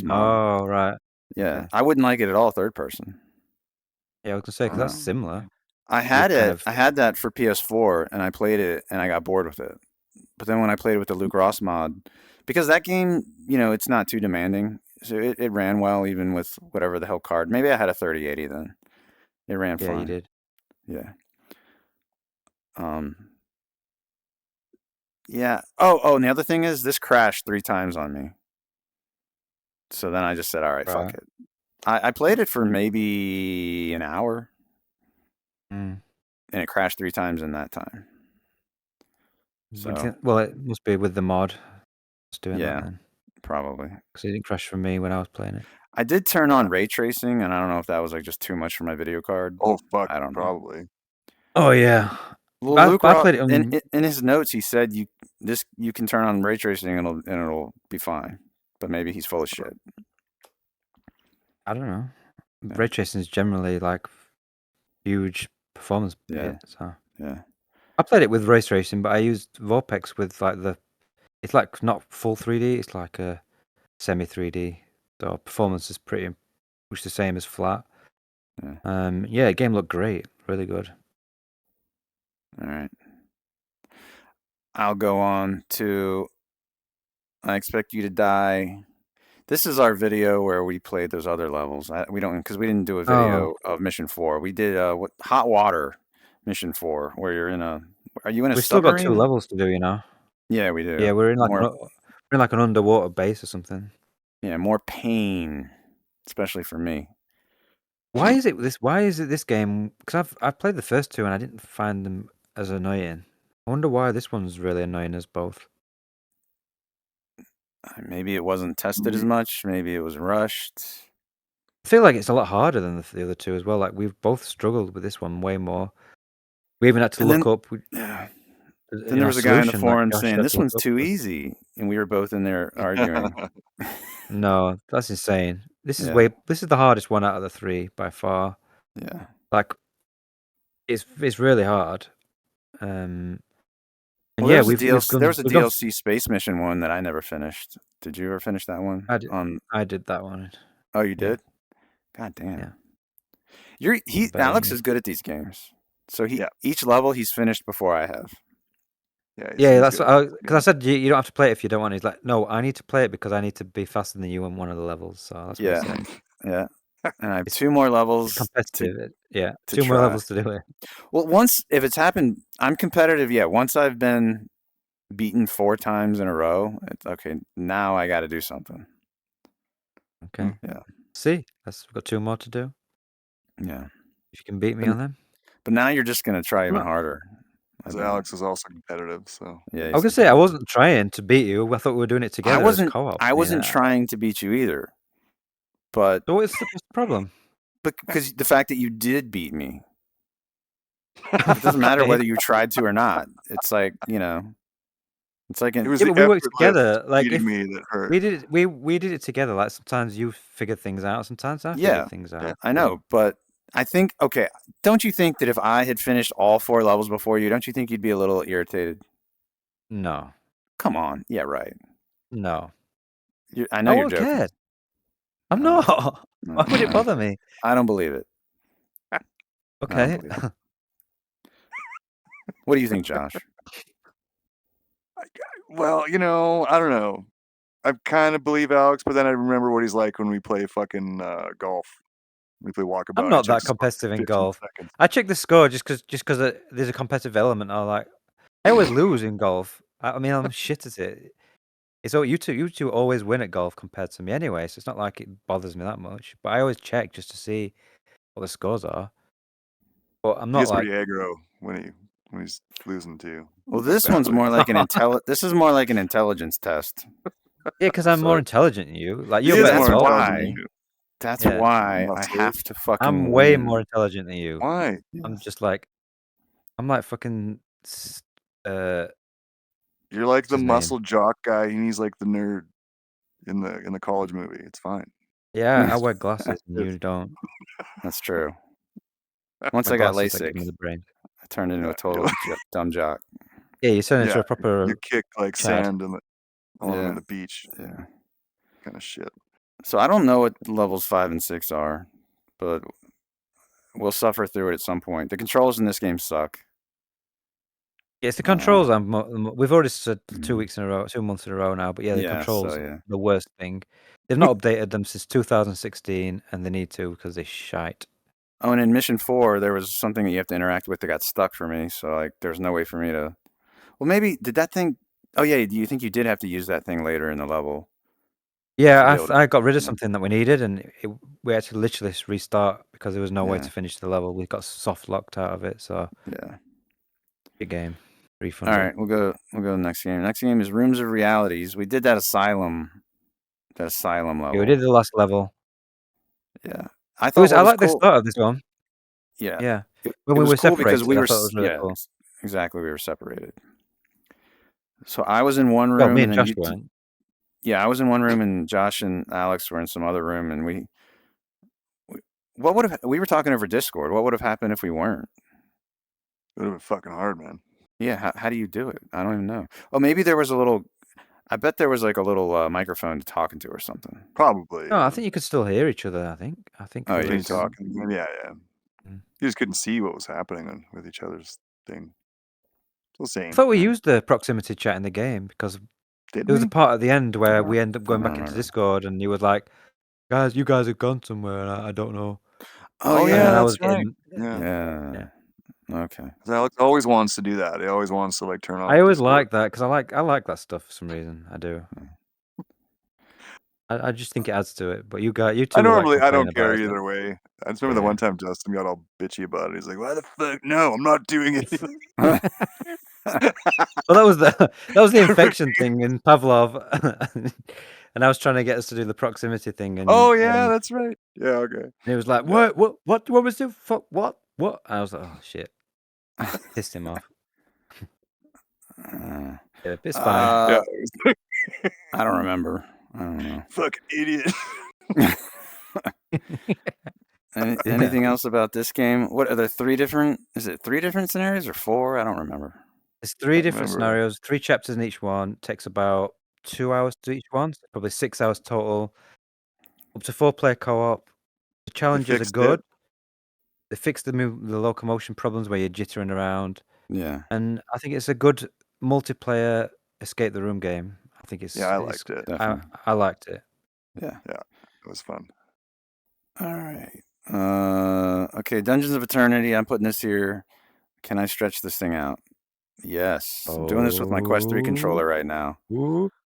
Oh, right. Yeah, okay. I wouldn't like it at all third person. Yeah, I was gonna say because that's similar. I had that for PS4, and I played it, and I got bored with it. But then when I played it with the Luke Ross mod, because that game, it's not too demanding, so it ran well even with whatever the hell card. Maybe I had a 3080 then. It ran fine. Yeah, you did. Yeah. Yeah. Oh, and the other thing is this crashed 3 times on me. So then I just said, all right. Fuck it. I played it for maybe an hour. And it crashed 3 times in that time. So, well, it must be with the mod. It's doing that then. Probably. Because it didn't crash for me when I was playing it. I did turn on ray tracing, and I don't know if that was like just too much for my video card. Oh fuck! I don't know. Probably. Oh yeah. Well, Luke played it in his notes. He said you can turn on ray tracing and it'll be fine. But maybe he's full of shit. I don't know. Yeah. Ray tracing is generally like huge performance. So yeah. I played it with ray tracing, but I used Vorpex with like it's like not full 3D. It's like a semi 3D. So performance is pretty much the same as flat. Yeah. The game looked great, really good. All right. I'll go on to I Expect You to Die. This is our video where we played those other levels. We didn't do a video of Mission 4. We did Hot Water Mission 4, where you're in a. Are you in a? We still got 2 levels to do, Yeah, we do. Yeah, we're in like an underwater base or something. Yeah, more pain, especially for me. Why is it this game? Because I've played the first 2 and I didn't find them as annoying. I wonder why this one's really annoying as both. Maybe it wasn't tested as much. Maybe it was rushed. I feel like it's a lot harder than the other 2 as well. Like we've both struggled with this one way more. We even had to look up. Then there was a guy in the forum saying this one's too easy, and we were both in there arguing. No, that's insane. This is the hardest one out of the 3 by far. Yeah, like it's really hard. And there was a DLC Space Mission one that I never finished. Did you ever finish that one? I did that one. Oh, you did? God damn. Yeah. Alex is good at these games. So each level he's finished before I have. Yeah, that's because I said you don't have to play it if you don't want. He's like, no, I need to play it because I need to be faster than you on one of the levels. So that's what he said. Yeah. And I have 2 more levels. Competitive. 2 more levels to do it. Well, if it's happened, I'm competitive. Yeah, once I've been beaten 4 times in a row, it's okay. Now I got to do something. Okay. Yeah. See, we've got 2 more to do. Yeah. If you can beat me on them. But now you're just gonna try even harder. Because Alex is also competitive, so. Yeah. I was gonna say I wasn't trying to beat you. I thought we were doing it together. I wasn't. As co-op. I wasn't trying to beat you either. But so what's the problem? Because the fact that you did beat me. It doesn't matter whether you tried to or not. It's like, you know. It's like it was but we worked together. Like if me that hurt. we did it, we did it together. Like sometimes you figure things out, sometimes I figure things out. I know, but I think don't you think that if I had finished all 4 levels before you, don't you think you'd be a little irritated? No. Come on. Yeah, right. No. I know you're joking. Cared. I'm not. Why would it bother me? I don't believe it. Okay. What do you think, Josh? Well, you know, I don't know. I kind of believe Alex, but then I remember what he's like when we play fucking golf. We play walkabout. I'm not that competitive in golf. Seconds. I check the score just because there's a competitive element. I always lose in golf. I mean, I'm shit at it. It's all you two always win at golf compared to me anyway, so it's not like it bothers me that much. But I always check just to see what the scores are. But I'm not he gets pretty aggro when he's losing too. Well, this one's more like This is more like an intelligence test. Yeah, because I'm more intelligent than you. Like you're better more intelligent than you. That's why I have to fucking. I'm way more intelligent than you. Why? I'm just like, I'm like fucking. You're like the muscle jock guy, and he's like the nerd in the college movie. It's fine. Yeah, I wear glasses, and you don't. That's true. Once I got LASIK, in the brain. I turned into a total dumb jock. Yeah, you turned into a proper. You kick like sand on the beach. Yeah. Kind of shit. So I don't know what levels 5 and 6 are, but we'll suffer through it at some point. The controls in this game suck. Yeah, it's the controls. We've already said 2 weeks in a row, 2 months in a row now. But yeah, the controls are the worst thing. They've not updated them since 2016, and they need to because they're shite. Oh, and in Mission 4, there was something that you have to interact with that got stuck for me. So like, there's no way for me to. Well, maybe did that thing? Oh yeah, do you think you did have to use that thing later in the level? Yeah, I got rid of something that we needed, and we had to literally restart because there was no way to finish the level. We got soft locked out of it. So yeah, good game. Refund. All right, we'll go to the next game. Next game is Rooms of Realities. We did that asylum level. Yeah, we did the last level. Yeah, I thought I like the start of this one. Yeah. When we were separated, because we were cool. Exactly, we were separated. So I was in one room. Well, me and Josh weren't. Yeah, I was in one room, and Josh and Alex were in some other room, and we were talking over Discord. What would have happened if we weren't? It would have been fucking hard, man. Yeah, how do you do it? I don't even know. Oh, maybe there was a little. I bet there was like a little microphone to talk into or something. Probably. No, I think you could still hear each other. I think. Oh, you talking? Yeah. You just couldn't see what was happening with each other's thing. Still same. I thought we used the proximity chat in the game because there was a part at the end where we ended up going back into Discord, and you were like, "Guys, you guys have gone somewhere, and I don't know." Oh yeah, that's right. Yeah. Okay. Alex always wants to do that. He always wants to like turn off. I always like that because I like that stuff for some reason. I do. I just think it adds to it. But you two. I don't care either way. I just remember the one time Justin got all bitchy about it. He's like, "Why the fuck? No, I'm not doing anything." Well, that was the infection thing in Pavlov, and I was trying to get us to do the proximity thing. And that's right. Yeah, okay. And he was like, "What was the fuck? What?" I was like, "Oh shit!" Pissed him off. Yeah, it's fine. I don't remember. I don't know. Fucking idiot. Anything else about this game? What are there 3 different? Is it 3 different scenarios or 4? I don't remember. It's 3 different scenarios, 3 chapters in each one. Takes about 2 hours to each one, so probably 6 hours total. Up to 4-player co-op. The challenges are good. They fixed the locomotion problems where you're jittering around. Yeah. And I think it's a good multiplayer escape the room game. I think it's. Yeah, I liked it. I liked it. Yeah. Yeah, it was fun. All right. Okay, Dungeons of Eternity. I'm putting this here. Can I stretch this thing out? Yes. I'm doing this with my Quest 3 controller right now.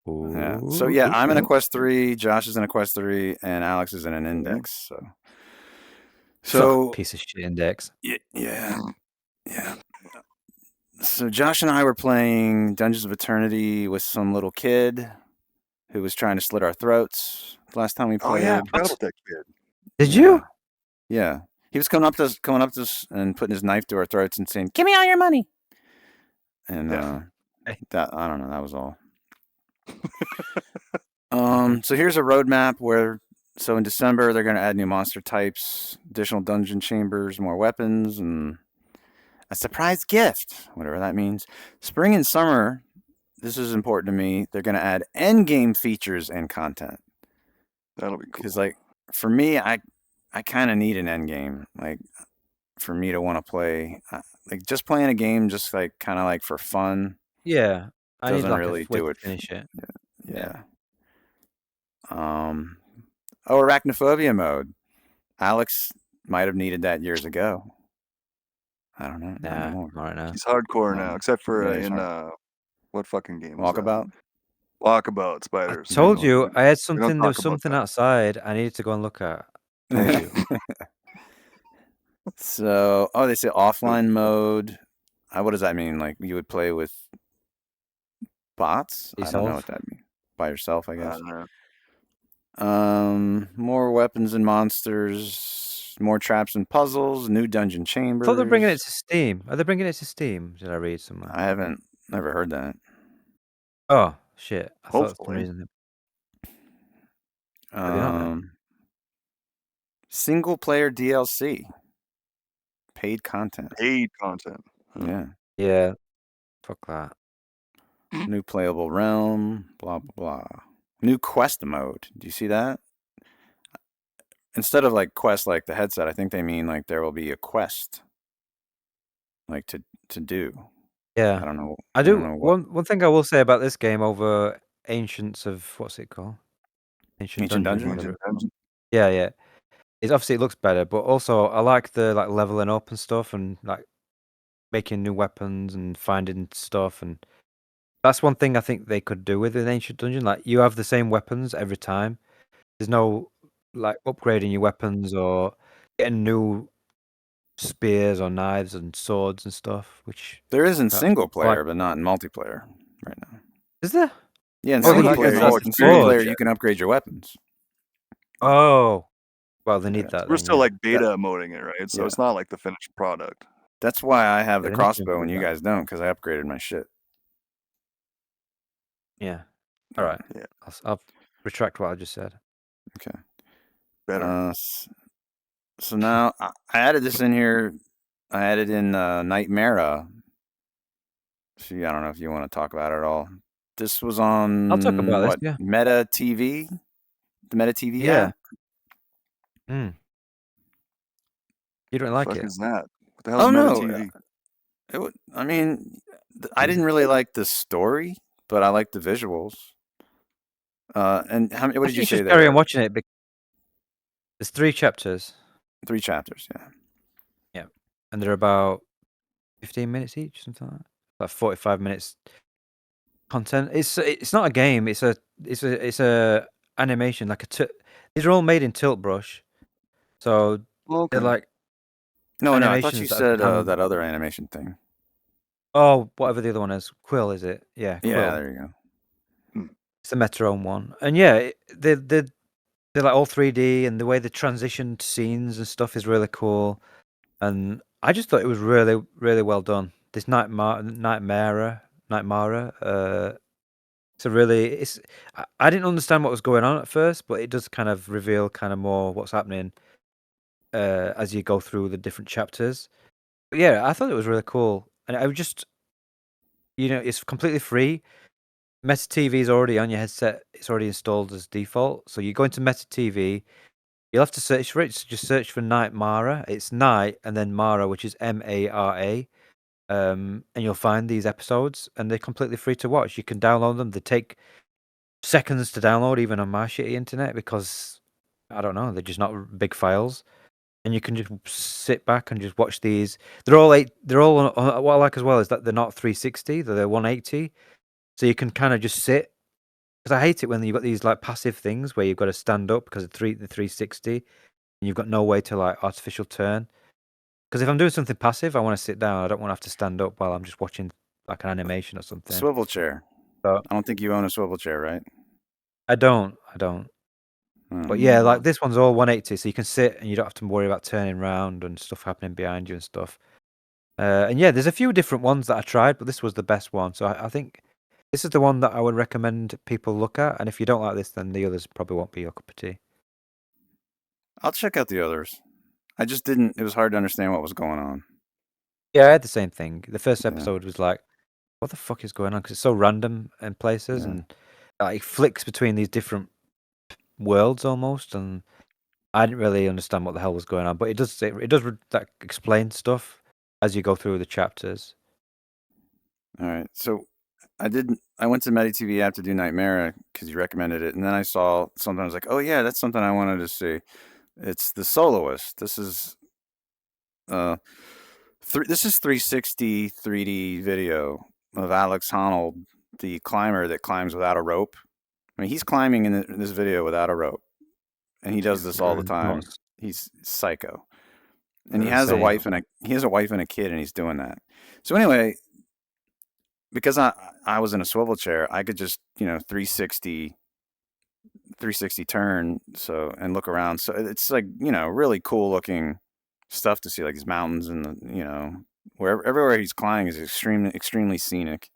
Yeah. So yeah, I'm in a Quest 3. Josh is in a Quest 3, and Alex is in an Index. So piece of shit Index. Yeah. So Josh and I were playing Dungeons of Eternity with some little kid who was trying to slit our throats the last time we Oh played. yeah, I forgot about that kid. Did you? Yeah. He was coming up to us and putting his knife to our throats and saying, "Give me all your money." And that, I don't know, that was all. So here's a roadmap so in December they're going to add new monster types, additional dungeon chambers, more weapons, and a surprise gift, whatever that means. Spring and summer, this is important to me, they're going to add end game features and content. That'll be cool. Because, like, for me, I kind of need an end game, like, for me to want to play. Like, just playing a game just, like, kind of, like, for fun. Yeah. I need, doesn't like, really a way do to it. finish it. Yeah. Arachnophobia mode. Alex might have needed that years ago. I don't know. Not anymore. Right now. He's hardcore now, except for he's what fucking game was Walkabout? that? Walkabout Spiders. I told you I had We something. don't There was talk about something that. outside. I needed to go and look at. Told you. So, they say offline mode. What does that mean? Like you would play with bots? I don't know what that means. By yourself, I guess. I don't know. More weapons and monsters, more traps and puzzles, new dungeon chambers. I thought they're bringing it to Steam. Are they bringing it to Steam? Did I read somewhere? I haven't never heard that. Oh shit! I thought for some Hopefully. reason. Maybe not then. Single player DLC. Paid content. Paid content. Yeah. Yeah. Fuck that. New playable realm. Blah blah blah. New quest mode. Do you see that? Instead of like quest like the headset, I think they mean like there will be a quest. Like to do. Yeah. I don't know. I do. don't know what. One thing I will say about this game over Ancients of what's it called? Ancient Dungeon. Ancient Dungeon. Yeah. It's obviously it looks better, but also I like the like leveling up and stuff, and like making new weapons and finding stuff, and that's one thing I think they could do with an Ancient Dungeon. Like you have the same weapons every time. There's no like upgrading your weapons or getting new spears or knives and swords and stuff. Which there is in single player, but not in multiplayer right now. Is there? Yeah, in Oh, single you player, can- in single player you can upgrade your weapons. Oh, well, they need that. We're then, still yeah. like beta moding it, right? So it's not like the finished product. That's why I have Yeah, the they need to crossbow and improve you that. guys don't, because I upgraded my shit. Yeah. All right. Yeah. I'll retract what I just said. Okay. Better. So now I added this in here. I added in Nightmara. See, I don't know if you want to talk about it at all. This was on I'll talk about this, yeah. Meta TV? The Meta TV Yeah. app? You don't like Fuck it? is that? What the hell is Meta TV? I mean, I didn't really like the story, but I liked the visuals. And what did you say just there? carry on watching it. There's 3 chapters. 3 chapters, yeah. Yeah. And they're about 15 minutes each, something like that. Like 45 minutes content. It's not a game. It's a animation. Like these are all made in Tilt Brush. So they're like No, I thought you animations that said have that other animation thing. Oh, whatever the other one is. Quill, is it? Yeah, Quill. Yeah, there you go. It's the Metronome one. And yeah, they're like all 3D, and the way they transition scenes and stuff is really cool. And I just thought it was really, really well done. This Nightmara. I didn't understand what was going on at first, but it does kind of reveal kind of more what's happening as you go through the different chapters. But yeah, I thought it was really cool. And I would just, it's completely free. Meta TV is already on your headset. It's already installed as default. So you go into Meta TV. You'll have to search for it. So just search for Nightmara. It's Night and then Mara, which is Mara. And you'll find these episodes, and they're completely free to watch. You can download them. They take seconds to download, even on my shitty internet, because I don't know, they're just not big files. And you can just sit back and just watch these. They're all what I like as well is that they're not 360. They're 180. So you can kind of just sit because I hate it when you've got these like passive things where you've got to stand up because of the 360 and you've got no way to like artificial turn. Because if I'm doing something passive, I want to sit down. I don't want to have to stand up while I'm just watching like an animation or something. Swivel chair. So I don't think you own a swivel chair, right? I don't. But yeah, like this one's all 180, so you can sit and you don't have to worry about turning around and stuff happening behind you and stuff. And yeah, there's a few different ones that I tried, but this was the best one. So I think this is the one that I would recommend people look at. And if you don't like this, then the others probably won't be your cup of tea. I'll check out the others. I just didn't. It was hard to understand what was going on. Yeah, I had the same thing. The first Yeah. episode was like, what the fuck is going on? Because it's so random in places Yeah. and it flicks between these different worlds almost. And I didn't really understand what the hell was going on. But it does like, explain stuff as you go through the chapters. All right. So I went to MediTV app to do Nightmara because you recommended it. And then I saw something. I was like, oh, yeah, that's something I wanted to see. It's The Soloist. This is 360 3D video of Alex Honnold, the climber that climbs without a rope. I mean, he's climbing in this video without a rope, and he does this all the time. Nuts. He's psycho, and he has a wife and a kid, and he's doing that. So anyway, because I was in a swivel chair, I could just 360 turn and look around. So it's like really cool looking stuff to see, like these mountains and everywhere he's climbing is extremely scenic.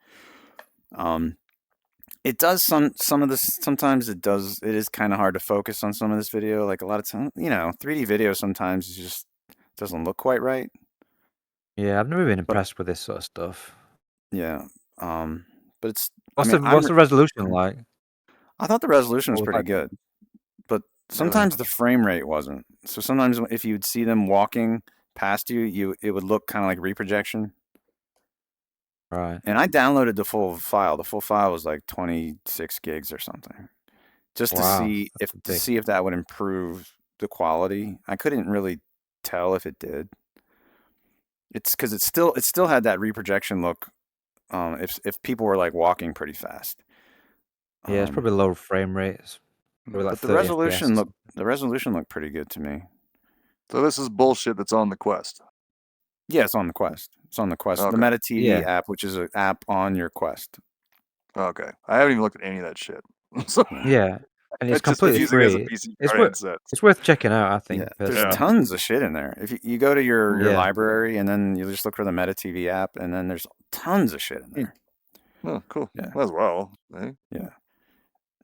It does some of this. Sometimes it is kind of hard to focus on some of this video. Like a lot of times, 3D video sometimes it just doesn't look quite right. Yeah, I've never been impressed with this sort of stuff. Yeah, but it's. What's the resolution like? I thought the resolution was pretty good, but sometimes the frame rate wasn't. So sometimes if you'd see them walking past you, it would look kind of like reprojection. Right. And I downloaded the full file. The full file was like 26 gigs or something, just to see if that would improve the quality. I couldn't really tell if it did. It's because it still had that reprojection look. If people were like walking pretty fast. Yeah, it's probably low frame rates. But the resolution looked pretty good to me. So this is bullshit that's on the Quest. Yeah, it's on the Quest. It's on the Quest. Okay. The Meta TV app, which is an app on your Quest. Okay. I haven't even looked at any of that shit. Yeah. And it's completely free. It's worth checking out, I think. Yeah, there's tons of shit in there. If you go to your library and then you just look for the Meta TV app, and then there's tons of shit in there. Oh, cool. Yeah. As well. Eh? Yeah.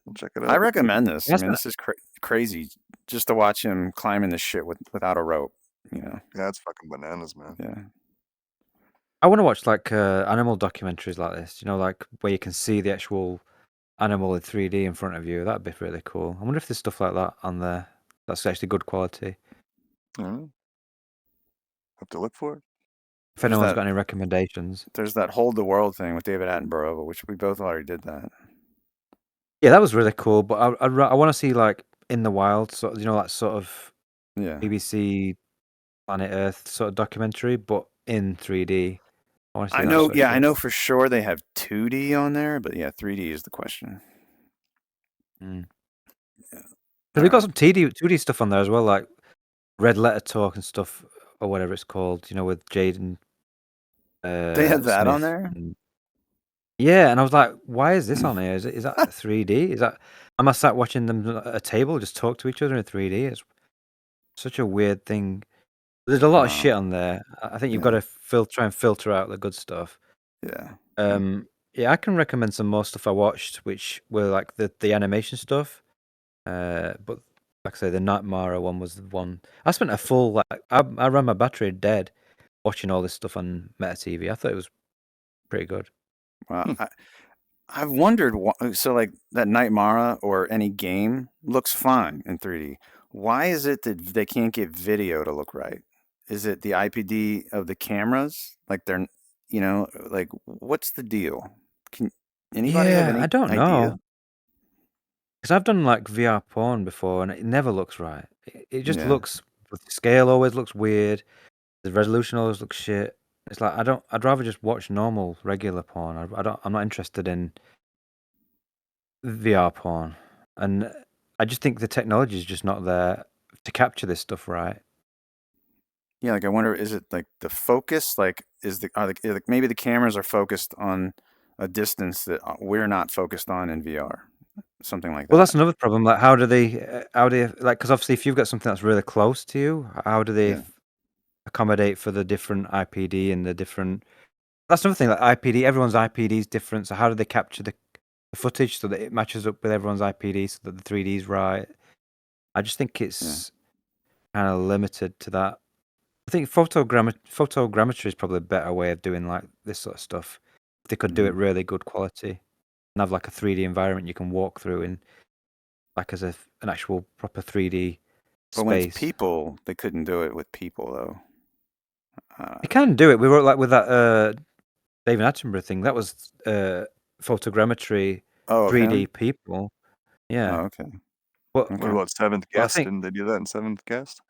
We'll check it out. I recommend this. I mean, this is crazy just to watch him climbing this shit without a rope. Yeah, it's fucking bananas, man. Yeah. I want to watch like animal documentaries like this, like where you can see the actual animal in 3D in front of you. That'd be really cool. I wonder if there's stuff like that on there that's actually good quality. Have to look for it. If anyone's got any recommendations. There's that Hold the World thing with David Attenborough, which we both already did that. Yeah, that was really cool, but I want to see like in the wild, sort of, that sort of BBC Planet Earth sort of documentary, but in 3D. I know for sure they have 2D on there, but 3D is the question. Yeah. They've got some 2D stuff on there as well, like Red Letter Talk and stuff, or whatever it's called, with Jaden. They have that Smith on there? Yeah, and I was like, why is this on here? Is that 3D? Am I sat watching them at a table just talk to each other in 3D? It's such a weird thing. There's a lot of shit on there. I think you've got to try and filter out the good stuff. Yeah. I can recommend some more stuff I watched, which were like the animation stuff. But like I say, the Nightmara one was the one. I spent a full I ran my battery dead watching all this stuff on Meta TV. I thought it was pretty good. Wow. I've wondered so like that Nightmara or any game looks fine in 3D. Why is it that they can't get video to look right? Is it the IPD of the cameras? Like they're, like what's the deal? Can anybody have any I don't idea? know. Because I've done like VR porn before, and it never looks right. It just looks. The scale always looks weird. The resolution always looks shit. It's like I'd rather just watch normal, regular porn. I'm not interested in VR porn, and I just think the technology is just not there to capture this stuff right. Yeah, like I wonder, is it like the focus? Like, like maybe the cameras are focused on a distance that we're not focused on in VR, something like that. Well, that's another problem. Like, how do they, like, because obviously, if you've got something that's really close to you, how do they accommodate for the different IPD and the different? That's another thing. Like IPD, everyone's IPD is different. So how do they capture the footage so that it matches up with everyone's IPD so that the 3D is right? I just think it's kind of limited to that. I think photogrammetry is probably a better way of doing like this sort of stuff. If they could do it really good quality and have like a 3D environment you can walk through in, like as an actual proper 3D space. But when it's people, they couldn't do it with people though. They can do it. We wrote like with that David Attenborough thing. That was photogrammetry, 3D people. Yeah. Oh, okay. What about Seventh Guest? Didn't they do that in Seventh Guest?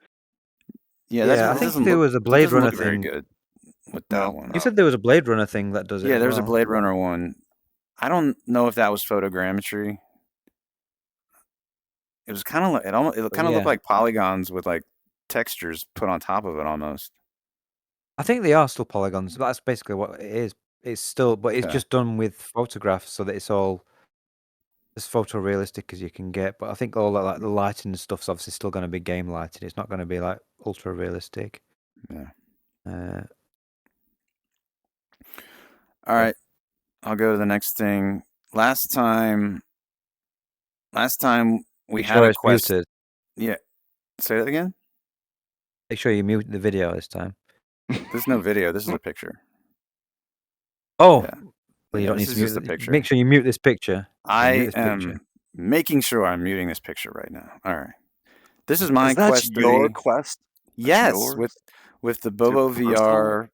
Yeah, I think there was a Blade Runner thing. Very good with that one. You said there was a Blade Runner thing that does it. Yeah, there's a Blade Runner one. I don't know if that was photogrammetry. It was kind of like it kind of looked like polygons with like textures put on top of it almost. I think they are still polygons. That's basically what it is. It's still, but it's just done with photographs so that it's all as photorealistic as you can get. But I think all that, like the lighting and stuff's obviously still going to be game lighting. It's not going to be like ultra realistic. Yeah. All right, I'll go to the next thing. Last time we had a quest. Muted. Yeah, say that again. Make sure you mute the video this time. There's no video. This is a picture. Oh, yeah. Well, you don't need to mute the picture. Make sure you mute this picture. I am making sure I'm muting this picture right now. All right. This is my quest. Your quest? Yes, with the Bobo VR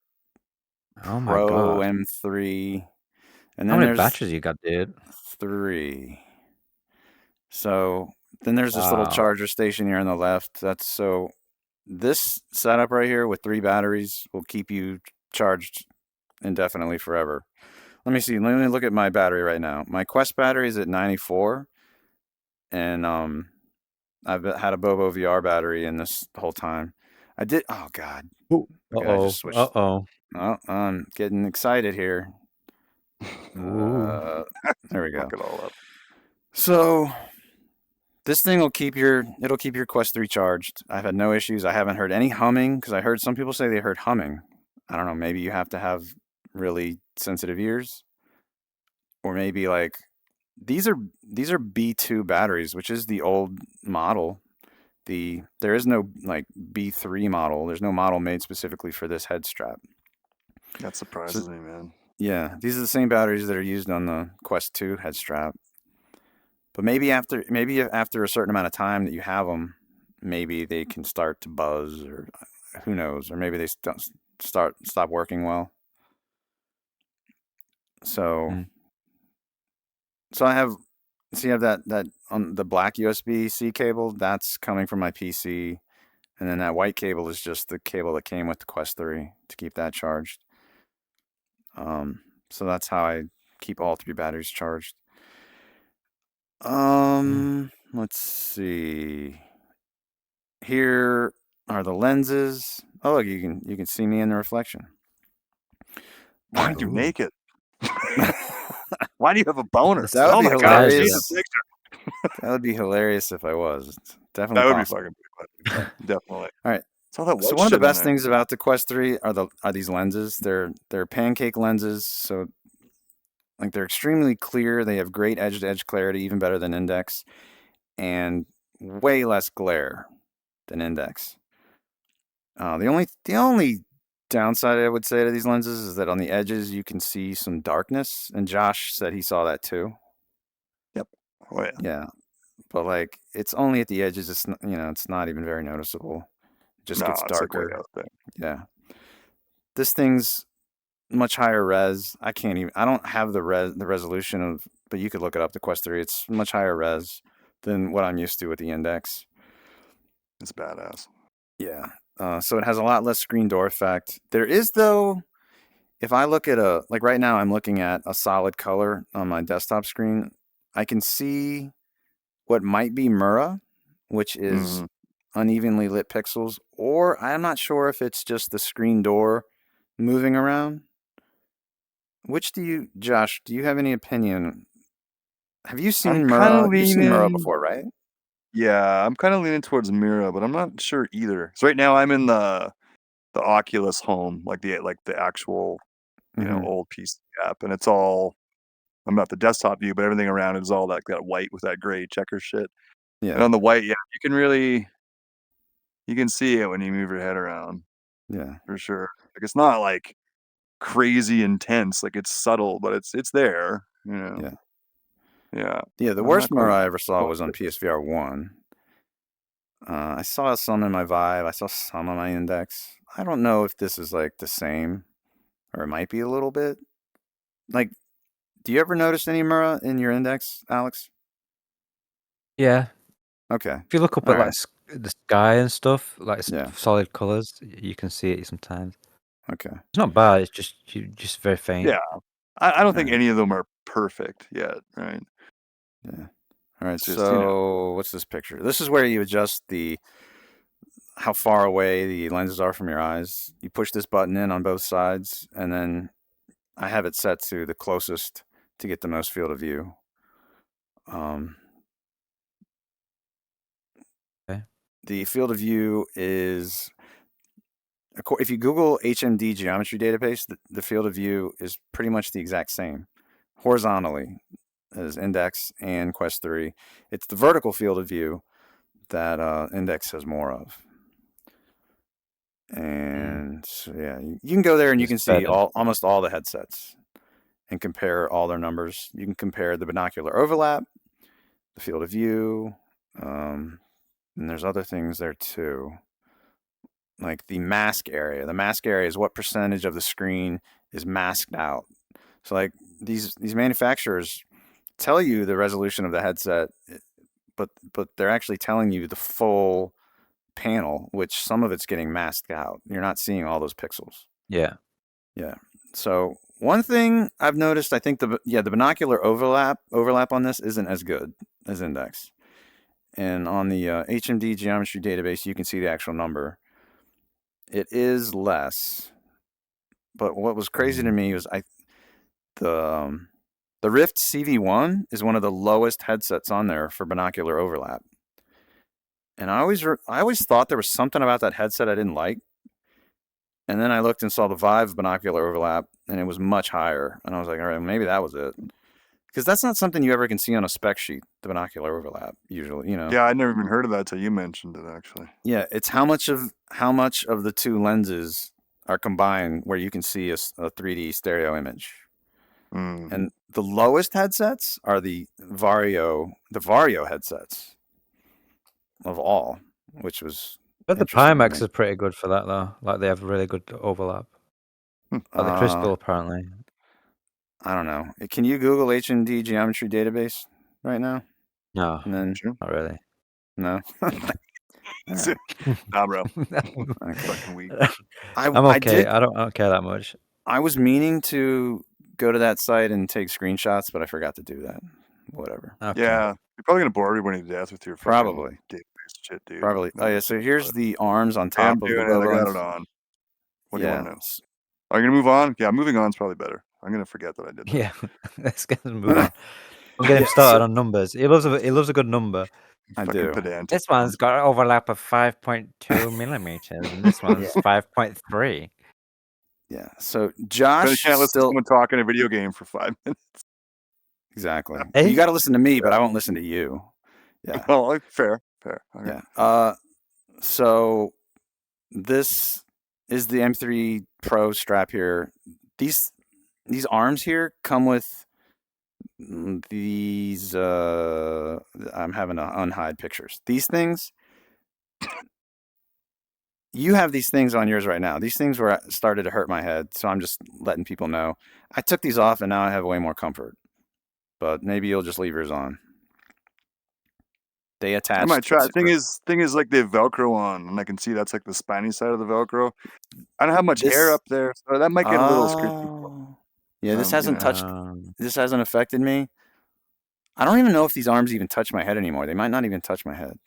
oh my Pro God. M3. And then how many there's batteries you got, dude? 3. So then there's this little charger station here on the left. This setup right here with 3 batteries will keep you charged indefinitely forever. Let me see. Let me look at my battery right now. My Quest battery is at 94, and I've had a Bobo VR battery in this whole time. I did. Oh God. Uh-oh. I'm getting excited here. There we go. Look it all up. So this thing will keep your Quest 3 charged. I've had no issues. I haven't heard any humming because I heard some people say they heard humming. I don't know. Maybe you have to have really sensitive ears, or maybe like these are B2 batteries, which is the old model. There is no like B3 model. There's no model made specifically for this head strap. That surprises me, man. Yeah, these are the same batteries that are used on the Quest 2 head strap. But maybe after a certain amount of time that you have them, maybe they can start to buzz, or who knows, or maybe they stop working well. So I have that on the black USB-C cable. That's coming from my PC, and then that white cable is just the cable that came with the Quest 3 to keep that charged. So that's how I keep all 3 batteries charged. Let's see. Here are the lenses. Oh, look, you can see me in the reflection. Why did you make it? Why do you have a boner? That would be hilarious. That would be hilarious if I was. It's definitely that would possible. be fucking definitely. All right. So one of the best things about the Quest 3 are these lenses. They're pancake lenses, so like they're extremely clear. They have great edge-to-edge clarity, even better than Index, and way less glare than Index. The only downside I would say to these lenses is that on the edges you can see some darkness, and Josh said he saw that too. Yep. Oh yeah. Yeah, but like it's only at the edges. It's not, it's not even very noticeable. It just gets darker. Like way out there. Yeah. This thing's much higher res. I don't have the resolution of, but you could look it up. The Quest 3. It's much higher res than what I'm used to with the Index. It's badass. Yeah. So it has a lot less screen door effect. There is, though, if I look at like right now I'm looking at a solid color on my desktop screen. I can see what might be Mura, which is unevenly lit pixels, or I'm not sure if it's just the screen door moving around. Josh, do you have any opinion? Have you seen Mura? You've seen Mura before, right? Yeah, I'm kind of leaning towards Mira, but I'm not sure either. So right now I'm in the Oculus Home, like the actual, old PC app, and it's all. I'm not the desktop view, but everything around it is all that white with that gray checker shit. Yeah. And on the white, you can see it when you move your head around. Yeah, for sure. Like it's not like crazy intense, like it's subtle, but it's there. Yeah. Yeah. Yeah, the worst Mura I ever saw was on PSVR 1. I saw some in my Vive. I saw some on my Index. I don't know if this is like the same, or it might be a little bit. Like, do you ever notice any Mura in your Index, Alex? Yeah. Okay. If you look up at like the sky and stuff, like Yeah. solid colors, you can see it sometimes. Okay. It's not bad. It's just very faint. Yeah. I don't think any of them are perfect yet, right? Yeah. All right. It's just, so what's this picture? This is where you adjust how far away the lenses are from your eyes. You push this button in on both sides, and then I have it set to the closest to get the most field of view. Okay. The field of view is, if you Google HMD geometry database, the field of view is pretty much the exact same horizontally as Index and Quest 3. It's the vertical field of view that Index has more of. And so, yeah, you can go there and you can see almost all the headsets and compare all their numbers. You can compare the binocular overlap, the field of view, and there's other things there too. Like the mask area. The mask area is what percentage of the screen is masked out. So like these manufacturers tell you the resolution of the headset, but they're actually telling you the full panel, which some of it's getting masked out. You're not seeing all those pixels. Yeah. Yeah. So one thing I've noticed, I think the binocular overlap on this isn't as good as Index. And on the HMD geometry database, you can see the actual number. It is less. But what was crazy to me was the Rift CV1 is one of the lowest headsets on there for binocular overlap. And I always thought there was something about that headset I didn't like. And then I looked and saw the Vive binocular overlap, and it was much higher. And I was like, all right, maybe that was it. Because that's not something you ever can see on a spec sheet, the binocular overlap, usually, Yeah, I never even heard of that till you mentioned it, actually. Yeah, it's how much of the two lenses are combined where you can see a 3D stereo image. And the lowest headsets are the Varjo headsets of all, which was. But the Pimax is pretty good for that though. Like they have really good overlap. Like the Crystal apparently. I don't know. Can you Google HMD geometry database right now? No, not really. No. Nah, bro. Fucking weak. I'm okay. I don't care that much. I was meaning to go to that site and take screenshots, but I forgot to do that. Whatever. Okay. Yeah, you're probably gonna bore everybody to death with your probably database shit, dude. Probably. Oh yeah. So here's the arms on top of the I got it on. What do you want to know? Are you gonna move on? Yeah, moving on is probably better. I'm gonna forget that I did that. Yeah, let's get him move on. I'm getting started on numbers. He loves a good number. I do. Pedantic. This one's got an overlap of 5.2 millimeters, and this one's 5.3. Yeah. So Josh can't listen to someone talk in a video game for 5 minutes. Exactly. You got to listen to me, but I won't listen to you. Yeah. Well, fair. Okay. Yeah. So this is the M3 Pro strap here. These arms here come with these. I'm having to unhide pictures. These things. You have these things on yours right now. These things started to hurt my head, so I'm just letting people know. I took these off, and now I have way more comfort. But maybe you'll just leave yours on. They attach. I might try. Thing is, like they have Velcro on, and I can see that's like the spiny side of the Velcro. I don't have much hair up there, so that might get a little scratchy. Yeah, this hasn't touched. This hasn't affected me. I don't even know if these arms even touch my head anymore. They might not even touch my head.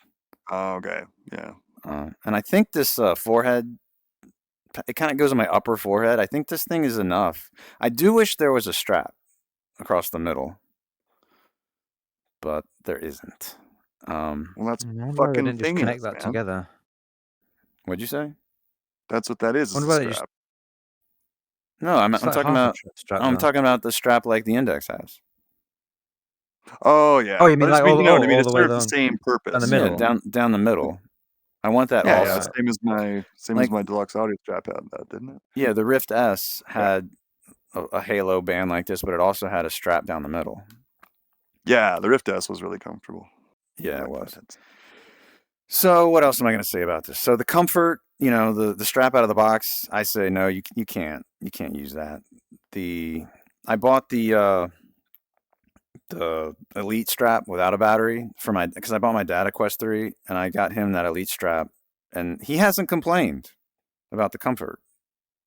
Oh, okay. Yeah. And I think this forehead, it kind of goes on my upper forehead. I think this thing is enough. I do wish there was a strap across the middle, but there isn't. Well, that's I wonder why they fucking didn't just thing connect is, that man. together. What'd you say? That's what that is Wonder a why they just. strap. No, I'm It's like talking half a about. strap. I'm though. talking about the strap like the Index has. Oh yeah. Oh, you But mean I just like mean, all, you know what I mean? all It the way serves the down? same purpose. the Yeah, middle? down the middle. I want that Yeah, also. yeah. Same as Like- my deluxe audio strap had that, didn't it? Yeah, the Rift S had a halo band like this, but it also had a strap down the middle. Yeah, the Rift S was really comfortable. Yeah, I it like was. that headset. So what else am I going to say about this? So the comfort, the strap out of the box, I say no, you can't use that. I bought the Elite strap without a battery because I bought my dad a Quest 3 and I got him that Elite strap and he hasn't complained about the comfort.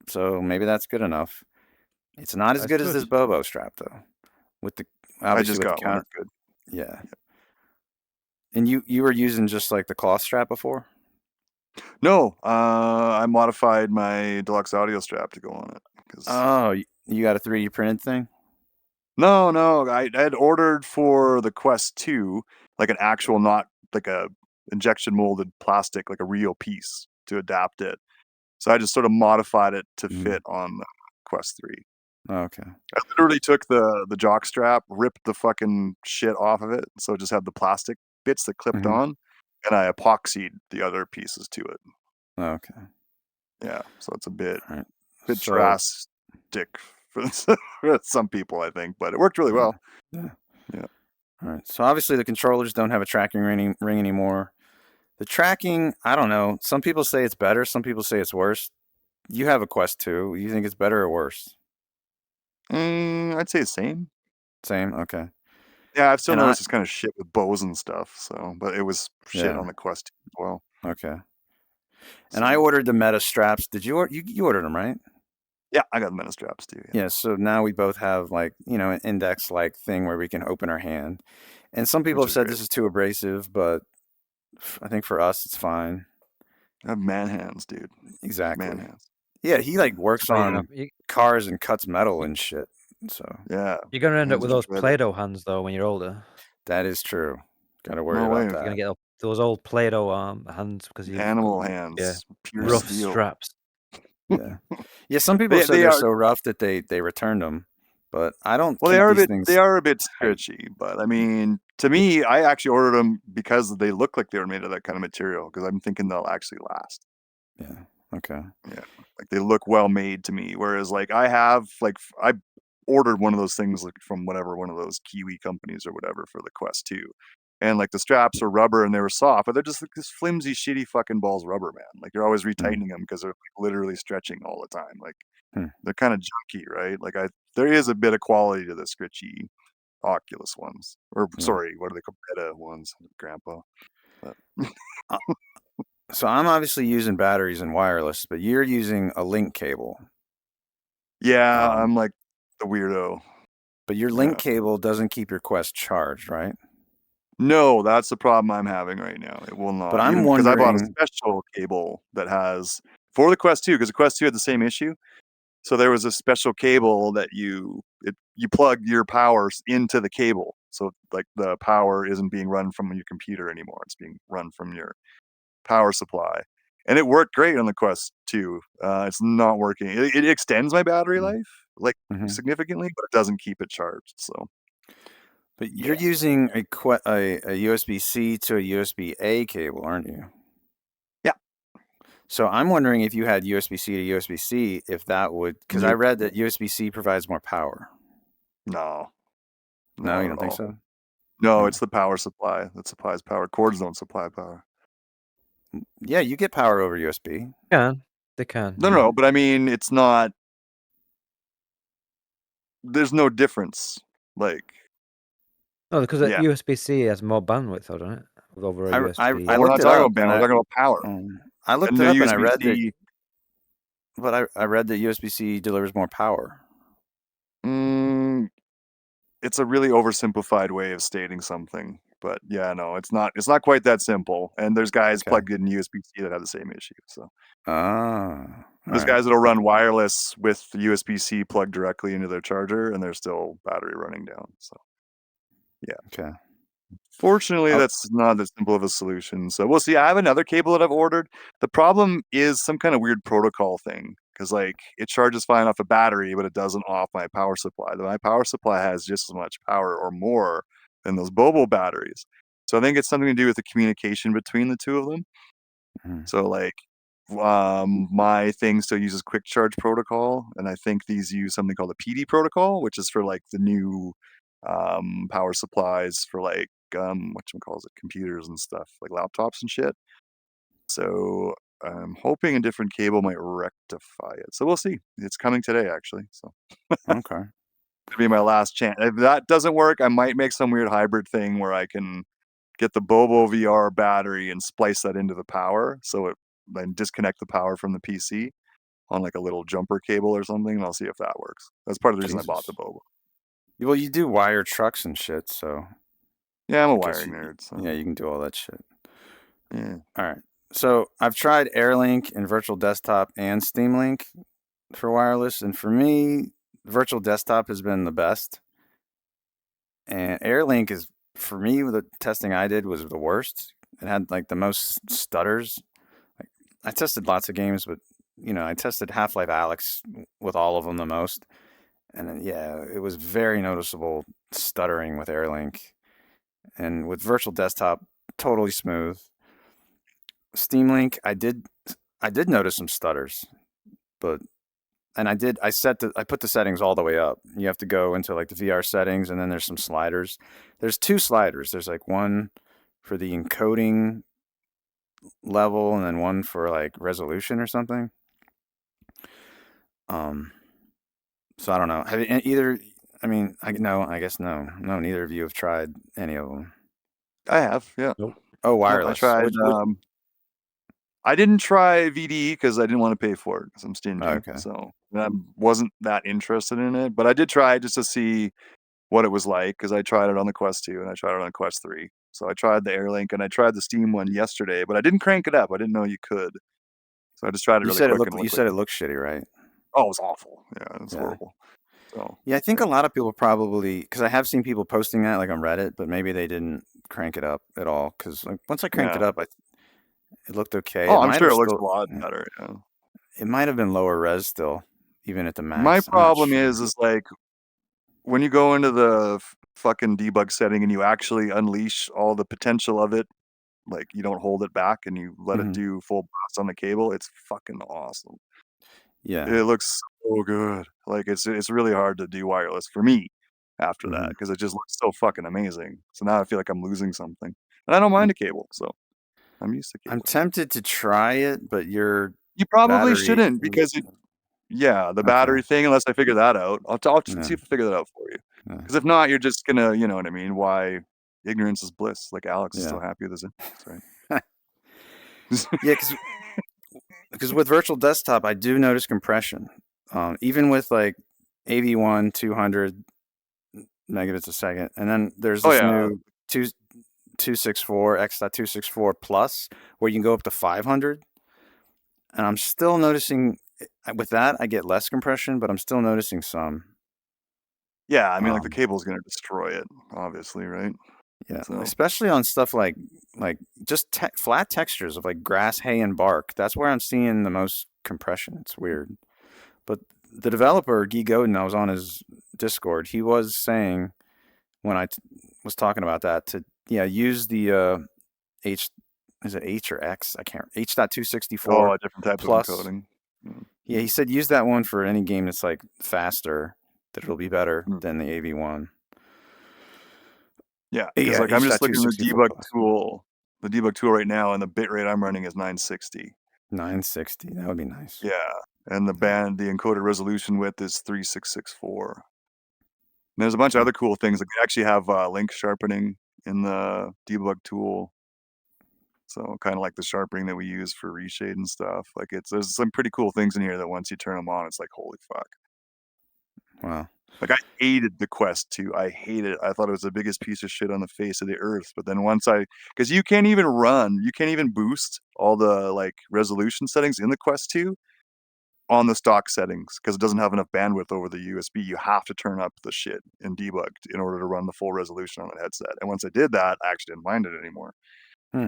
So maybe that's good enough. It's not as That's good as good. this Bobo strap though. With the I obviously just with got the one. counter. It's good. Yeah. And you were using just like the cloth strap before? No, I modified my deluxe audio strap to go on it. Oh, you got a 3D printed thing? No, I had ordered for the Quest 2 like an actual, not like a injection molded plastic, like a real piece to adapt it. So I just sort of modified it to fit on the Quest 3. Okay. I literally took the jock strap, ripped the fucking shit off of it, so it just had the plastic bits that clipped on, and I epoxied the other pieces to it. Okay. Yeah, so it's a bit Right. drastic for some people, I think, but it worked really well. Yeah. Yeah. All right. So obviously the controllers don't have a tracking ring anymore. The tracking, I don't know. Some people say it's better. Some people say it's worse. You have a Quest 2. You think it's better or worse? I'd say the same. Same. Okay. Yeah, I've still And noticed this kind of shit with bows and stuff. So, but it was shit Yeah. on the Quest as well. Okay. And I ordered the Meta straps. Did you you ordered them, right? Yeah, I got the Meta straps too. Yeah. So now we both have like an index like thing where we can open our hand. And some people Which have is said great. this is too abrasive, but I think for us it's fine. I have man hands, dude. Exactly. Man hands. Yeah, he like works So, on cars and cuts metal and shit. So Yeah. You're gonna end up hands with are those shredded. Play-Doh hands though when you're older. that is true. Got to worry No about way. that. You're gonna get those old Play-Doh hands because you've Animal got, hands. Pure rough steel. straps. Yeah. Yeah, some people said they're so rough that they returned them, but I don't Well, keep these things. they are a bit stretchy, but I mean, to me, I actually ordered them because they look like they were made of that kind of material because I'm thinking they'll actually last. Yeah. Okay. Yeah. Like they look well made to me. Whereas like I ordered one of those things like from one of those Kiwi companies or whatever for the Quest 2. And like the straps are rubber and they were soft, but they're just like this flimsy, shitty fucking balls rubber, man. Like you're always retightening them because they're like, literally stretching all the time. Like they're kind of junky, right? Like there is a bit of quality to the scritchy Oculus ones, or sorry, what are they called? Meta ones, Grandpa. But So I'm obviously using batteries and wireless, but you're using a link cable. yeah, I'm like the weirdo. But your link cable doesn't keep your Quest charged, right? No, that's the problem I'm having right now. It will not. But I'm because I bought a wondering- special cable that has for the Quest 2, because the Quest 2 had the same issue. So there was a special cable that you plug your power into the cable. So like the power isn't being run from your computer anymore. It's being run from your power supply. And it worked great on the Quest 2. It's not working. It extends my battery life like significantly, but it doesn't keep it charged. So But you're using a USB-C to a USB-A cable, aren't you? Yeah. So I'm wondering if you had USB-C to USB-C, if that would, because I read that USB-C provides more power. No. No, you don't think so? No, it's the power supply that supplies power. Cords don't supply power. Yeah, you get power over USB. They can. No, but I mean, it's not. There's no difference. Like, no, because USB-C has more bandwidth, doesn't it? Over a USB. We're not talking about bandwidth. We're talking about power. I looked it up and I read that. But I read that USB-C delivers more power. it's a really oversimplified way of stating something. But yeah, no, it's not quite that simple. And there's guys plugged in USB-C that have the same issue. So there's guys that'll run wireless with the USB-C plugged directly into their charger, and there's still battery running down. So yeah. Okay. Fortunately, that's not as simple of a solution. So we'll see. I have another cable that I've ordered. The problem is some kind of weird protocol thing, because like it charges fine off a battery, but it doesn't off my power supply. My power supply has just as much power or more than those Bobo batteries. So I think it's something to do with the communication between the two of them. So like my thing still uses quick charge protocol, and I think these use something called the PD protocol, which is for like the new power supplies for like whatchamacallit, computers and stuff, like laptops and shit. So I'm hoping a different cable might rectify it. So we'll see. It's coming today, actually. So okay, it'll be my last chance. If that doesn't work, I might make some weird hybrid thing where I can get the Bobo VR battery and splice that into the power, so it then disconnect the power from the PC on like a little jumper cable or something, and I'll see if that works. That's part of the reason I bought the Bobo. Well, you do wire trucks and shit, so yeah, I'm a wiring nerd. So. Yeah, you can do all that shit. Yeah. All right. So I've tried AirLink and Virtual Desktop and Steam Link for wireless, and for me, Virtual Desktop has been the best. And AirLink is, for me, the testing I did was the worst. It had like the most stutters. Like, I tested lots of games, but I tested Half-Life Alyx with all of them the most. And then, yeah, it was very noticeable stuttering with AirLink. And with Virtual Desktop, totally smooth. Steam Link, I did notice some stutters, but I put the settings all the way up. You have to go into like the VR settings, and then there's some sliders. There's two sliders. There's like one for the encoding level, and then one for like resolution or something. So I don't know. Have you either? I mean, I guess no. Neither of you have tried any of them. I have, yeah. Nope. Oh, wireless. I tried. I didn't try VDE because I didn't want to pay for it because I'm stingy. Okay. So I wasn't that interested in it, but I did try just to see what it was like, because I tried it on the Quest 2 and I tried it on the Quest 3. So I tried the AirLink and I tried the Steam one yesterday, but I didn't crank it up. I didn't know you could. So I just tried it really quick. You said it looked shitty, right? Oh, it was awful. Yeah, it was horrible. So yeah, I think a lot of people probably, because I have seen people posting that like on Reddit, but maybe they didn't crank it up at all. Because like once I cranked it up, it looked okay. Oh, I'm sure it looks a lot better. Yeah. It might have been lower res still, even at the max. My problem is like when you go into the fucking debug setting and you actually unleash all the potential of it, like you don't hold it back and you let it do full blast on the cable, it's fucking awesome. Yeah, it looks so good. Like it's really hard to do wireless for me after that, because it just looks so fucking amazing. So now I feel like I'm losing something, and I don't mind a cable, so I'm used to cable. I'm tempted to try it, but you probably shouldn't, because the battery thing, unless I figure that out. I'll see if I figure that out for you. Because if not, you're just gonna, you know what I mean? Why ignorance is bliss. Like Alex is so happy with his ignorance, right? Yeah, because with Virtual Desktop, I do notice compression. Even with like AV1 200 megabits a second, and then there's this new 264 X.264 Plus where you can go up to 500. And I'm still noticing with that I get less compression, but I'm still noticing some. Yeah, I mean, like the cable's gonna destroy it, obviously, right? Yeah, so. Especially on stuff like just flat textures of like grass, hay, and bark. That's where I'm seeing the most compression. It's weird. But the developer, Guy Godin, I was on his Discord, he was saying when I was talking about that to use the H or X? I can't. H.264. Oh, a different type plus. Of encoding. Yeah, he said use that one for any game that's like faster, that it'll be better than the AV1. Yeah, because like I'm just looking at the debug tool. The debug tool right now, and the bitrate I'm running is 960. 960, that would be nice. Yeah, and the encoded resolution width is 3664. And there's a bunch of other cool things. Like they actually have link sharpening in the debug tool. So kind of like the sharpening that we use for reshade and stuff. Like there's some pretty cool things in here that once you turn them on, it's like, holy fuck. Wow. Like, I hated the Quest 2. I hated it. I thought it was the biggest piece of shit on the face of the earth. But then because you can't even boost all the like resolution settings in the Quest 2 on the stock settings because it doesn't have enough bandwidth over the USB. You have to turn up the shit in debugged in order to run the full resolution on the headset. And once I did that, I actually didn't mind it anymore.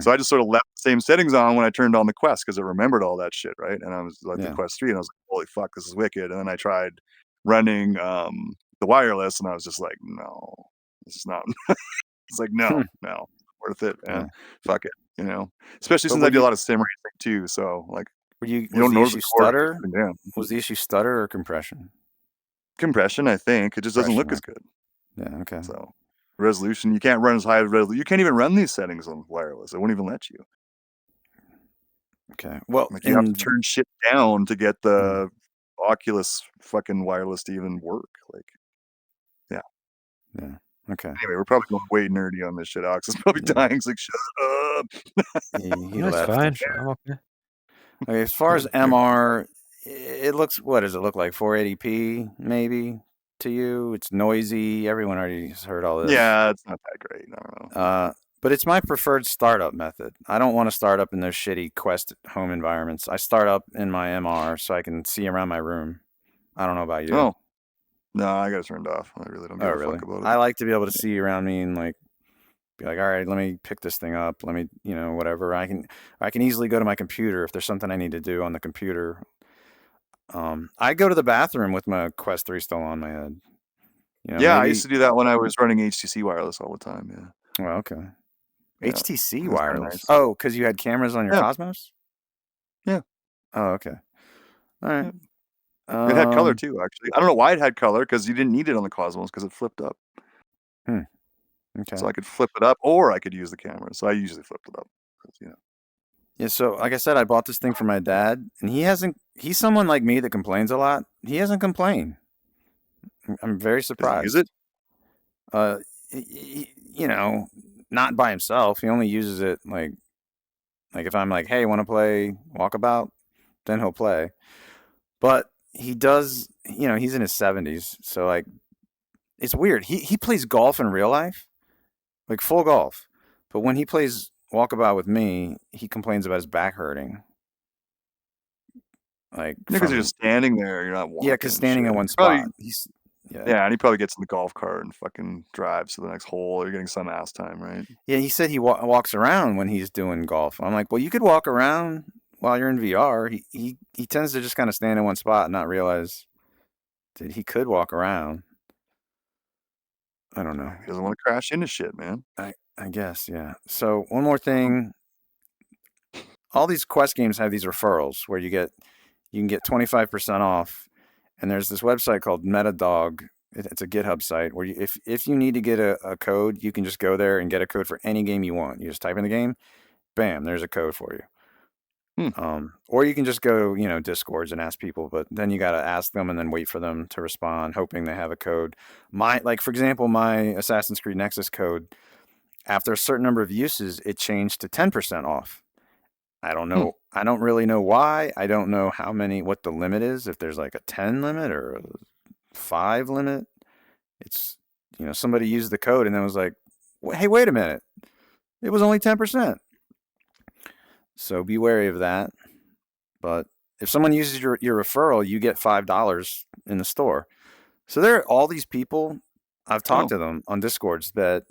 So I just sort of left the same settings on when I turned on the Quest because it remembered all that shit, right? And I was like the Quest 3 and I was like, holy fuck, this is wicked. And then I tried running the wireless and I was just like, no, this is not. It's like, no, worth it, man. Fuck it, especially since I do a lot of sim racing too. So like, you don't know the stutter? Was the issue stutter or compression? Compression, I think. It just doesn't look as good. Yeah, okay. So resolution, you can't run as high as resolution. You can't even run these settings on wireless. It won't even let you. Okay. Well, like you have to turn shit down to get the Oculus fucking wireless to even work. Like, yeah. Yeah. Okay. Anyway, we're probably going way nerdy on this shit. Alex is probably dying. He's like, shut up. He left. Fine. I'm okay. Okay, as far as MR, it looks. What does it look like? 480p, maybe to you. It's noisy. Everyone already has heard all this. Yeah, it's not that great. I don't know. But it's my preferred startup method. I don't want to start up in those shitty Quest home environments. I start up in my MR so I can see around my room. I don't know about you. Oh, no, I got it turned off. I really don't give a fuck about it. I like to be able to see around me and like be like, all right, let me pick this thing up. Let me, whatever. I can easily go to my computer if there's something I need to do on the computer. I go to the bathroom with my Quest 3 still on my head. I used to do that when I was running HTC wireless all the time. Yeah. Well, okay. Yeah. HTC wireless. Nice. Oh, because you had cameras on your Cosmos? Yeah. Oh, okay. All right. It had color too, actually. I don't know why it had color because you didn't need it on the Cosmos because it flipped up. Okay. So I could flip it up or I could use the camera. So I usually flipped it up. Yeah, so like I said, I bought this thing for my dad, and he's someone like me that complains a lot. He hasn't complained. I'm very surprised. Does he use it? Not by himself. He only uses it like if I'm like, hey, want to play Walkabout? Then he'll play. But he does, he's in his 70s, so like, it's weird. He plays golf in real life, like full golf. But when he plays Walkabout with me, he complains about his back hurting. Like, because you're just standing there, you're not walking. Yeah, because standing in one spot. Yeah, and he probably gets in the golf cart and fucking drives to the next hole. You're getting some ass time, right? Yeah, he said he walks around when he's doing golf. I'm like, well, you could walk around while you're in VR. He tends to just kind of stand in one spot and not realize that he could walk around. I don't know. He doesn't want to crash into shit, man. I guess, yeah. So one more thing. All these Quest games have these referrals where you can get 25% off. And there's this website called Metadog. It's a GitHub site where if you need to get a code, you can just go there and get a code for any game you want. You just type in the game, bam, there's a code for you. Or you can just go, Discords and ask people, but then you got to ask them and then wait for them to respond, hoping they have a code. For example, my Assassin's Creed Nexus code, after a certain number of uses, it changed to 10% off. I don't know. I don't really know why. I don't know what the limit is. If there's like a 10 limit or a 5 limit. It's, somebody used the code and then was like, hey, wait a minute. It was only 10%. So be wary of that. But if someone uses your referral, you get $5 in the store. So there are all these people, I've talked to them on Discords that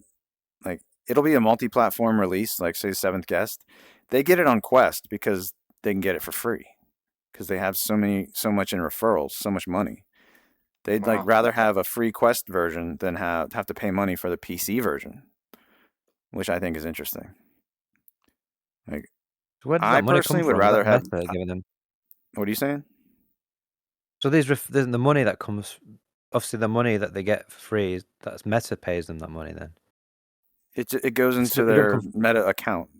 like it'll be a multi-platform release, like say 7th Guest. They get it on Quest because they can get it for free because they have so much in referrals, so much money. They'd rather have a free Quest version than have to pay money for the PC version, which I think is interesting. Like, I personally would rather have. Giving them. What are you saying? So the money that comes, obviously the money that they get for free, that's Meta pays them that money then. It goes into their Meta account.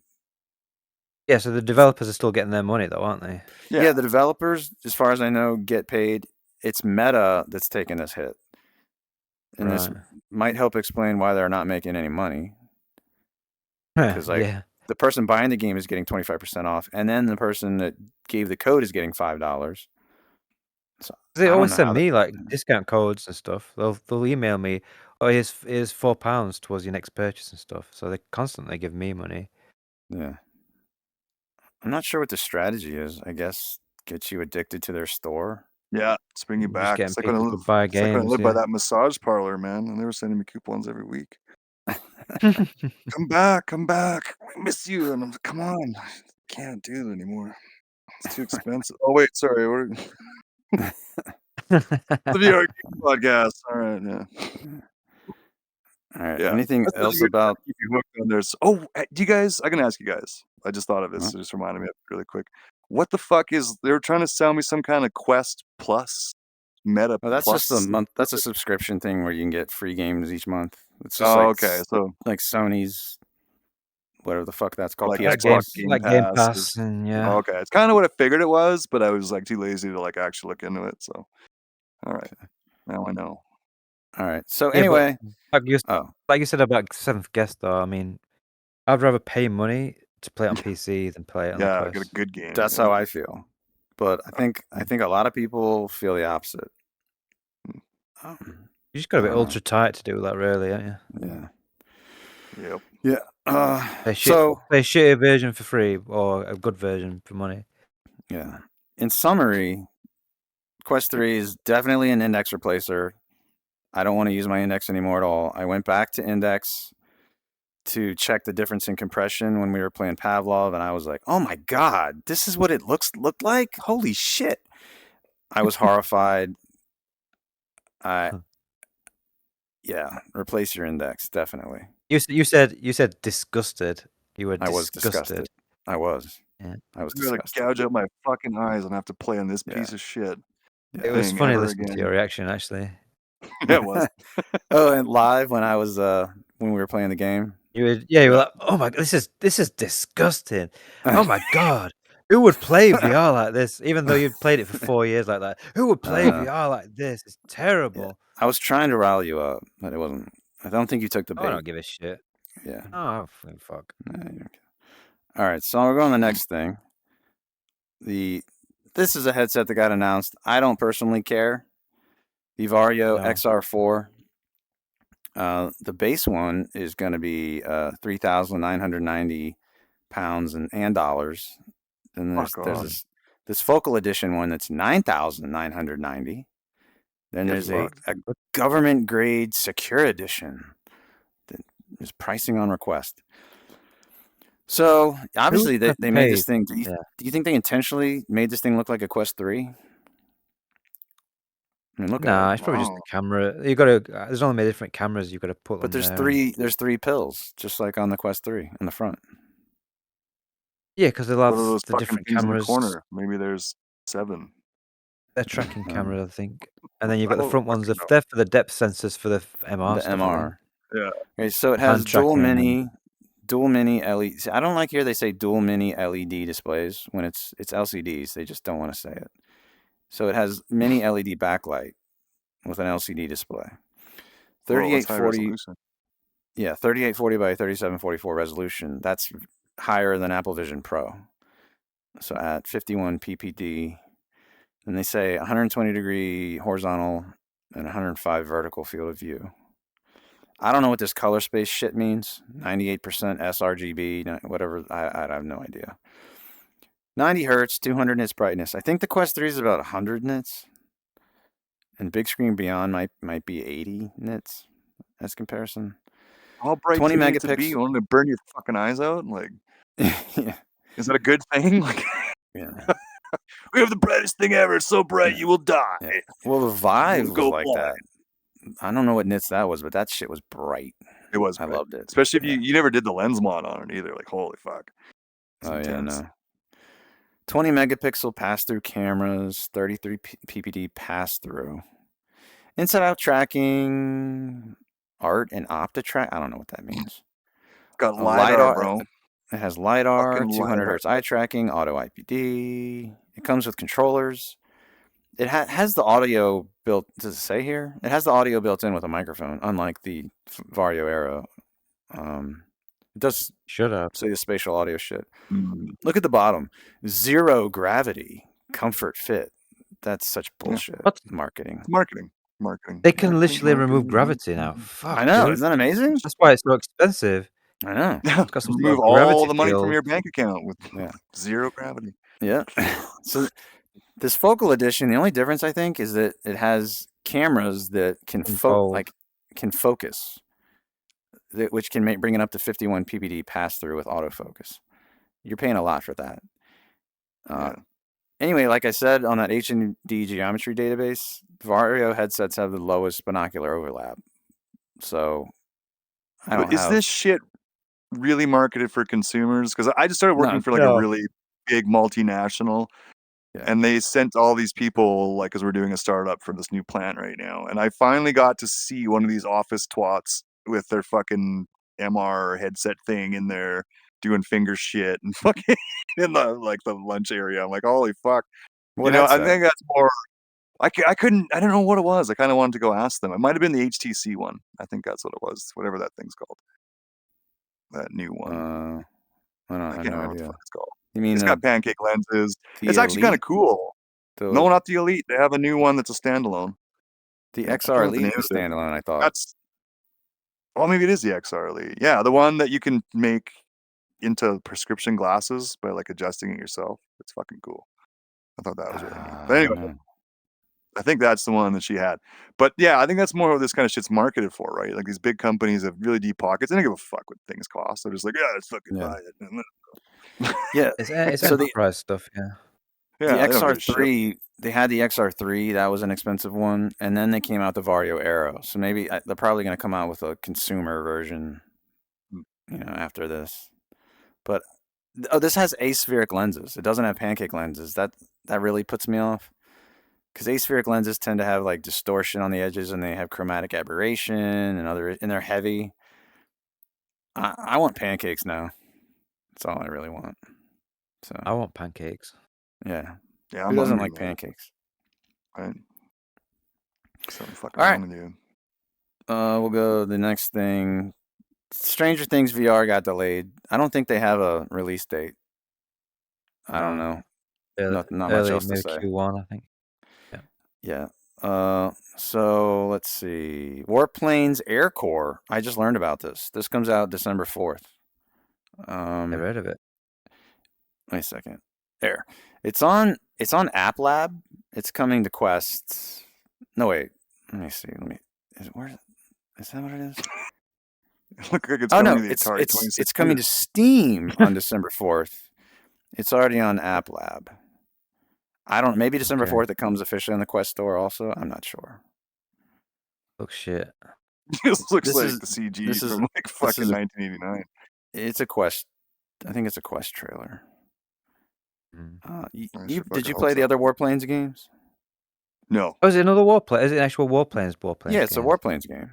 Yeah, so the developers are still getting their money though, aren't they? Yeah, the developers, as far as I know, get paid. It's Meta that's taking this hit. And this might help explain why they're not making any money. Because the person buying the game is getting 25% off, and then the person that gave the code is getting $5. So They I don't always know send how me like discount codes and stuff. They'll email me, oh, here's £4 towards your next purchase and stuff. So they constantly give me money. Yeah. I'm not sure what the strategy is. I guess get you addicted to their store. Yeah, let's bring you You're just back. getting It's like when I people to live, buy it's like when I games. lived by Yeah. that massage parlor, man, and they were sending me coupons every week. Come back, come back. We miss you. And I'm like, come on. I can't do it anymore. It's too expensive. Oh, wait, sorry. We're the VR podcast. All right, yeah. All right. Yeah. Anything That's else good about? keep you hooked on this. Oh, do you guys? I can ask you guys. I just thought of this. Huh? It just reminded me of it really quick. What the fuck is? They were trying to sell me some kind of Quest Plus, Meta Well, that's just a Plus. month. That's a subscription thing where you can get free games each month. It's just Oh, okay. So like Sony's, whatever the fuck that's called, like PS Xbox Plus. Game like Game Pass. Pass, and yeah. Okay, it's kind of what I figured it was, but I was like too lazy to like actually look into it. So, all right, now I know. All right. So Yeah, anyway, but like you said about Seventh Guest, though. I mean, I'd rather pay money to play it on PC than play it on the Yeah, Quest. get a good game. that's how I feel. But I think a lot of people feel the opposite. You just got to be ultra tight to do that, really, aren't you? Yeah. Yep. Yeah. Play a shitty version for free or a good version for money. Yeah. In summary, Quest 3 is definitely an index replacer. I don't want to use my index anymore at all. I went back to index to check the difference in compression when we were playing Pavlov, and I was like, oh my God, this is what it looked like? Holy shit. I was horrified. Yeah, replace your index, definitely. You said disgusted. You were I was disgusted. I was. Yeah. I was I'm gonna disgusted. gouge out my fucking eyes and have to play on this piece of shit. It was funny listening to your reaction, actually. Yeah, it was. Oh, and live when I was when we were playing the game. You were like, oh my, this is disgusting. Oh my God, who would play VR like this? Even though you've played it for 4 years like that, who would play VR like this? It's terrible. Yeah. I was trying to rile you up, but it wasn't. I don't think you took the bait. I don't give a shit. Yeah. Oh, fuck. All right, so we're going to the next thing. This is a headset that got announced. I don't personally care. The Varjo XR-4. The base one is going to be 3,990 pounds and dollars. Then there's this focal edition one that's 9,990. Then there's a government grade secure edition that is pricing on request. So obviously they made this thing. Do you think they intentionally made this thing look like a Quest 3? I mean, look at it. It's probably just the camera. You got to. There's only different cameras you got to put. But there's three pills, just like on the Quest 3 on the front. Yeah, because they'll have those the different cameras. In the corner. Maybe there's 7. They're tracking camera, I think. And then you've got the front ones. They're for the depth sensors for the MR. The stuff, MR. Yeah. Okay, so it has dual mini LED. See, I don't like here they say dual mini LED displays when it's LCDs. They just don't want to say it. So it has mini LED backlight with an LCD display. 3840. Yeah, 3840 by 3744 resolution. That's higher than Apple Vision Pro. So at 51 ppd, and they say 120 degree horizontal and 105 vertical field of view. I don't know what this color space shit means. 98% sRGB, whatever. I have no idea. 90 hertz, 200 nits brightness. I think the Quest 3 is about 100 nits. And big screen beyond might be 80 nits as comparison. How bright 20 do you need megapixels. to be? You want to burn your fucking eyes out? Like, yeah. Is that a good thing? Like, yeah. We have the brightest thing ever. It's so bright you will die. Yeah. Well, the Vive was like that. I don't know what nits that was, but that shit was bright. It was. I loved it. Especially if you never did the lens mod on it either. Like, holy fuck. It's intense. Yeah, no. 20 megapixel pass-through cameras, 33 ppd pass-through. Inside-out tracking, art and OptiTrack. I don't know what that means. Got LiDAR, bro. It has LiDAR, 200 hertz eye tracking, auto IPD. It comes with controllers. It has the audio built. Does it say here? It has the audio built in with a microphone, unlike the Varjo Aero. It does say the spatial audio shit. Look at the bottom. 0 gravity, comfort fit. That's such bullshit What? marketing. It's marketing. They can literally remove gravity now. Fuck, I know. dude. Isn't that amazing? That's why it's so expensive. I know. It's got some sort Remove of all gravity the money from field. your bank account with Yeah. zero gravity. Yeah. So this focal edition, the only difference I think is that it has cameras that can focus, which can bring it up to 51 ppd pass through with autofocus. You're paying a lot for that. Anyway, like I said, on that H&D geometry database, Varjo headsets have the lowest binocular overlap. So I don't Is this shit really marketed for consumers? Because I just started working for like a really big multinational, and they sent all these people, like, because we're doing a startup for this new plant right now, and I finally got to see one of these office twats with their fucking MR headset thing in there doing finger shit and fucking in the lunch area. I'm like, holy fuck. I think that's more. I don't know what it was. I kind of wanted to go ask them. It might have been the HTC one. I think that's what it was. Whatever that thing's called. That new one. I can't remember what the fuck it's called. You mean it's got pancake lenses. It's actually kind of cool. No, not the Elite. They have a new one that's a standalone. The XR Elite is standalone, I thought. Well, maybe it is the XR Elite. Yeah, the one that you can make into prescription glasses by like adjusting it yourself. It's fucking cool. I thought that was really neat. But anyway, I think that's the one that she had. But yeah, I think that's more what this kind of shit's marketed for, right? Like these big companies have really deep pockets. They don't give a fuck what things cost. They're just like, yeah, let's fucking buy it. Yeah, it's enterprise stuff. Yeah. The XR3, they had the XR3. That was an expensive one, and then they came out the Varjo Aero. So maybe they're probably going to come out with a consumer version, after this. But this has aspheric lenses. It doesn't have pancake lenses. That really puts me off. Because aspheric lenses tend to have like distortion on the edges, and they have chromatic aberration and they're heavy. I want pancakes now. That's all I really want. So I want pancakes. Yeah. Yeah. Who doesn't like pancakes? Right. Something fucking all right. wrong with you. We'll go to the next thing. Stranger Things VR got delayed. I don't think they have a release date. I don't know. Not much else to say. Q1, I think. Yeah. So let's see. Warplanes Air Core. I just learned about this. This comes out December 4th. Never heard of it. Wait a second. There. It's on App Lab. It's coming to Quest. No, wait. Let me see. Is that what it is? Look like it's coming to the Atari it's coming to Steam on December 4th. It's already on App Lab. Maybe December 4th it comes officially on the Quest store also. I'm not sure. Looks shit. This looks like the CG from like fucking 1989. It's a Quest. I think it's a Quest trailer. Did you play the other Warplanes games? No. Oh, is it another Warplane? Is it an actual Warplanes Yeah, it's a Warplanes game.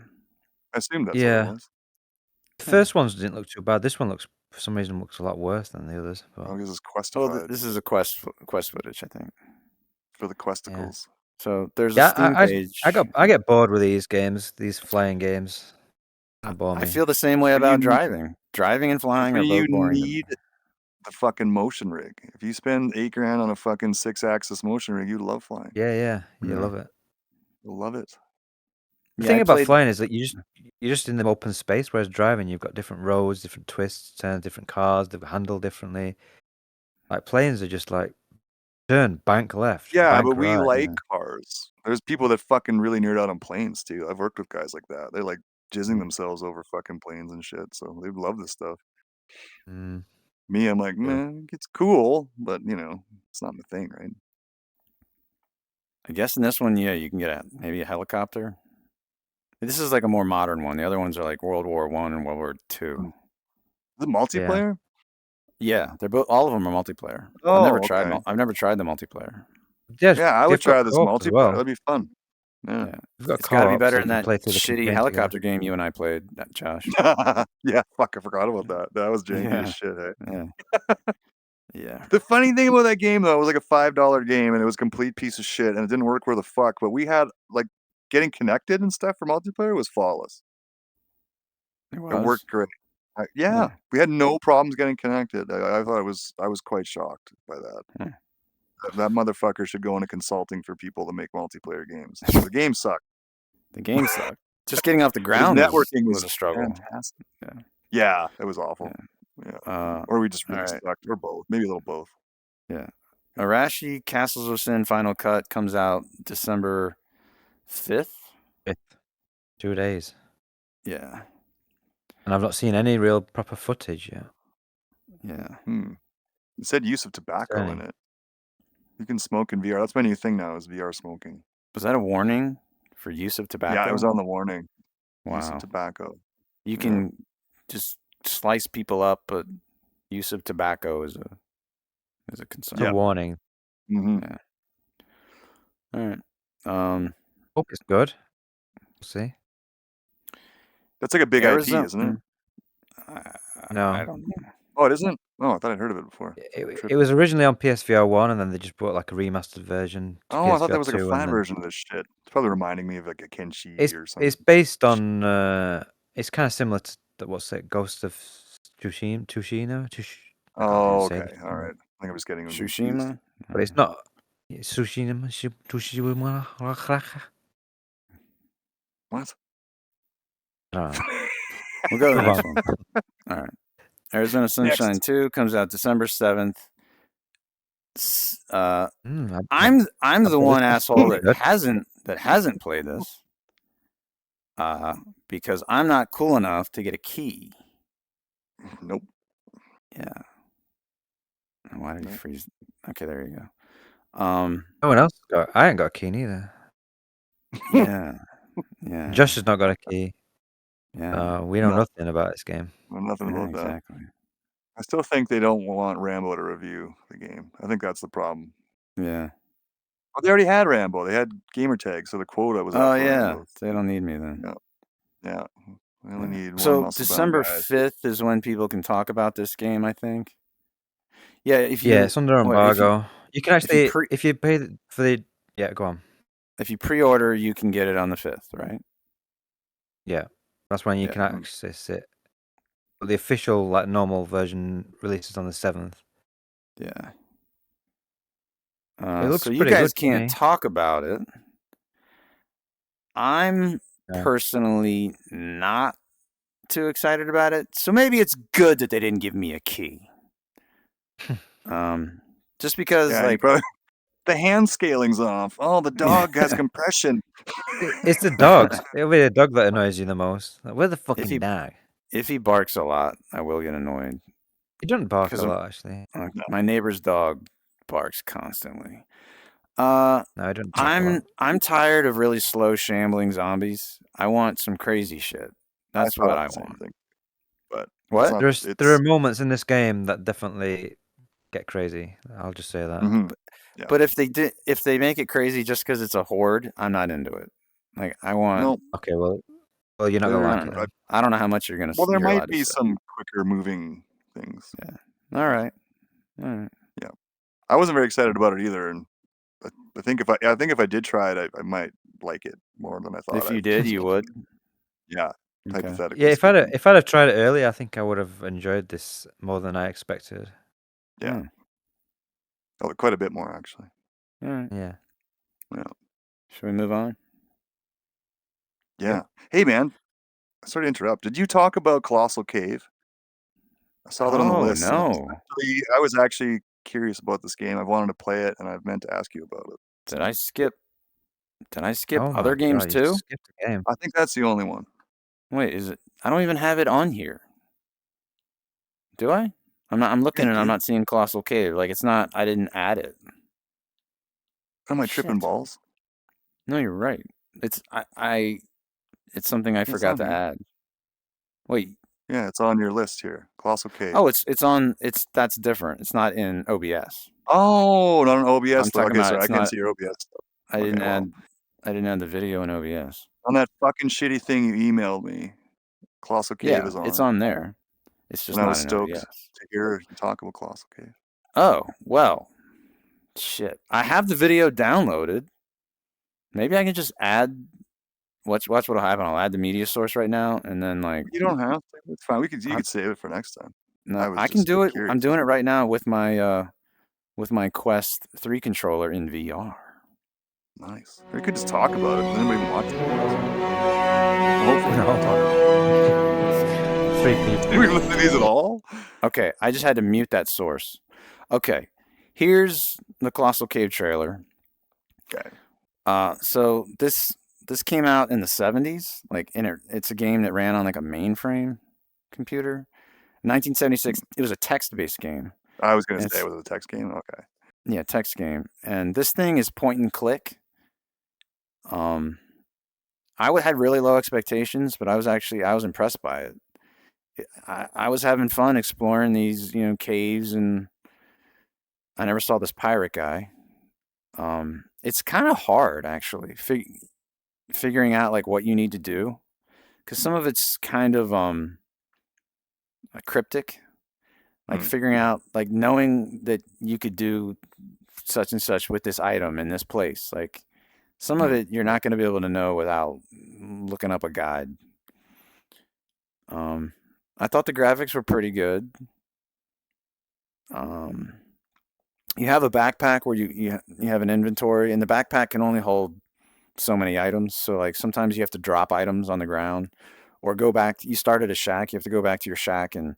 I assume that's what it was. The first ones didn't look too bad. This one for some reason looks a lot worse than the others. But this is Quest. Oh, this is a Quest footage, I think. For the Questicles. Yeah. So there's a Steam page. I get bored with these games, these flying games. I feel the same way about driving. Driving and flying are both boring. You need the fucking motion rig. If you spend $8,000 on a fucking 6-axis motion rig, you love flying. Yeah. You love it. You'll love it. The thing about flying is that you're just in the open space, whereas driving, you've got different roads, different twists, turns, different cars, they handle differently. Like planes are just like turn, bank left. Yeah, bank but we right, like cars. There's people that fucking really nerd out on planes too. I've worked with guys like that. They're like jizzing themselves over fucking planes and shit. So they love this stuff. Me, I'm like, man, it's cool, but it's not my thing, right? I guess in this one, you can get maybe a helicopter. This is like a more modern one. The other ones are like World War I and World War II. The multiplayer? Yeah, they're both. All of them are multiplayer. Oh, I've never tried the multiplayer. Yeah, I would try this multiplayer. Well. That'd be fun. Yeah. It's got to be better than that shitty helicopter game you and I played, Josh. Yeah, fuck, I forgot about that. That was janky as shit. Yeah. Yeah. The funny thing about that game though, it was like a $5 game and it was a complete piece of shit and it didn't work where the fuck. But we had like getting connected and stuff for multiplayer was flawless. It worked great. We had no problems getting connected. I thought I was quite shocked by that. That motherfucker should go into consulting for people to make multiplayer games. The game sucked. The game sucked. Just getting off the His ground networking was a struggle. fantastic. Yeah. Yeah, it was awful. Yeah. Or we just really sucked, or both. Maybe a little both. Yeah. Arashi Castles of Sin Final Cut comes out December 5th. 2 days. Yeah. And I've not seen any real proper footage yet. Yeah. It said use of tobacco in it. You can smoke in VR. That's my new thing now, is VR smoking. Was that a warning for use of tobacco? Yeah, it was on the warning. Wow. Use of tobacco. You can just slice people up, but use of tobacco is a concern. It's a warning. Yeah. All right. Hope it's good. We'll see. That's like a big IP, isn't it? No. I don't know. Oh, it isn't? Oh, I thought I'd heard of it before. It was originally on PSVR 1, and then they just brought like a remastered version to PSVR 2. I thought there was like a flat version of this shit. It's probably reminding me of like a Kenshi or something. It's based on... it's kind of similar to, what's it, Ghost of Tsushima? Oh, okay. All right. I think I was getting Tsushima? But it's not... Tsushima? What? I don't know. We'll go to the next one. All right. Arizona Sunshine 2 comes out December 7th. I'm the one asshole that hasn't played this. Because I'm not cool enough to get a key. Nope. Yeah. Why did he freeze? Okay, there you go. No one else I ain't got a key neither. Yeah. Yeah. Josh has not got a key. Yeah. We know nothing about this game. Well, nothing about that. Exactly. I still think they don't want Rambo to review the game. I think that's the problem. Yeah. Well, they already had Rambo. They had gamer tags, so the quota was up. Oh, yeah. Rambo. They don't need me then. Yeah. We only need one. So December 5th is when people can talk about this game, I think. Yeah, it's under embargo. You can actually, if you pay for the... Yeah, go on. If you pre-order, you can get it on the 5th, right? Yeah. That's when you can access it. But the official, like, normal version releases on the 7th. Yeah. It looks so pretty you guys good can't talk about it. I'm personally not too excited about it. So maybe it's good that they didn't give me a key. Just because, the hand scaling's off. Oh, the dog has compression. It's the dogs. It'll be the dog that annoys you the most. Like, where the fucking dog? If he barks a lot, I will get annoyed. He doesn't bark a lot, actually. My neighbor's dog barks constantly. No, I don't. I'm tired of really slow, shambling zombies. I want some crazy shit. That's what I want. But what? There are moments in this game that definitely get crazy. I'll just say that. But if they make it crazy just because it's a horde, I'm not into it. Like I want. No. Okay, well, you're not gonna like it. I don't know how much you're gonna. Well, there might be some quicker moving things. Yeah. All right. Yeah. I wasn't very excited about it either, and I think if I did try it, I might like it more than I thought. If you did, you would. Yeah. Okay. Hypothetically. Yeah. If I'd have tried it earlier, I think I would have enjoyed this more than I expected. Yeah. Oh, quite a bit more actually. All right. Yeah. Should we move on? Yeah. Hey, man. Sorry to interrupt. Did you talk about Colossal Cave? I saw that on the list. No. I was actually curious about this game. I've wanted to play it, and I've meant to ask you about it. Did I skip other games too? You skipped a game. I think that's the only one. Wait, is it? I don't even have it on here. Do I? I'm looking and I'm not seeing Colossal Cave. Like it's not. I didn't add it. Am I tripping balls? No, you're right. It's It's something I forgot to add. Wait. Yeah, it's on your list here. Colossal Cave. Oh, that's different. It's not in OBS. Oh, not an OBS. I'm talking about I can see your OBS stuff. I didn't add the video in OBS. On that fucking shitty thing you emailed me, Colossal Cave is on. It's on there. It's just not in OBS. To hear you talk about Colossal Cave. Oh, well. Shit. I have the video downloaded. Maybe I can just add. Watch what'll happen. I'll add the media source right now, and then like. You don't have to. It's fine. You could save it for next time. No, I can do it. I'm doing it right now with my with my Quest 3 controller in VR. Nice. We could just talk about it. Does anybody even watch it? Hopefully, No. we'll talk about 3 it. people. Did we listen to these at all? Okay, I just had to mute that source. Okay, here's the Colossal Cave trailer. Okay. So this came out in the 70s. Like, it's a game that ran on like a mainframe computer. 1976. It was a text-based game. I was going to say it was a text game. Okay. Yeah, text game. And this thing is point and click. I had really low expectations, but I was impressed by it. I was having fun exploring these, caves, and I never saw this pirate guy. It's kind of hard, actually, figuring out like what you need to do, because some of it's kind of cryptic, like figuring out, like knowing that you could do such and such with this item in this place. Like some of it you're not going to be able to know without looking up a guide. I thought the graphics were pretty good. You have a backpack where you have an inventory, and the backpack can only hold so many items. So like sometimes you have to drop items on the ground, or go back. You start at a shack. You have to go back to your shack and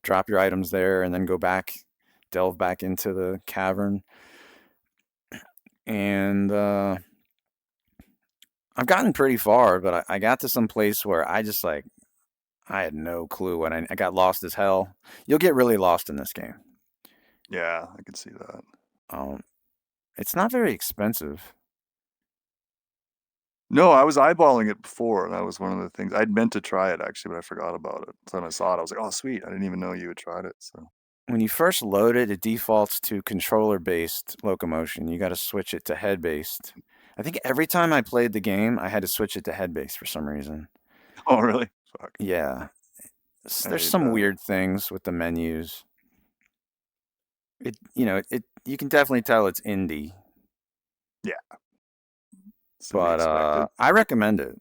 drop your items there, and then go back, delve back into the cavern. And I've gotten pretty far, but I got to some place where I just like, I had no clue when I got lost as hell. You'll get really lost in this game. Yeah, I can see that. It's not very expensive. No, I was eyeballing it before, and that was one of the things. I'd meant to try it, actually, but I forgot about it. So when I saw it, I was like, oh, sweet. I didn't even know you had tried it. So when you first load it, it defaults to controller-based locomotion. You got to switch it to head-based. I think every time I played the game, I had to switch it to head-based for some reason. Oh, really? Fuck. Yeah. There's some weird things with the menus. You can definitely tell it's indie. Yeah. But I recommend it.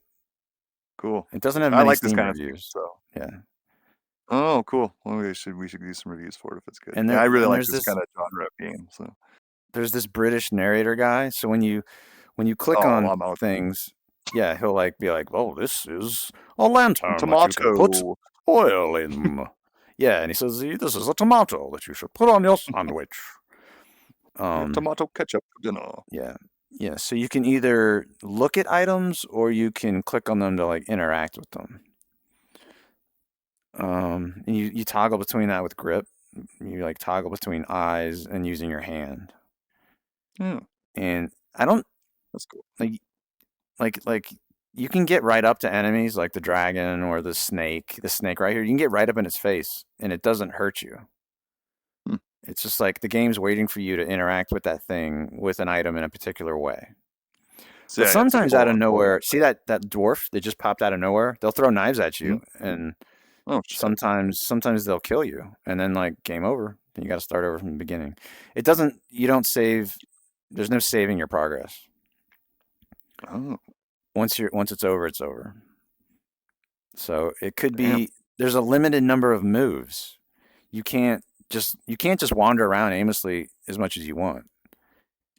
Cool. It doesn't have many Steam Steam reviews. So yeah. Oh, cool. Well, we should do some reviews for it if it's good. And I really like this kind of genre of game. So there's this British narrator guy. So when you click on things, yeah, he'll be like, "Oh, this is a lantern that you can put oil in." Yeah, and he says, "This is a tomato that you should put on your sandwich." Tomato ketchup dinner. Yeah. So you can either look at items or you can click on them to interact with them. And you toggle between that with grip. You toggle between eyes and using your hand. Yeah. And I don't. That's cool. Like you can get right up to enemies like the dragon or the snake. The snake right here, you can get right up in its face and it doesn't hurt you. It's just like the game's waiting for you to interact with that thing with an item in a particular way. So but sometimes out of nowhere, see that dwarf that just popped out of nowhere? They'll throw knives at you, and sometimes they'll kill you, and then game over. Then you got to start over from the beginning. You don't save. There's no saving your progress. Oh. Once it's over, it's over. So it could be there's a limited number of moves. You can't just wander around aimlessly as much as you want.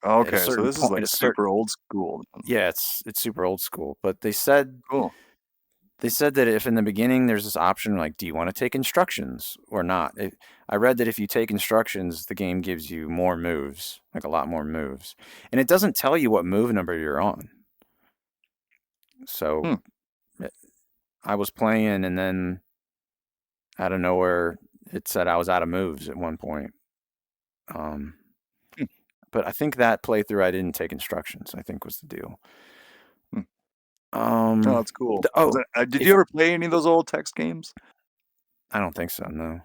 Okay, so this is super old school. Yeah, it's super old school. But they said that if in the beginning there's this option do you want to take instructions or not? I read that if you take instructions, the game gives you more moves, a lot more moves, and it doesn't tell you what move number you're on. So I was playing, and then out of nowhere, it said I was out of moves at one point. But I think that playthrough I didn't take instructions, I think was the deal. Oh, that's cool. Did you ever play any of those old text games? I don't think so, no.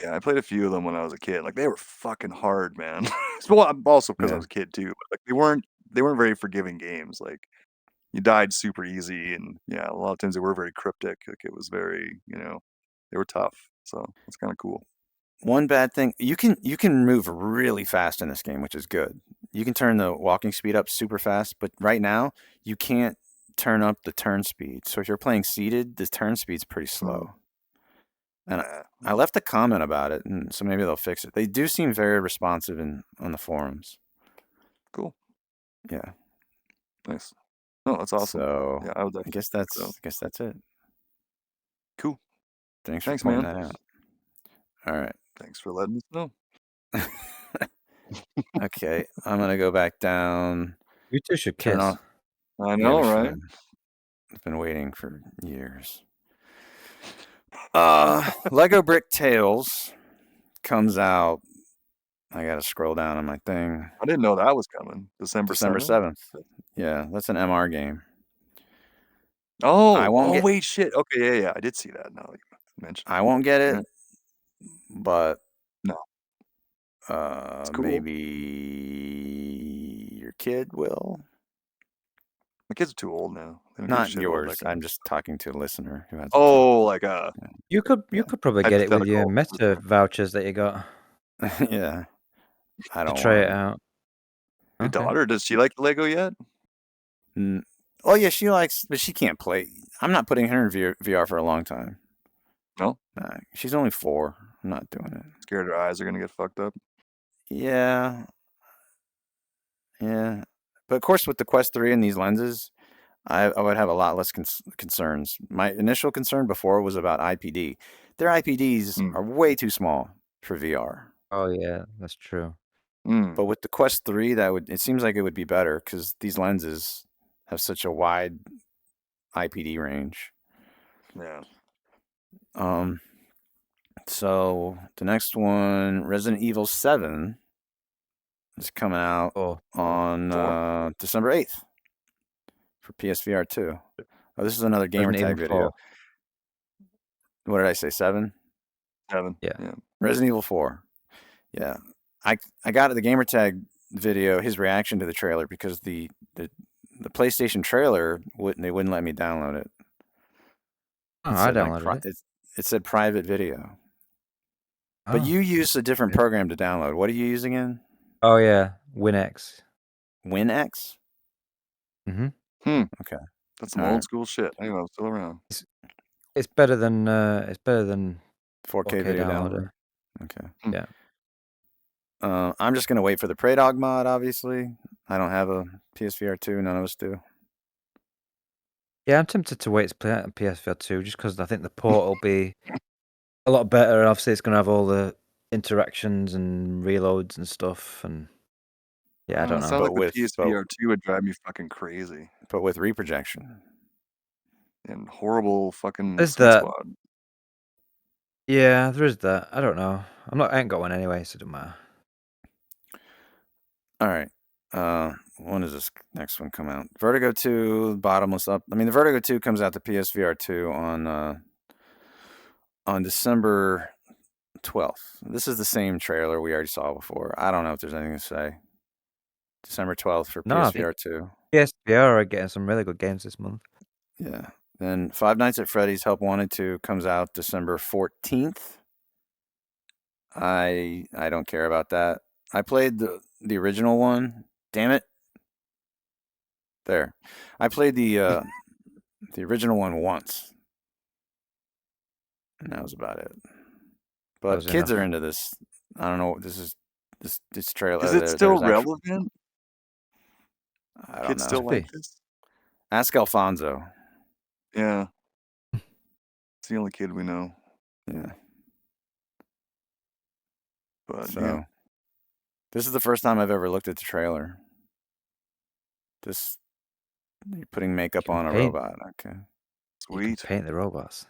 Yeah, I played a few of them when I was a kid. They were fucking hard, man. Well, also because I was a kid too. But they weren't very forgiving games. You died super easy, and a lot of times they were very cryptic. It was very, they were tough. So it's kind of cool. One bad thing, you can move really fast in this game, which is good. You can turn the walking speed up super fast, but right now you can't turn up the turn speed. So if you're playing seated, the turn speed's pretty slow. And I left a comment about it, and so maybe they'll fix it. They do seem very responsive on the forums. Cool. Yeah. Nice. No, that's awesome. So yeah, I guess that's it. Cool. Thanks for pointing man. that out. All right. Thanks for letting us know. Okay, I'm gonna go back down. You two should kiss. Turn off. I know, right? I've been waiting for years. Lego Brick Tales comes out. I gotta scroll down on my thing. I didn't know that was coming. December 7th. Yeah, that's an MR game. Oh, wait, shit. Okay, yeah. I did see that now you mentioned. I won't get it, but no. Cool. Maybe your kid will. My kids are too old now. Not yours. I'm just talking to a listener who has. You could probably get it with your Meta vouchers that you got. Yeah, I don't try it out. Your daughter, does she like Lego yet? Oh yeah, she likes, but she can't play. I'm not putting her in VR for a long time. No, she's only 4. I'm not doing it. Scared her eyes are gonna get fucked up. Yeah. But of course, with the Quest 3 and these lenses, I would have a lot less concerns. My initial concern before was about IPD. Their IPDs are way too small for VR. Oh yeah, that's true. But with the Quest 3, it seems like it would be better because these lenses have such a wide IPD range. Yeah. So the next one, Resident Evil 7, is coming out on December 8th for PSVR 2. Oh, this is another gamertag video. 4. What did I say? 7? 7. Yeah. Resident Evil 4. Yeah. I got the gamertag video, his reaction to the trailer, because the PlayStation trailer they wouldn't let me download it. I downloaded it. It said private video. But you use a different program to download. What are you using again? Oh yeah, WinX. WinX? Okay. That's some old school shit. I know, still around. It's better than 4K video downloader. Okay. Yeah. I'm just gonna wait for the Prey Dog mod. Obviously, I don't have a PSVR 2. None of us do. Yeah, I'm tempted to wait to play it on PSVR 2 just because I think the port will be a lot better. And obviously, it's going to have all the interactions and reloads and stuff. And yeah, I don't know. Sounds like the PSVR 2 would drive me fucking crazy. But with reprojection and horrible fucking There's Sweet that. Squad. Yeah, there is that. I don't know. I ain't got one anyway, so it doesn't matter. All right. When does this next one come out? Vertigo 2, Bottomless Up. I mean, the Vertigo 2 comes out to PSVR 2 on December 12th. This is the same trailer we already saw before. I don't know if there's anything to say. December 12th for PSVR 2. PSVR are getting some really good games this month. Yeah. Then Five Nights at Freddy's Help Wanted 2 comes out December 14th. I don't care about that. I played the original one. Damn it. There. I played the original one once. And that was about it. But kids are into this. I don't know. This trailer. Is it still relevant? I don't kids know. Still like this? Ask Alfonso. Yeah. It's the only kid we know. Yeah. But so, this is the first time I've ever looked at the trailer. You're putting makeup on a robot. Okay. Sweet. Paint the robots.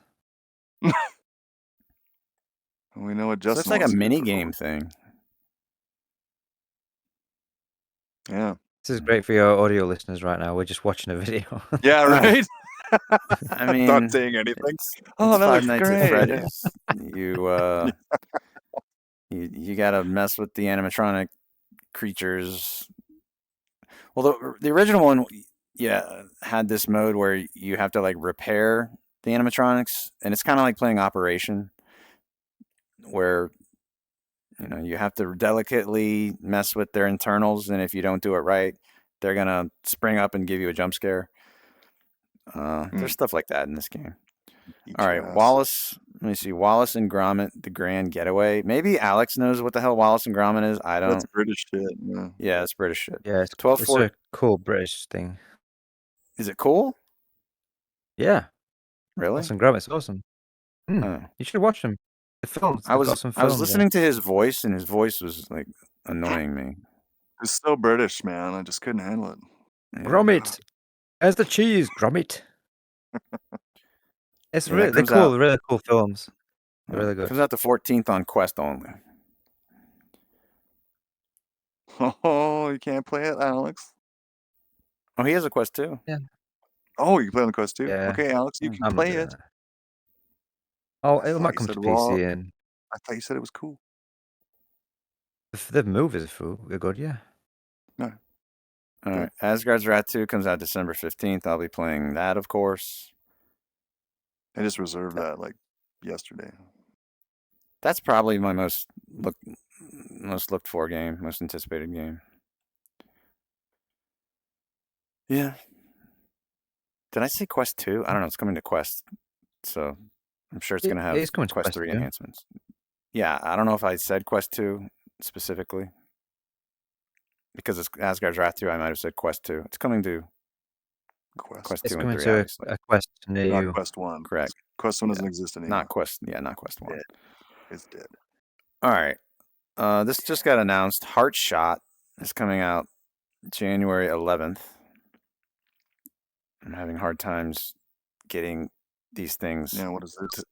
We know what Justin. So it's like a mini game thing. Yeah. This is great for your audio listeners right now. We're just watching a video. Yeah, right. I mean, not saying anything. It's Five Nights at Freddy's. You gotta mess with the animatronic creatures. Well, the original one, had this mode where you have to like repair the animatronics, and it's kind of like playing Operation, where you have to delicately mess with their internals, and if you don't do it right, they're gonna spring up and give you a jump scare. There's stuff like that in this game. All right, Wallace Let me see. Wallace and Gromit, The Grand Getaway. Maybe Alex knows what the hell Wallace and Gromit is. I don't. That's British shit. Yeah, yeah, it's British shit. Yeah, it's 12 it's a cool British thing. Is it cool? Yeah, Really? Wallace and Gromit's awesome. Oh. You should watch them. The films. I was listening to his voice, and his voice was like annoying me. It's so British, man. I just couldn't handle it. Yeah. Gromit, as the cheese, Gromit. It's Yeah, they're cool, really cool films. They're really good. Comes out the 14th on Quest only. Oh, you can't play it, Alex. Oh, he has a Quest too. Yeah. Oh, you can play on the Quest too. Yeah. Okay, Alex, you can I'm play doing it. that. Oh, I it thought might you come to said PC, and I thought you said it was cool. the movies are good. Yeah. No. All right. Asgard's Wrath 2 comes out December 15th. I'll be playing that, of course. I just reserved that like yesterday. That's probably my most looked for game, most anticipated game. Yeah. Did I say Quest 2? I don't know. It's coming to Quest, so I'm sure it's going to have Quest 3 enhancements. Yeah, I don't know if I said Quest 2 specifically. Because it's Asgard's Wrath 2, I might have said Quest 2. It's coming to Quest 2 and 3, to obviously. a Quest near Not you. Quest 1. Correct. Quest 1 doesn't exist anymore. Not Quest 1. Dead. It's dead. All right. This just got announced. Heartshot is coming out January 11th. I'm having hard times getting these things. Yeah, what is this?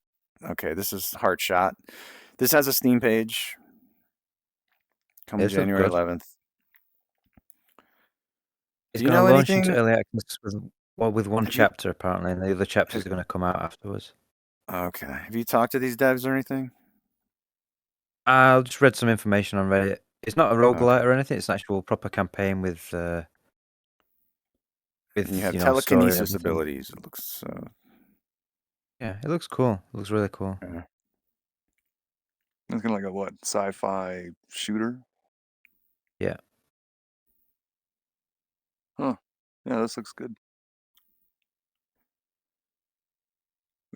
Okay, this is Heartshot. This has a Steam page. Coming January 11th. It's going to launch into early access with one chapter, apparently, and the other chapters are going to come out afterwards. Okay. Have you talked to these devs or anything? I just read some information on Reddit. It's not a roguelite or anything. It's an actual proper campaign with you have telekinesis abilities. It looks. Yeah, it looks cool. It looks really cool. Yeah. It's kind of like a what? Sci-fi shooter? Yeah. Huh. Yeah, this looks good.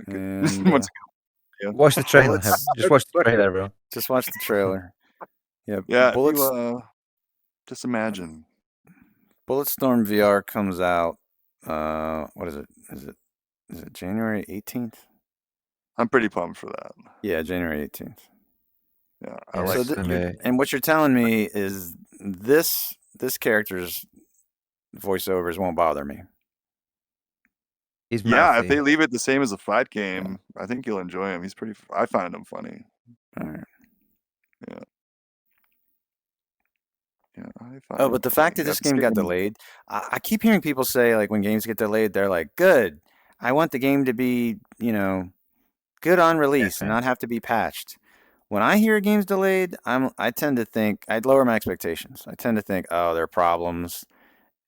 And, yeah. Watch the trailer. Just watch the trailer, bro. Just watch the trailer. Yeah. Yeah. Just imagine. Bulletstorm VR comes out. What is it? Is it January 18th? I'm pretty pumped for that. Yeah, January 18th. Yeah, I like it. And what you're telling me is this character's voiceovers won't bother me. He's if they leave it the same as a fight game, I think you'll enjoy him. I find him funny. All right. Yeah. Oh, but the fact that this game got delayed, I keep hearing people say, like, when games get delayed, they're like, good. I want the game to be, good on release and not have to be patched. When I hear games delayed, I tend to think, I'd lower my expectations. I tend to think, oh, there are problems,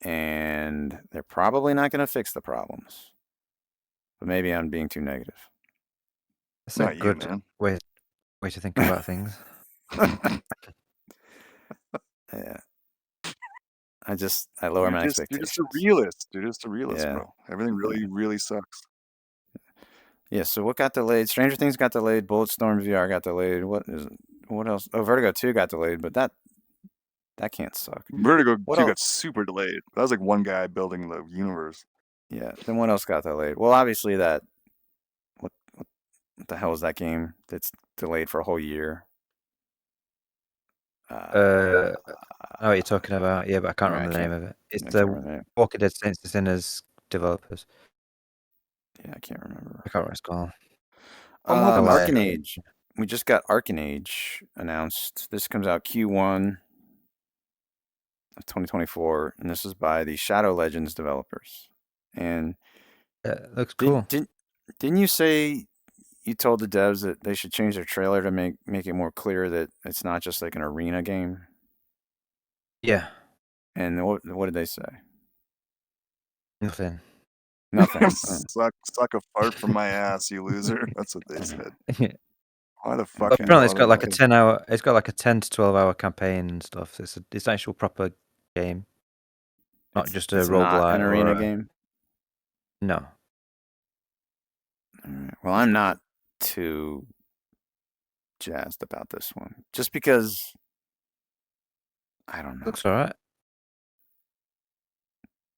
and they're probably not going to fix the problems. But maybe I'm being too negative. That's a good way to think about things. Yeah. I lower my expectations. You're just a realist. You're just a realist, bro. Everything really, really sucks. Yeah, so what got delayed? Stranger Things got delayed. Bulletstorm VR got delayed. What else? Oh, Vertigo 2 got delayed, but that can't suck. Vertigo 2 got super delayed. That was like one guy building the universe. Yeah. Then what else got delayed? Well, obviously that. What the hell is that game that's delayed for a whole year? I know what you're talking about. Yeah, but I can't remember the name of it. It's the Walking Dead Saints and Sinners developers. Yeah, I can't remember. I can't remember what it's called. Arcane Age. We just got Arcane Age announced. This comes out Q1 of 2024, and this is by the Shadow Legends developers. And it looks cool. Didn't you say you told the devs that they should change their trailer to make it more clear that it's not just like an arena game? Yeah. And what did they say? Nothing. Suck a fart from my ass, you loser. That's what they said. Why the fuck? But apparently, it's got like a 10-hour. It's got like a 10 to 12-hour campaign and stuff. So it's an actual proper game, not just a roguelike. Not an arena game. No. All right. Well, I'm not too jazzed about this one, just because I don't know. Looks all right.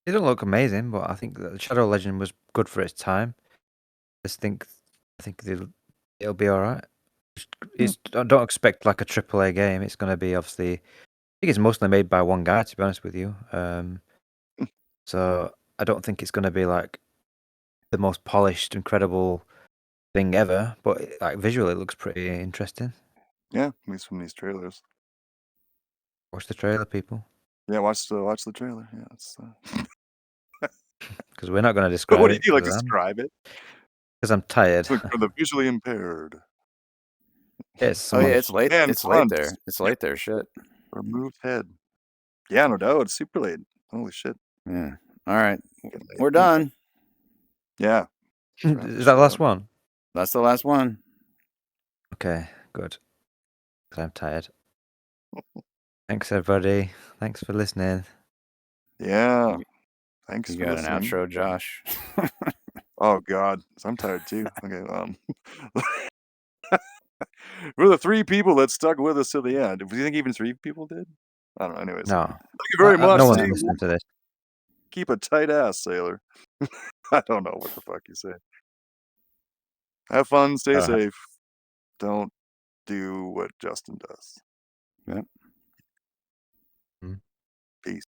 It don't look amazing, but I think that Shadow Legend was good for its time. I think it'll be all right. Don't expect like a AAA game. It's going to be obviously. I think it's mostly made by one guy, to be honest with you. So I don't think it's going to be like the most polished, incredible thing ever. But like visually, it looks pretty interesting. Yeah, at least from these trailers. Watch the trailer, people. Yeah, watch the trailer. Yeah, it's. Because we're not going to describe What do it. you like? Describe it. Because I'm tired. For the visually impaired. It's Oh yeah, it's late. Man, It's late there. It's late there. Shit. Removed head. Yeah, no doubt. It's super late. Holy shit. Yeah. All right, we're done. Yeah. Is that the last one? That's the last one. Okay, good. 'Cause I'm tired. Thanks, everybody. Thanks for listening. Yeah. Thanks You for got listening. an outro, Josh? Oh God, I'm tired too. Okay. We're the 3 people that stuck with us till the end. Do you think even 3 people did? I don't know. Anyways. No. Thank you very much. No one's listening to this. Keep a tight ass, sailor. I don't know what the fuck you say. Have fun. Stay safe. Don't do what Justin does. Yep. Peace.